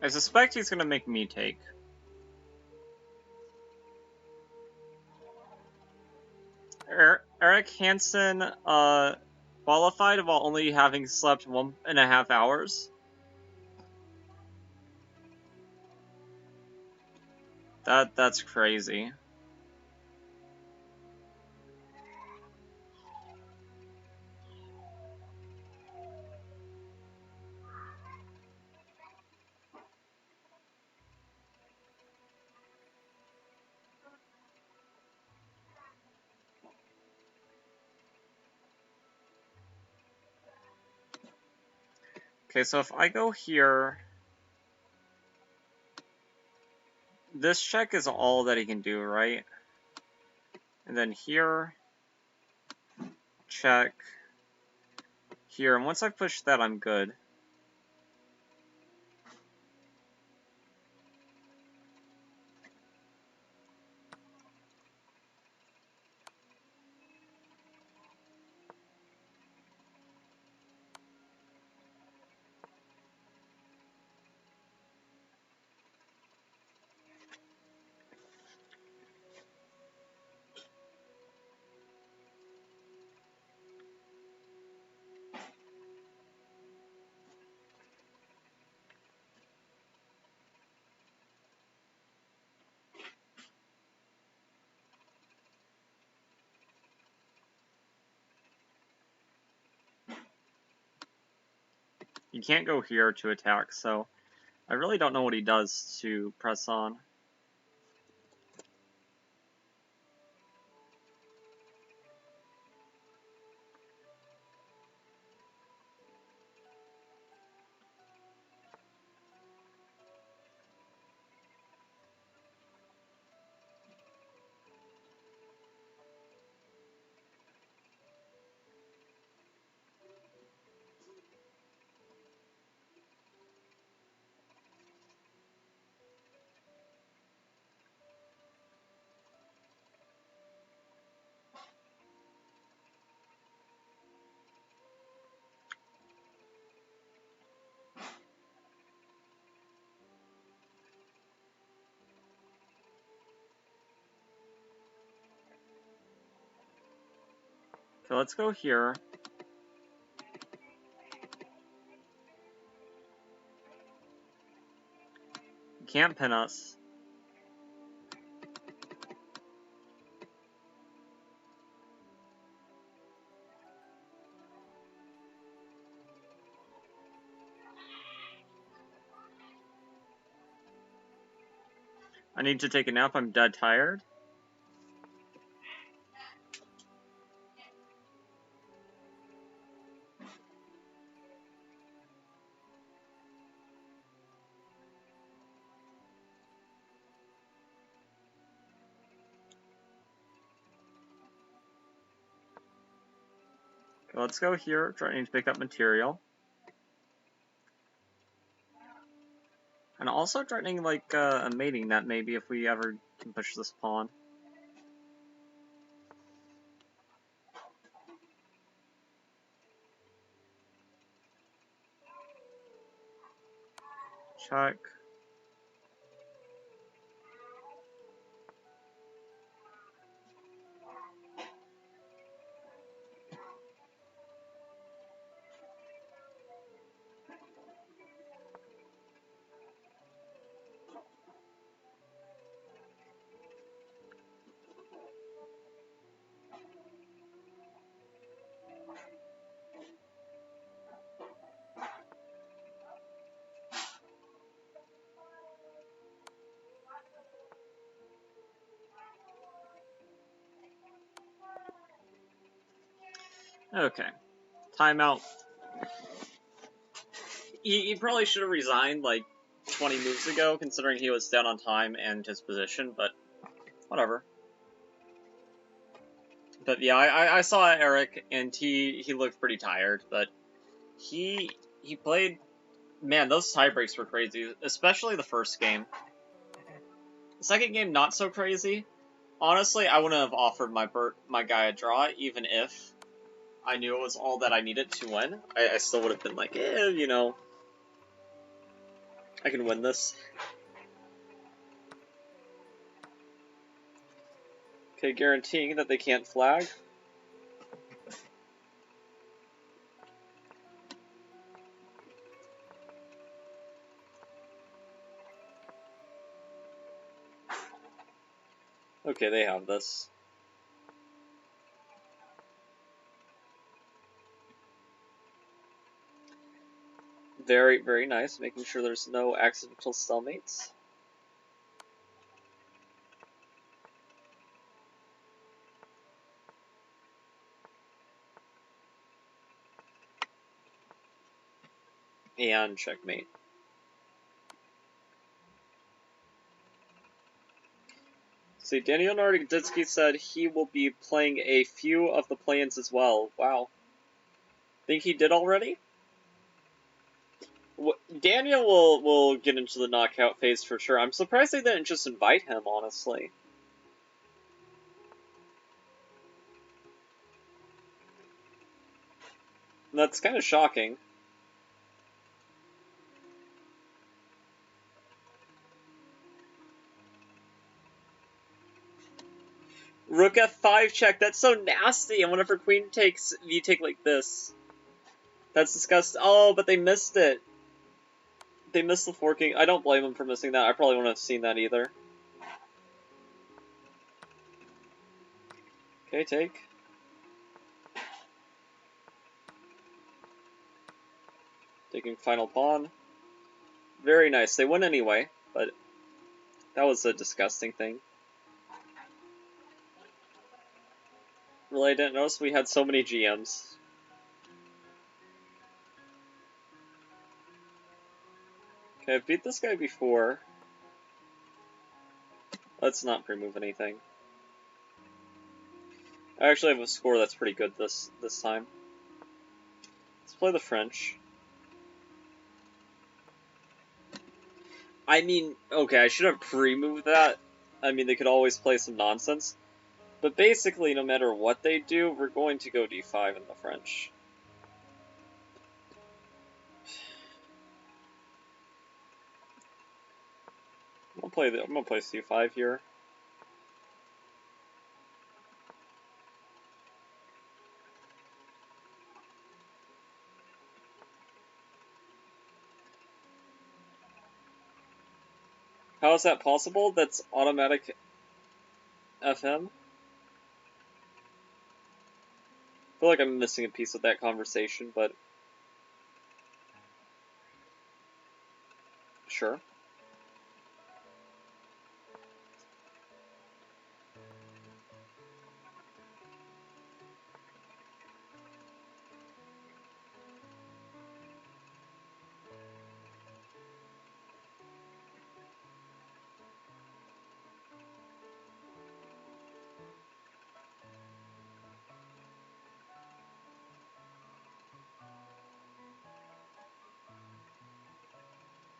I suspect he's gonna make me take. Eric Hansen qualified while only having slept 1.5 hours. That's crazy. Okay, so if I go here, this check is all that he can do, right? And then here, check, here, and once I push that, I'm good. You can't go here to attack, so I really don't know what he does to press on. Okay, let's go here. You can't pin us. I need to take a nap, I'm dead tired. Okay, let's go here, trying to pick up material. And also threatening, like, a mating net, maybe, if we ever can push this pawn. Check. Okay. Timeout. He probably should have resigned, like, 20 moves ago, considering he was down on time and his position, but whatever. But yeah, I saw Eric, and he looked pretty tired, but he played... Man, those tie breaks were crazy, especially the first game. The second game, not so crazy. Honestly, I wouldn't have offered my guy a draw, even if I knew it was all that I needed to win. I still would have been like, you know, I can win this. Okay, guaranteeing that they can't flag. Okay, they have this. Very, very nice, making sure there's no accidental cellmates. And checkmate. See, Daniel Narditsky said he will be playing a few of the play-ins as well. Wow. Think he did already? Daniel will get into the knockout phase for sure. I'm surprised they didn't just invite him, honestly. That's kind of shocking. Rook F5 check. That's so nasty. And whenever queen takes, you take like this. That's disgusting. Oh, but they missed it. They missed the forking. I don't blame them for missing that. I probably wouldn't have seen that either. Okay, take. Taking final pawn. Very nice. They win anyway, but that was a disgusting thing. Really, I didn't notice we had so many GMs. Okay, I've beat this guy before. Let's not pre-move anything. I actually have a score that's pretty good this time. Let's play the French. I mean, okay, I should have pre-moved that. I mean, they could always play some nonsense. But basically, no matter what they do, we're going to go d5 in the French. I'm gonna play c5 here. How is that possible? That's automatic FM? I feel like I'm missing a piece of that conversation, but sure.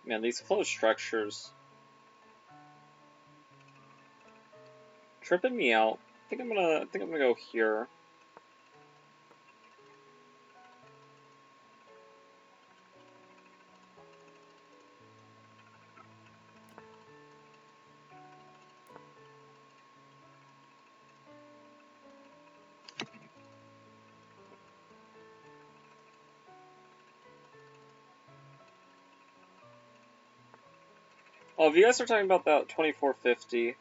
Man, these closed structures tripping me out. I think I'm gonna go here. Oh, if you guys are talking about that 2450.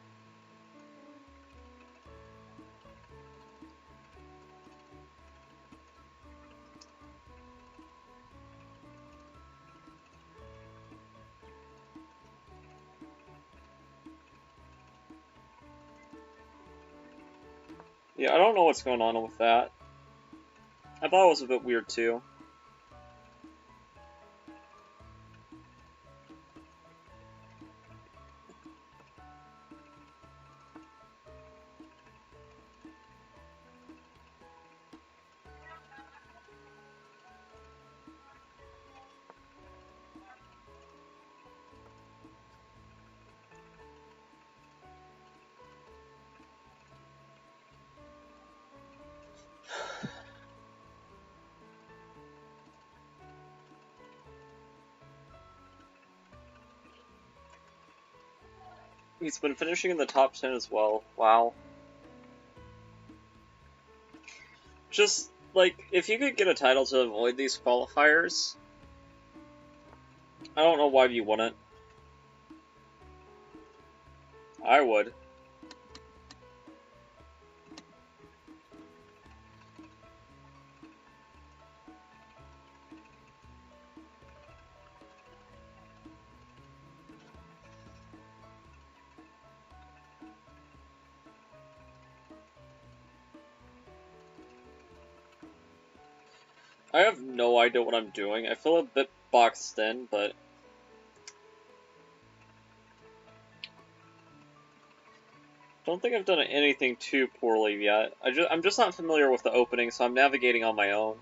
Yeah, I don't know what's going on with that. I thought it was a bit weird too. He's been finishing in the top 10 as well. Wow. Just, like, if you could get a title to avoid these qualifiers, I don't know why you wouldn't. I would. I have no idea what I'm doing. I feel a bit boxed in, but... don't think I've done anything too poorly yet. I'm just not familiar with the opening, so I'm navigating on my own.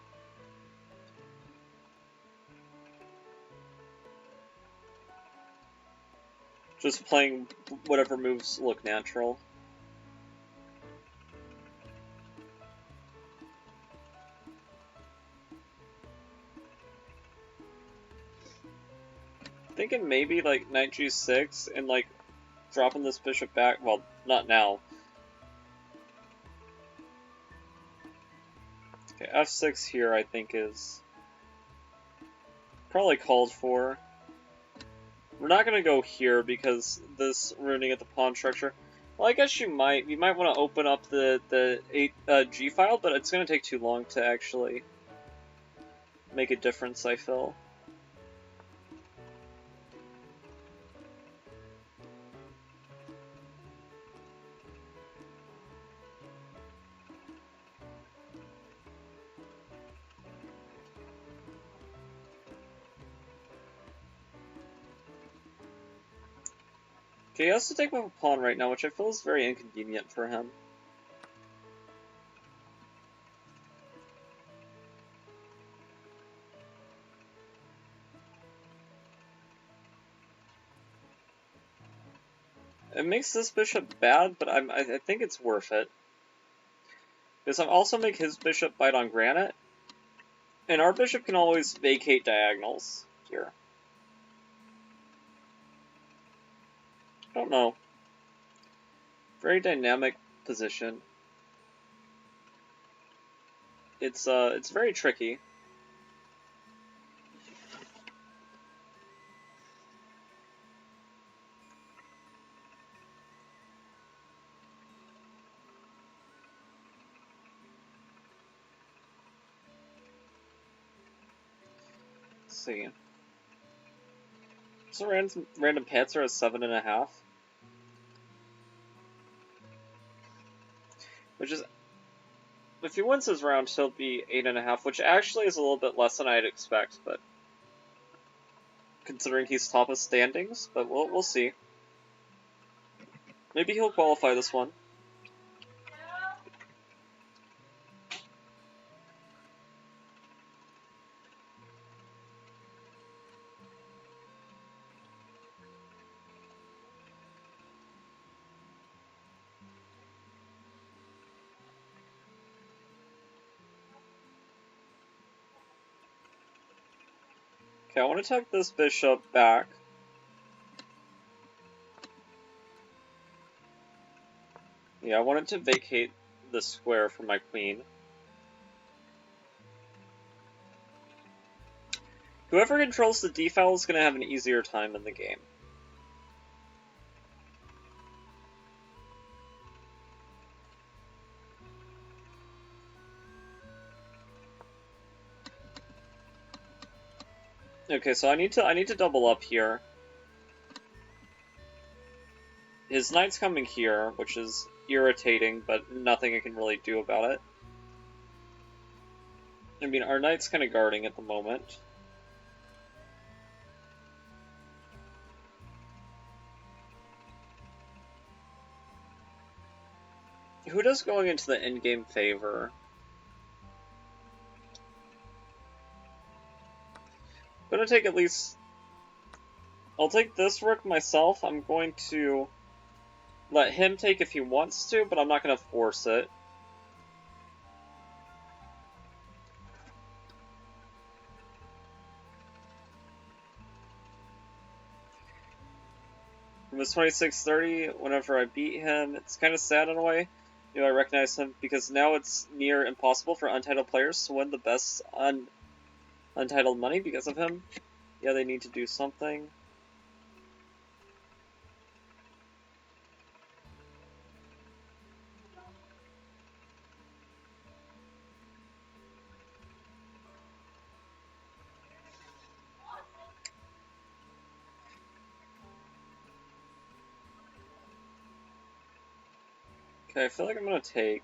Just playing whatever moves look natural. Thinking maybe like knight g6 and like dropping this bishop back. Well, not now. Okay, f6 here I think is probably called for. We're not gonna go here because this ruining at the pawn structure. Well, I guess you might want to open up the G file, but it's gonna take too long to actually make a difference, I feel. Okay, he has to take with a pawn right now, which I feel is very inconvenient for him. It makes this bishop bad, but I think it's worth it. Because I'll also make his bishop bite on granite, and our bishop can always vacate diagonals here. I don't know. Very dynamic position. It's very tricky. Let's see. So random Panzer is 7.5. Which is, if he wins his round, he'll be 8.5, which actually is a little bit less than I'd expect, but considering he's top of standings, but we'll see. Maybe he'll qualify this one. Okay, I want to tuck this bishop back. Yeah, I want it to vacate the square for my queen. Whoever controls the d-file is going to have an easier time in the game. Okay, so I need to double up here. His knight's coming here, which is irritating, but nothing I can really do about it. I mean, our knight's kind of guarding at the moment. Who does going into the endgame favor? I'm gonna take at least... I'll take this rook myself. I'm going to let him take if he wants to, but I'm not gonna force it. From his 26-30, whenever I beat him, it's kind of sad in a way. You know, I recognize him because now it's near impossible for untitled players to win the best untitled money because of him. Yeah, they need to do something. Okay, I feel like I'm gonna take.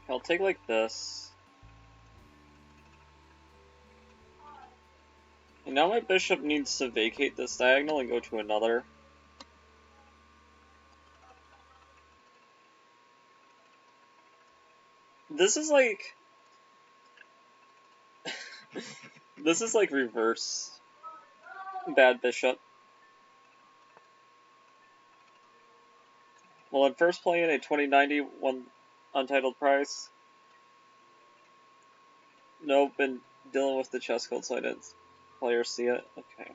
I'll take like this. And now my bishop needs to vacate this diagonal and go to another. This is like... this is like reverse bad bishop. Well, I'm first playing a 2090 one untitled prize. Nope, been dealing with the chess code, so I didn't players see it. Okay.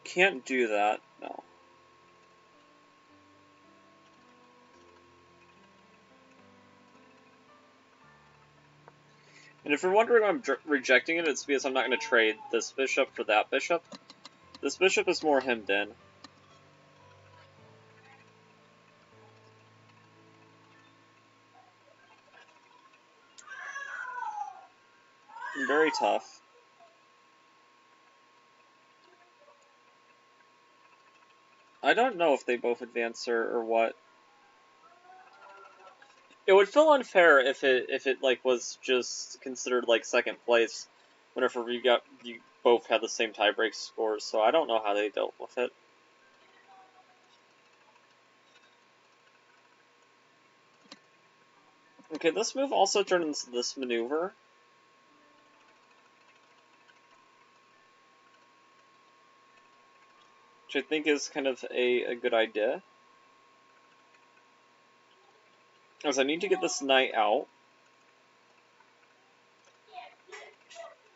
Can't do that, no. And if you're wondering why I'm rejecting it, it's because I'm not going to trade this bishop for that bishop. This bishop is more hemmed in. Very tough. I don't know if they both advance or what. It would feel unfair if it like was just considered like second place whenever you both had the same tiebreak scores, so I don't know how they dealt with it. Okay, this move also turned into this maneuver. Which I think is kind of a good idea. As I need to get this knight out.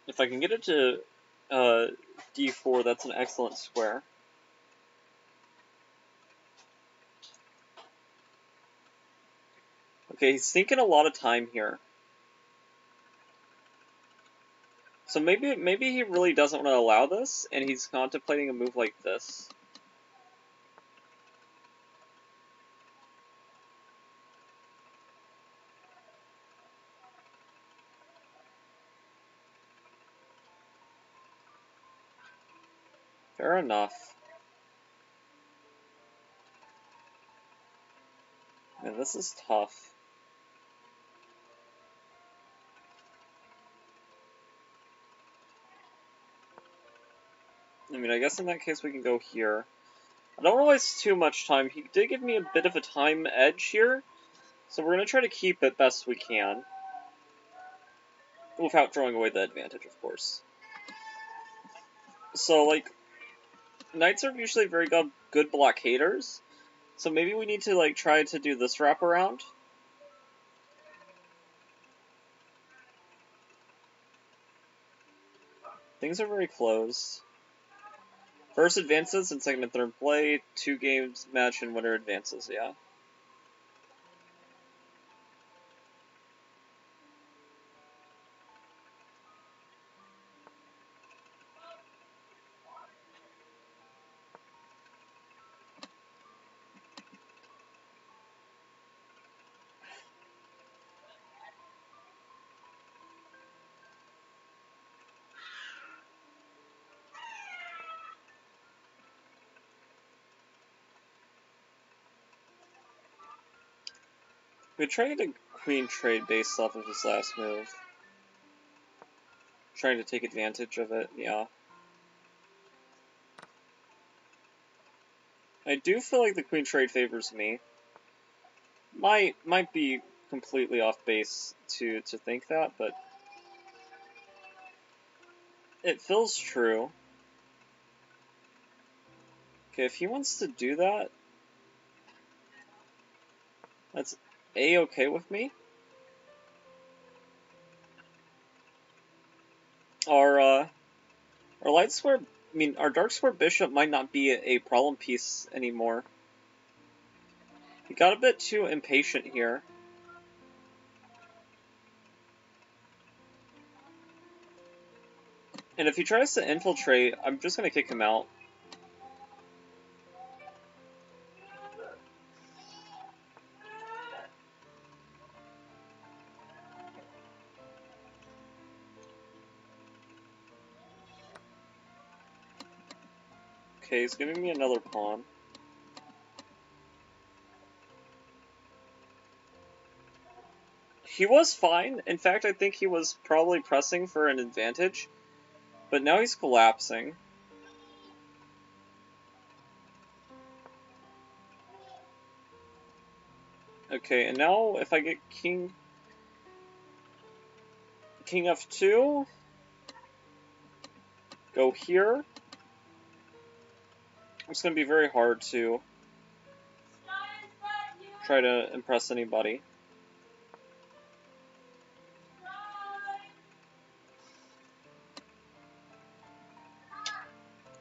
If I can get it to d4, that's an excellent square. Okay, he's thinking a lot of time here. So maybe he really doesn't want to allow this, and he's contemplating a move like this. Fair enough. Man, this is tough. I mean, I guess in that case we can go here. I don't want to waste too much time. He did give me a bit of a time edge here, so we're going to try to keep it best we can. Without throwing away the advantage, of course. So, like, knights are usually very good blockaders, so maybe we need to, like, try to do this wraparound. Things are very close. First advances and second and third play, 2 games match and winner advances, yeah. We tried a queen trade based off of his last move. Trying to take advantage of it, yeah. I do feel like the queen trade favors me. Might be completely off base to think that, but it feels true. Okay, if he wants to do that, that's A-okay with me. Our light square, I mean, our dark square bishop might not be a problem piece anymore. He got a bit too impatient here. And if he tries to infiltrate, I'm just gonna kick him out. Okay, he's giving me another pawn. He was fine. In fact, I think he was probably pressing for an advantage. But now he's collapsing. Okay, and now if I get king f2, go here. It's going to be very hard to try to impress anybody.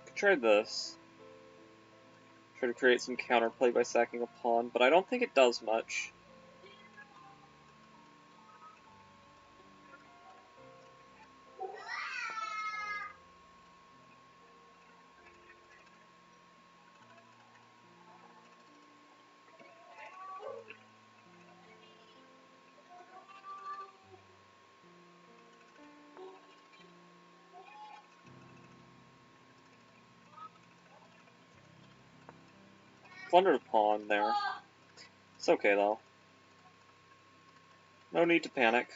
Could try this. Try to create some counterplay by sacking a pawn, but I don't think it does much. Plundered a pawn there. It's okay though. No need to panic.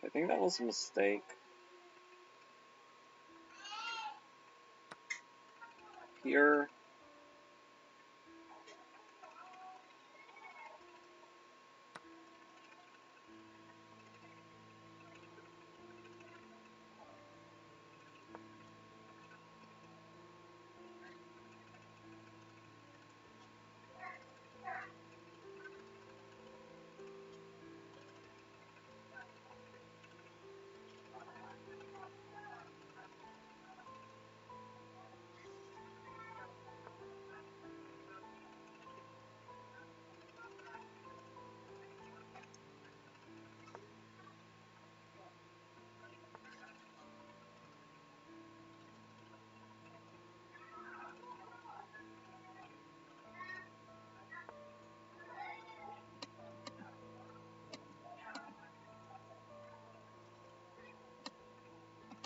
I think that was a mistake. Here.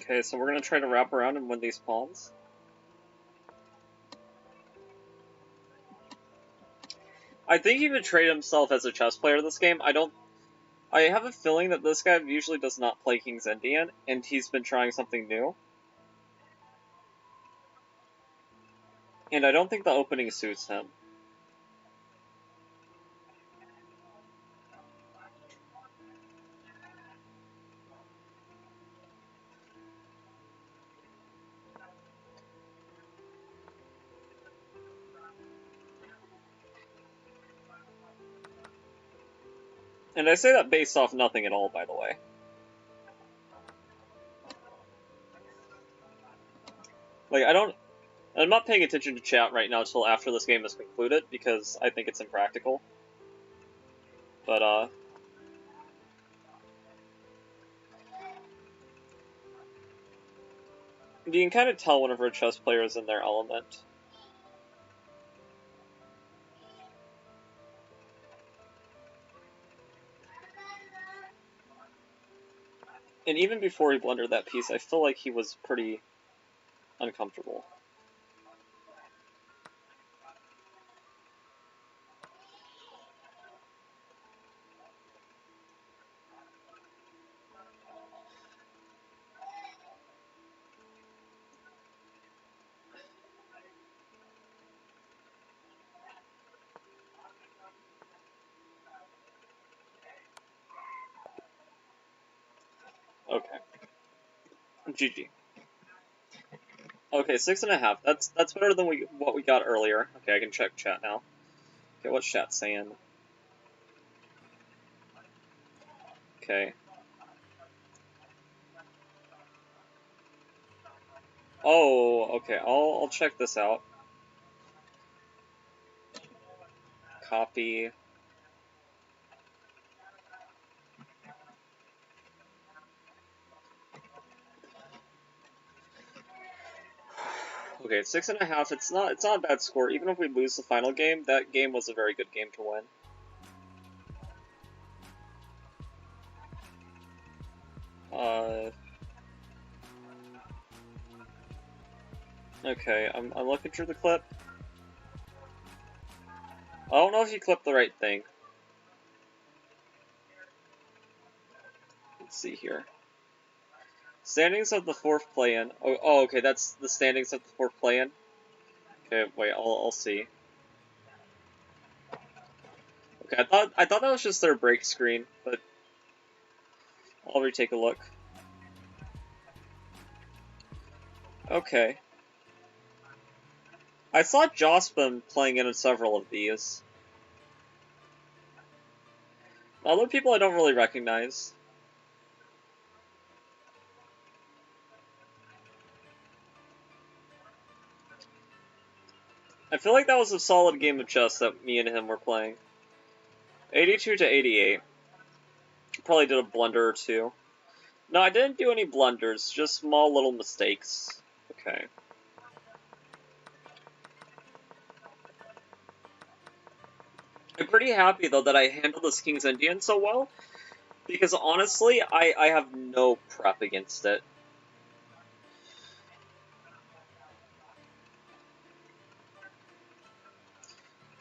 Okay, so we're going to try to wrap around and win these pawns. I think he betrayed himself as a chess player this game. I have a feeling that this guy usually does not play King's Indian, and he's been trying something new. And I don't think the opening suits him. And I say that based off nothing at all, by the way. Like, I'm not paying attention to chat right now until after this game is concluded, because I think it's impractical. But, you can kind of tell whenever a chess player is in their element. And even before he blundered that piece, I feel like he was pretty uncomfortable. Okay. GG. Okay, 6.5. That's better than what we got earlier. Okay, I can check chat now. Okay, what's chat saying? Okay. Oh, okay. I'll check this out. Copy. Okay, it's 6.5. It's not a bad score. Even if we lose the final game, that game was a very good game to win. Okay, I'm looking through the clip. I don't know if you clipped the right thing. Let's see here. Standings of the fourth play-in. Oh, okay, that's the standings of the fourth play-in. Okay, wait, I'll see. Okay, I thought that was just their break screen, but I'll retake a look. Okay. I saw Jospin playing in several of these. Other people I don't really recognize. I feel like that was a solid game of chess that me and him were playing. 82 to 88. Probably did a blunder or two. No, I didn't do any blunders, just small little mistakes. Okay. I'm pretty happy, though, that I handled this King's Indian so well, because honestly, I have no prep against it.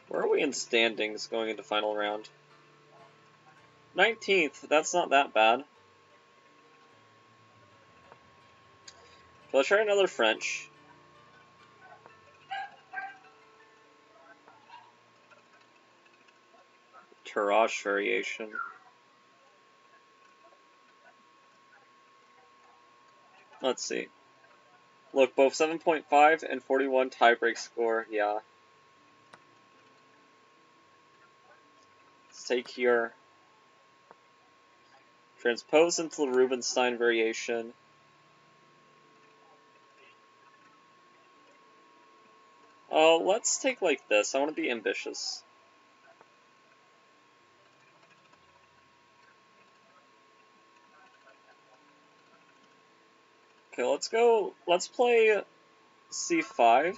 Where are we in standings going into final round? 19th, that's not that bad. Let's try another French. Tirage variation. Let's see. Look, both 7.5 and 41 tiebreak score, yeah. Let's take here. Transpose into the Rubinstein variation. Oh, let's take like this. I want to be ambitious. Okay, let's go. Let's play C5.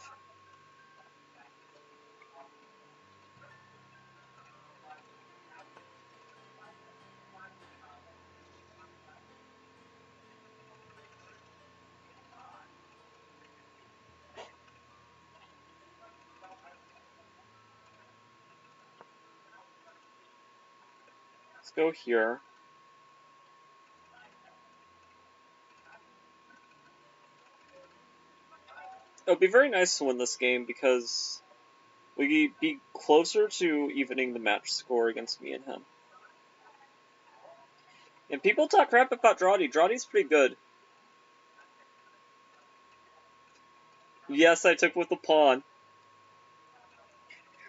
Let's go here. It would be very nice to win this game because we'd be closer to evening the match score against me and him. And people talk crap about Draughty. Draughty's pretty good. Yes, I took with the pawn.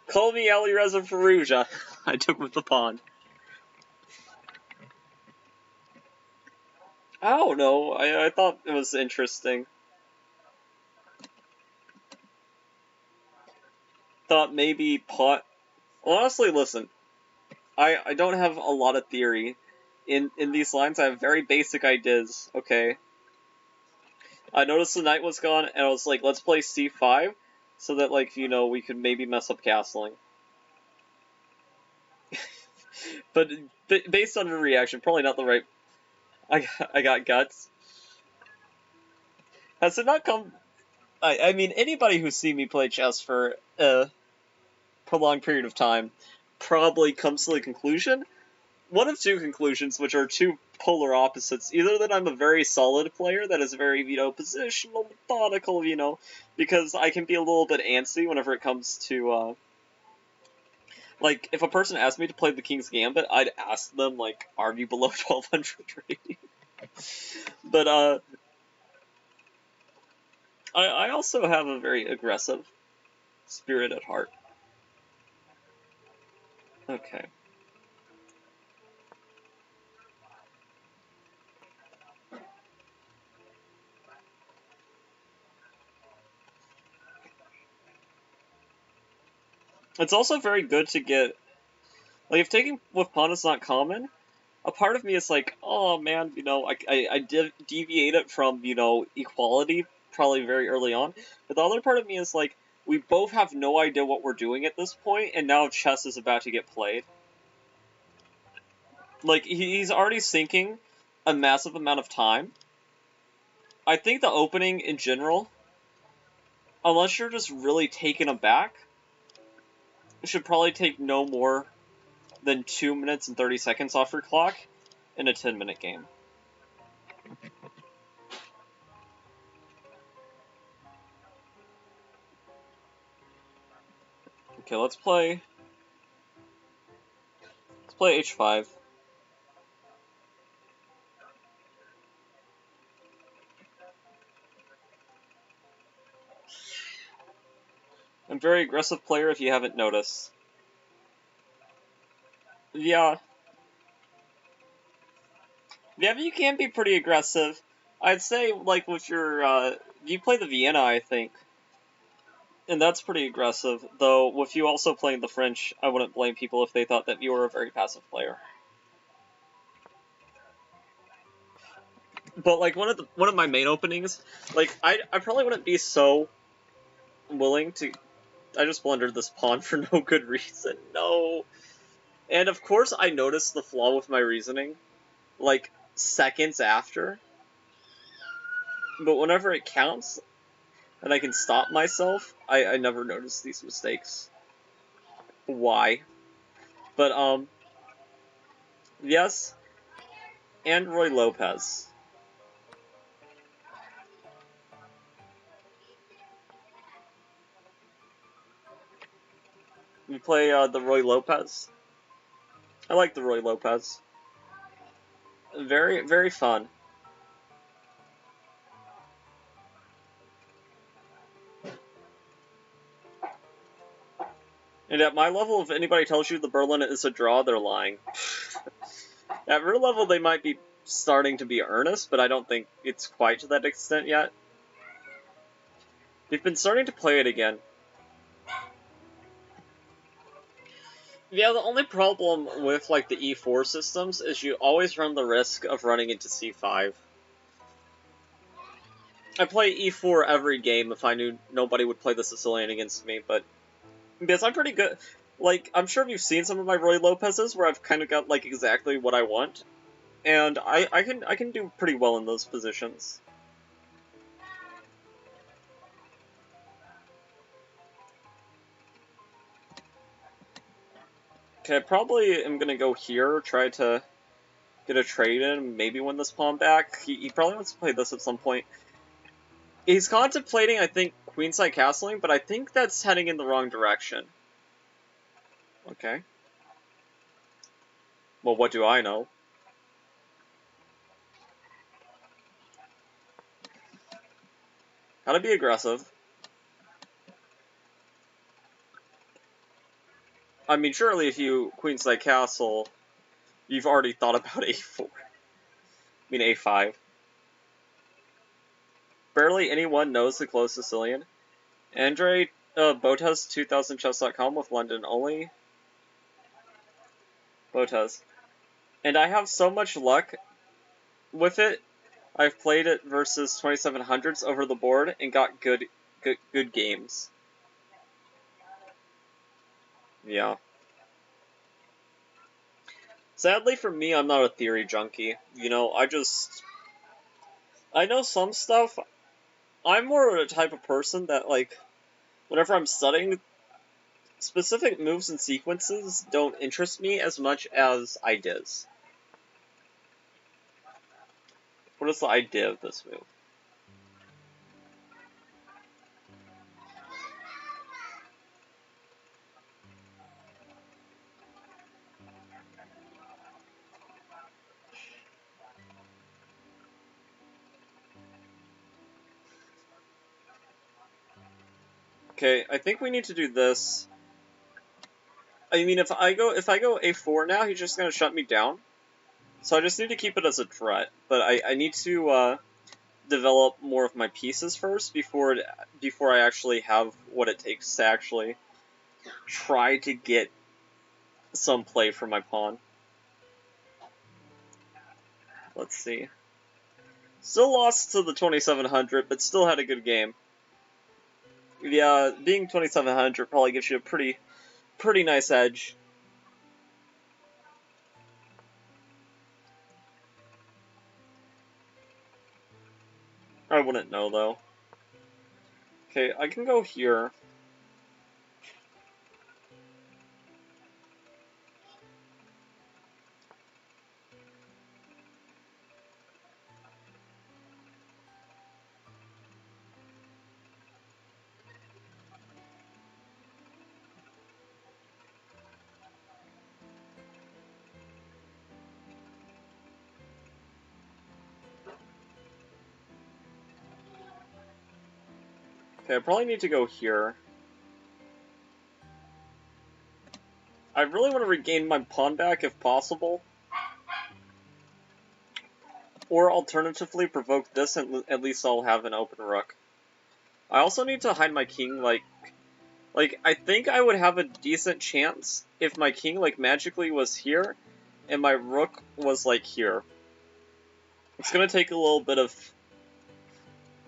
Call me Alireza Faruja. I took with the pawn. I don't know. I thought it was interesting. Thought maybe pot. Honestly, listen. I don't have a lot of theory in these lines. I have very basic ideas. Okay. I noticed the knight was gone, and I was like, let's play c5, so that, like, you know, we could maybe mess up castling. but based on the reaction, probably not the right... I got guts. Has it not come... I mean, anybody who's seen me play chess for a prolonged period of time probably comes to the conclusion, one of two conclusions, which are two polar opposites. Either that I'm a very solid player that is very, you know, positional, methodical, you know, because I can be a little bit antsy whenever it comes to, like, if a person asked me to play the King's Gambit, I'd ask them, like, are you below 1200 rating? But, I also have a very aggressive spirit at heart. Okay. It's also very good to get, like, if taking with pawn is not common, a part of me is like, oh man, you know, I deviated from, you know, equality probably very early on, but the other part of me is like, we both have no idea what we're doing at this point, and now chess is about to get played. Like, he's already sinking a massive amount of time. I think the opening in general, unless you're just really taken aback, it should probably take no more than 2 minutes and 30 seconds off your clock in a 10-minute game. Okay, let's play h5. I'm a very aggressive player if you haven't noticed. Yeah, but you can be pretty aggressive. I'd say, like, with your, you play the Vienna, I think. And that's pretty aggressive, though with you also playing the French, I wouldn't blame people if they thought that you were a very passive player. But, like, one of my main openings, like, I probably wouldn't be so willing to... I just blundered this pawn for no good reason, no. And of course I noticed the flaw with my reasoning, like, seconds after. But whenever it counts, and I can stop myself, I never notice these mistakes. Why? But, yes, and Roy Lopez. We play, the Roy Lopez. I like the Roy Lopez. Very, very fun. And at my level, if anybody tells you the Berlin is a draw, they're lying. At real level, they might be starting to be earnest, but I don't think it's quite to that extent yet. They've been starting to play it again. Yeah, the only problem with, like, the E4 systems is you always run the risk of running into C5. I play E4 every game if I knew nobody would play the Sicilian against me, but... Because I'm pretty good... Like, I'm sure you've seen some of my Roy Lopez's where I've kind of got, like, exactly what I want. And I can do pretty well in those positions. Okay, I probably am gonna go here, try to get a trade in, maybe win this pawn back. He probably wants to play this at some point. He's contemplating, I think, queenside castling, but I think that's heading in the wrong direction. Okay. Well, what do I know? How to be aggressive. I mean, surely if you queenside castle, you've already thought about a4. I mean, a5. Barely anyone knows the close Sicilian. Andre Botas 2000chess.com with London only. Botas. And I have so much luck with it. I've played it versus 2700s over the board and got good games. Yeah. Sadly for me, I'm not a theory junkie. You know, I know some stuff. I'm more of a type of person that, like, whenever I'm studying, specific moves and sequences don't interest me as much as ideas. What is the idea of this move? Okay, I think we need to do this. I mean, if I go a4 now, he's just gonna shut me down. So I just need to keep it as a threat. But I need to develop more of my pieces first before I actually have what it takes to actually try to get some play for my pawn. Let's see. Still lost to the 2700, but still had a good game. Yeah, being 2700 probably gives you a pretty nice edge. I wouldn't know, though. Okay, I can go here. Okay, I probably need to go here. I really want to regain my pawn back if possible. Or alternatively provoke this and at least I'll have an open rook. I also need to hide my king, like, I think I would have a decent chance if my king, like, magically was here and my rook was, like, here. It's gonna take a little bit of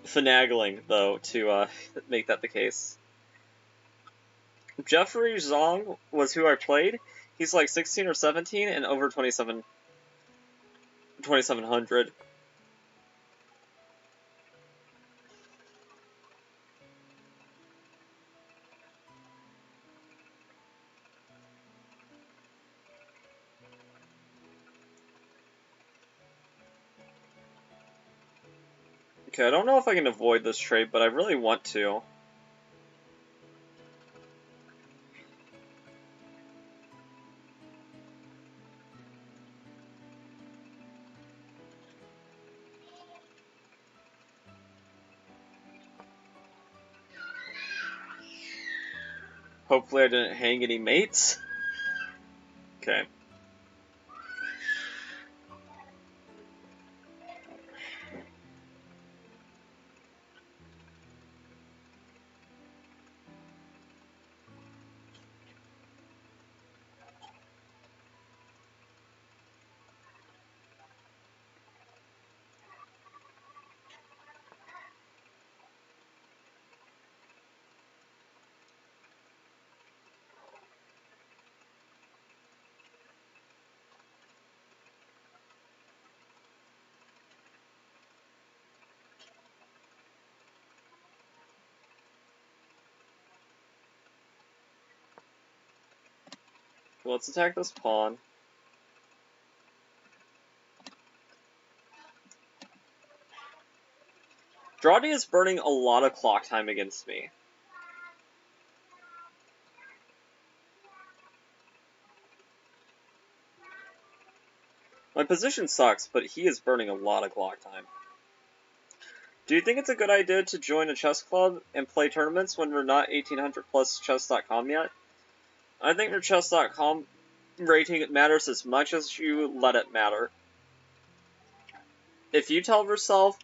finagling, though, to make that the case. Jeffrey Zhang was who I played. He's like 16 or 17 and over 2700. Okay, I don't know if I can avoid this trade, but I really want to. Hopefully I didn't hang any mates. Okay. Let's attack this pawn. Dradi is burning a lot of clock time against me. My position sucks, but he is burning a lot of clock time. Do you think it's a good idea to join a chess club and play tournaments when we're not 1800 plus chess.com yet? I think your chess.com rating matters as much as you let it matter. If you tell yourself,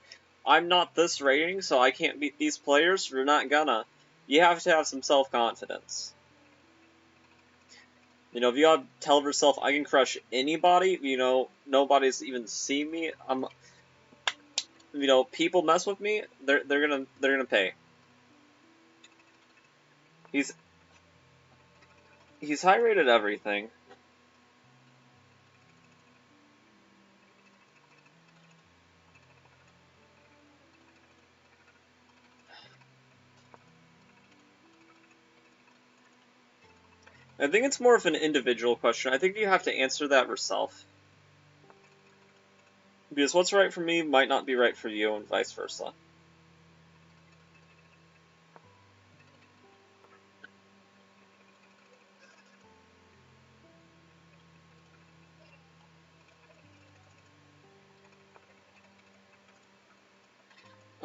I'm not this rating, so I can't beat these players, you're not gonna. You have to have some self-confidence. You know, if you tell yourself, I can crush anybody, you know, nobody's even seen me, you know, people mess with me, they're gonna pay. He's high rated everything. I think it's more of an individual question. I think you have to answer that yourself. Because what's right for me might not be right for you, and vice versa.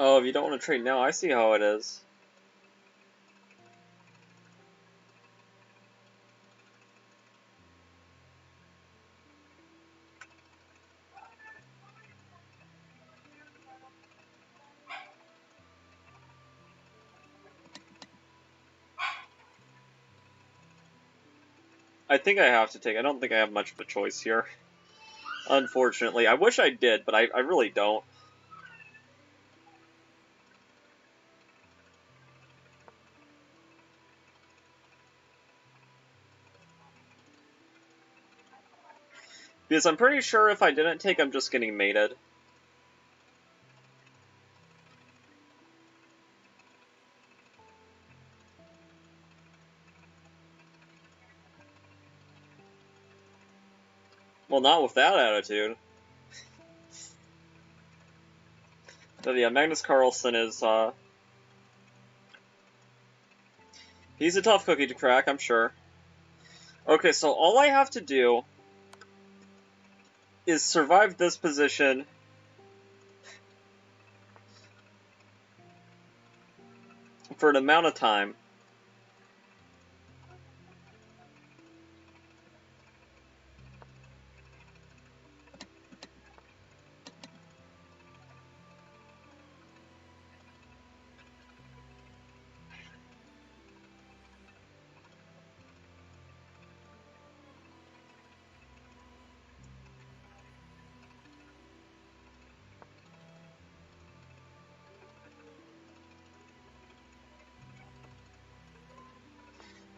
Oh, if you don't want to trade now, I see how it is. I think I have to take. I don't think I have much of a choice here. Unfortunately, I wish I did, but I really don't. Because I'm pretty sure if I didn't take, I'm just getting mated. Well, not with that attitude. But yeah, Magnus Carlsen is, he's a tough cookie to crack, I'm sure. Okay, so all I have to do is survive this position for an amount of time.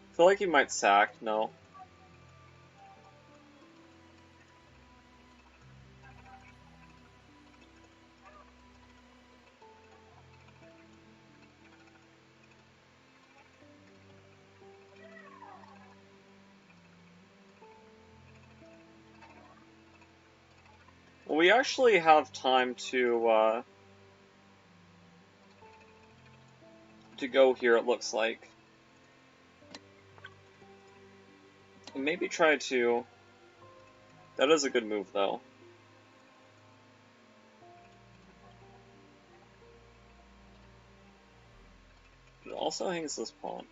I feel like he might sack. No. Well, we actually have time to go here, it looks like. And maybe try to... That is a good move, though. It also hangs this pawn.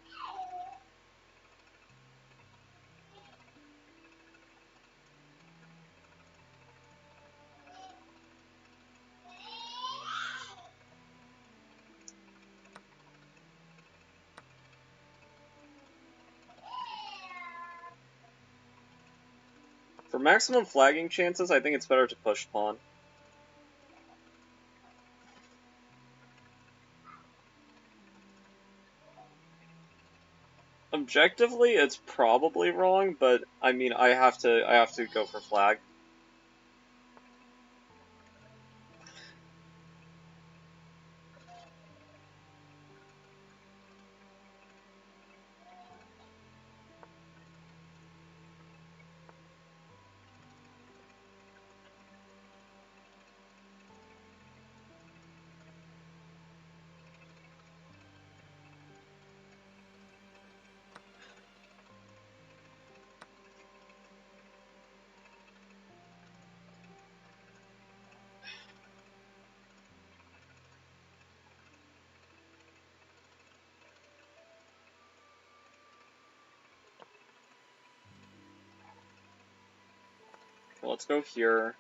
For maximum flagging chances, I think it's better to push pawn. Objectively, it's probably wrong, but I mean, I have to go for flag. Okay, let's go here.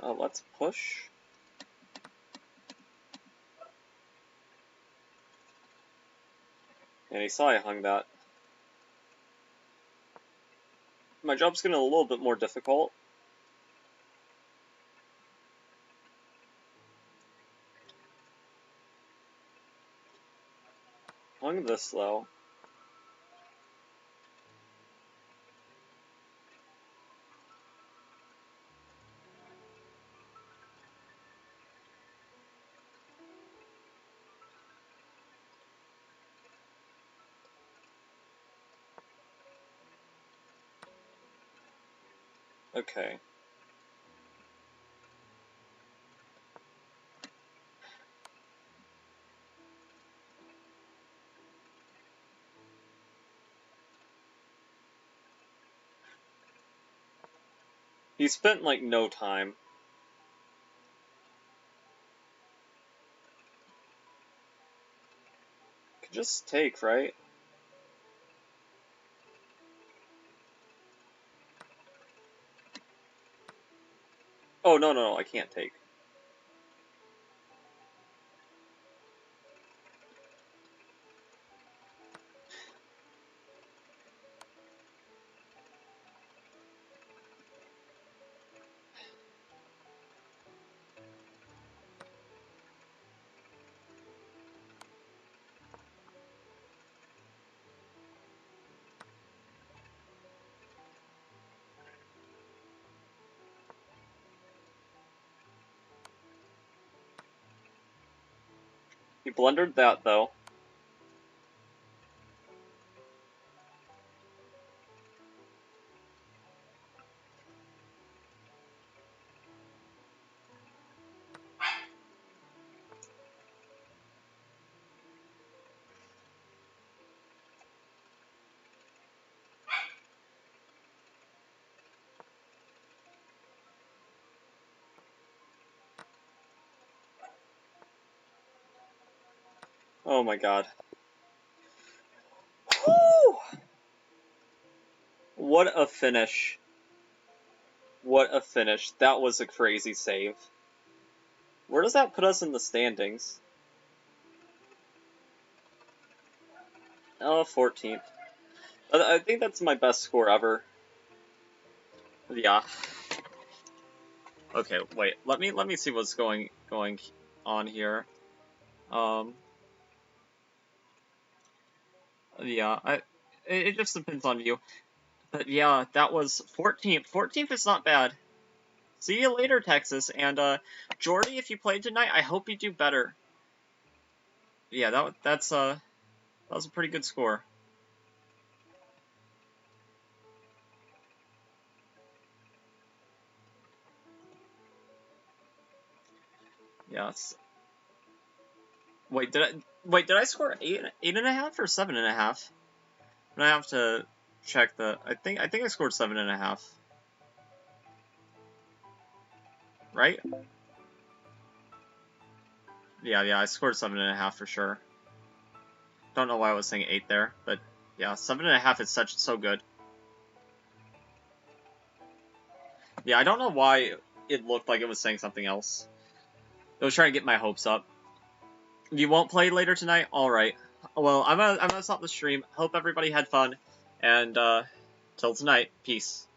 Let's push. And he saw I hung that. My job's getting a little bit more difficult. Hung this, though. Okay. He spent, like, no time. Could just take, right? Oh, no, I can't take. blundered that, though. Oh my god. Woo! What a finish. What a finish. That was a crazy save. Where does that put us in the standings? Oh, 14th. I think that's my best score ever. Yeah. Okay, wait. Let me see what's going on here. Yeah, it just depends on you. But yeah, that was 14th. 14th is not bad. See you later, Texas. And Jordy, if you played tonight, I hope you do better. Yeah, that was a pretty good score. Yes. Wait, did I score 8.5 or 7.5? I have to check the. I think I scored 7.5. Right? Yeah, I scored 7.5 for sure. Don't know why I was saying 8 there, but yeah, 7.5 is so good. Yeah, I don't know why it looked like it was saying something else. It was trying to get my hopes up. You won't play later tonight? Alright. Well, I'm gonna stop the stream. Hope everybody had fun. And, till tonight, peace.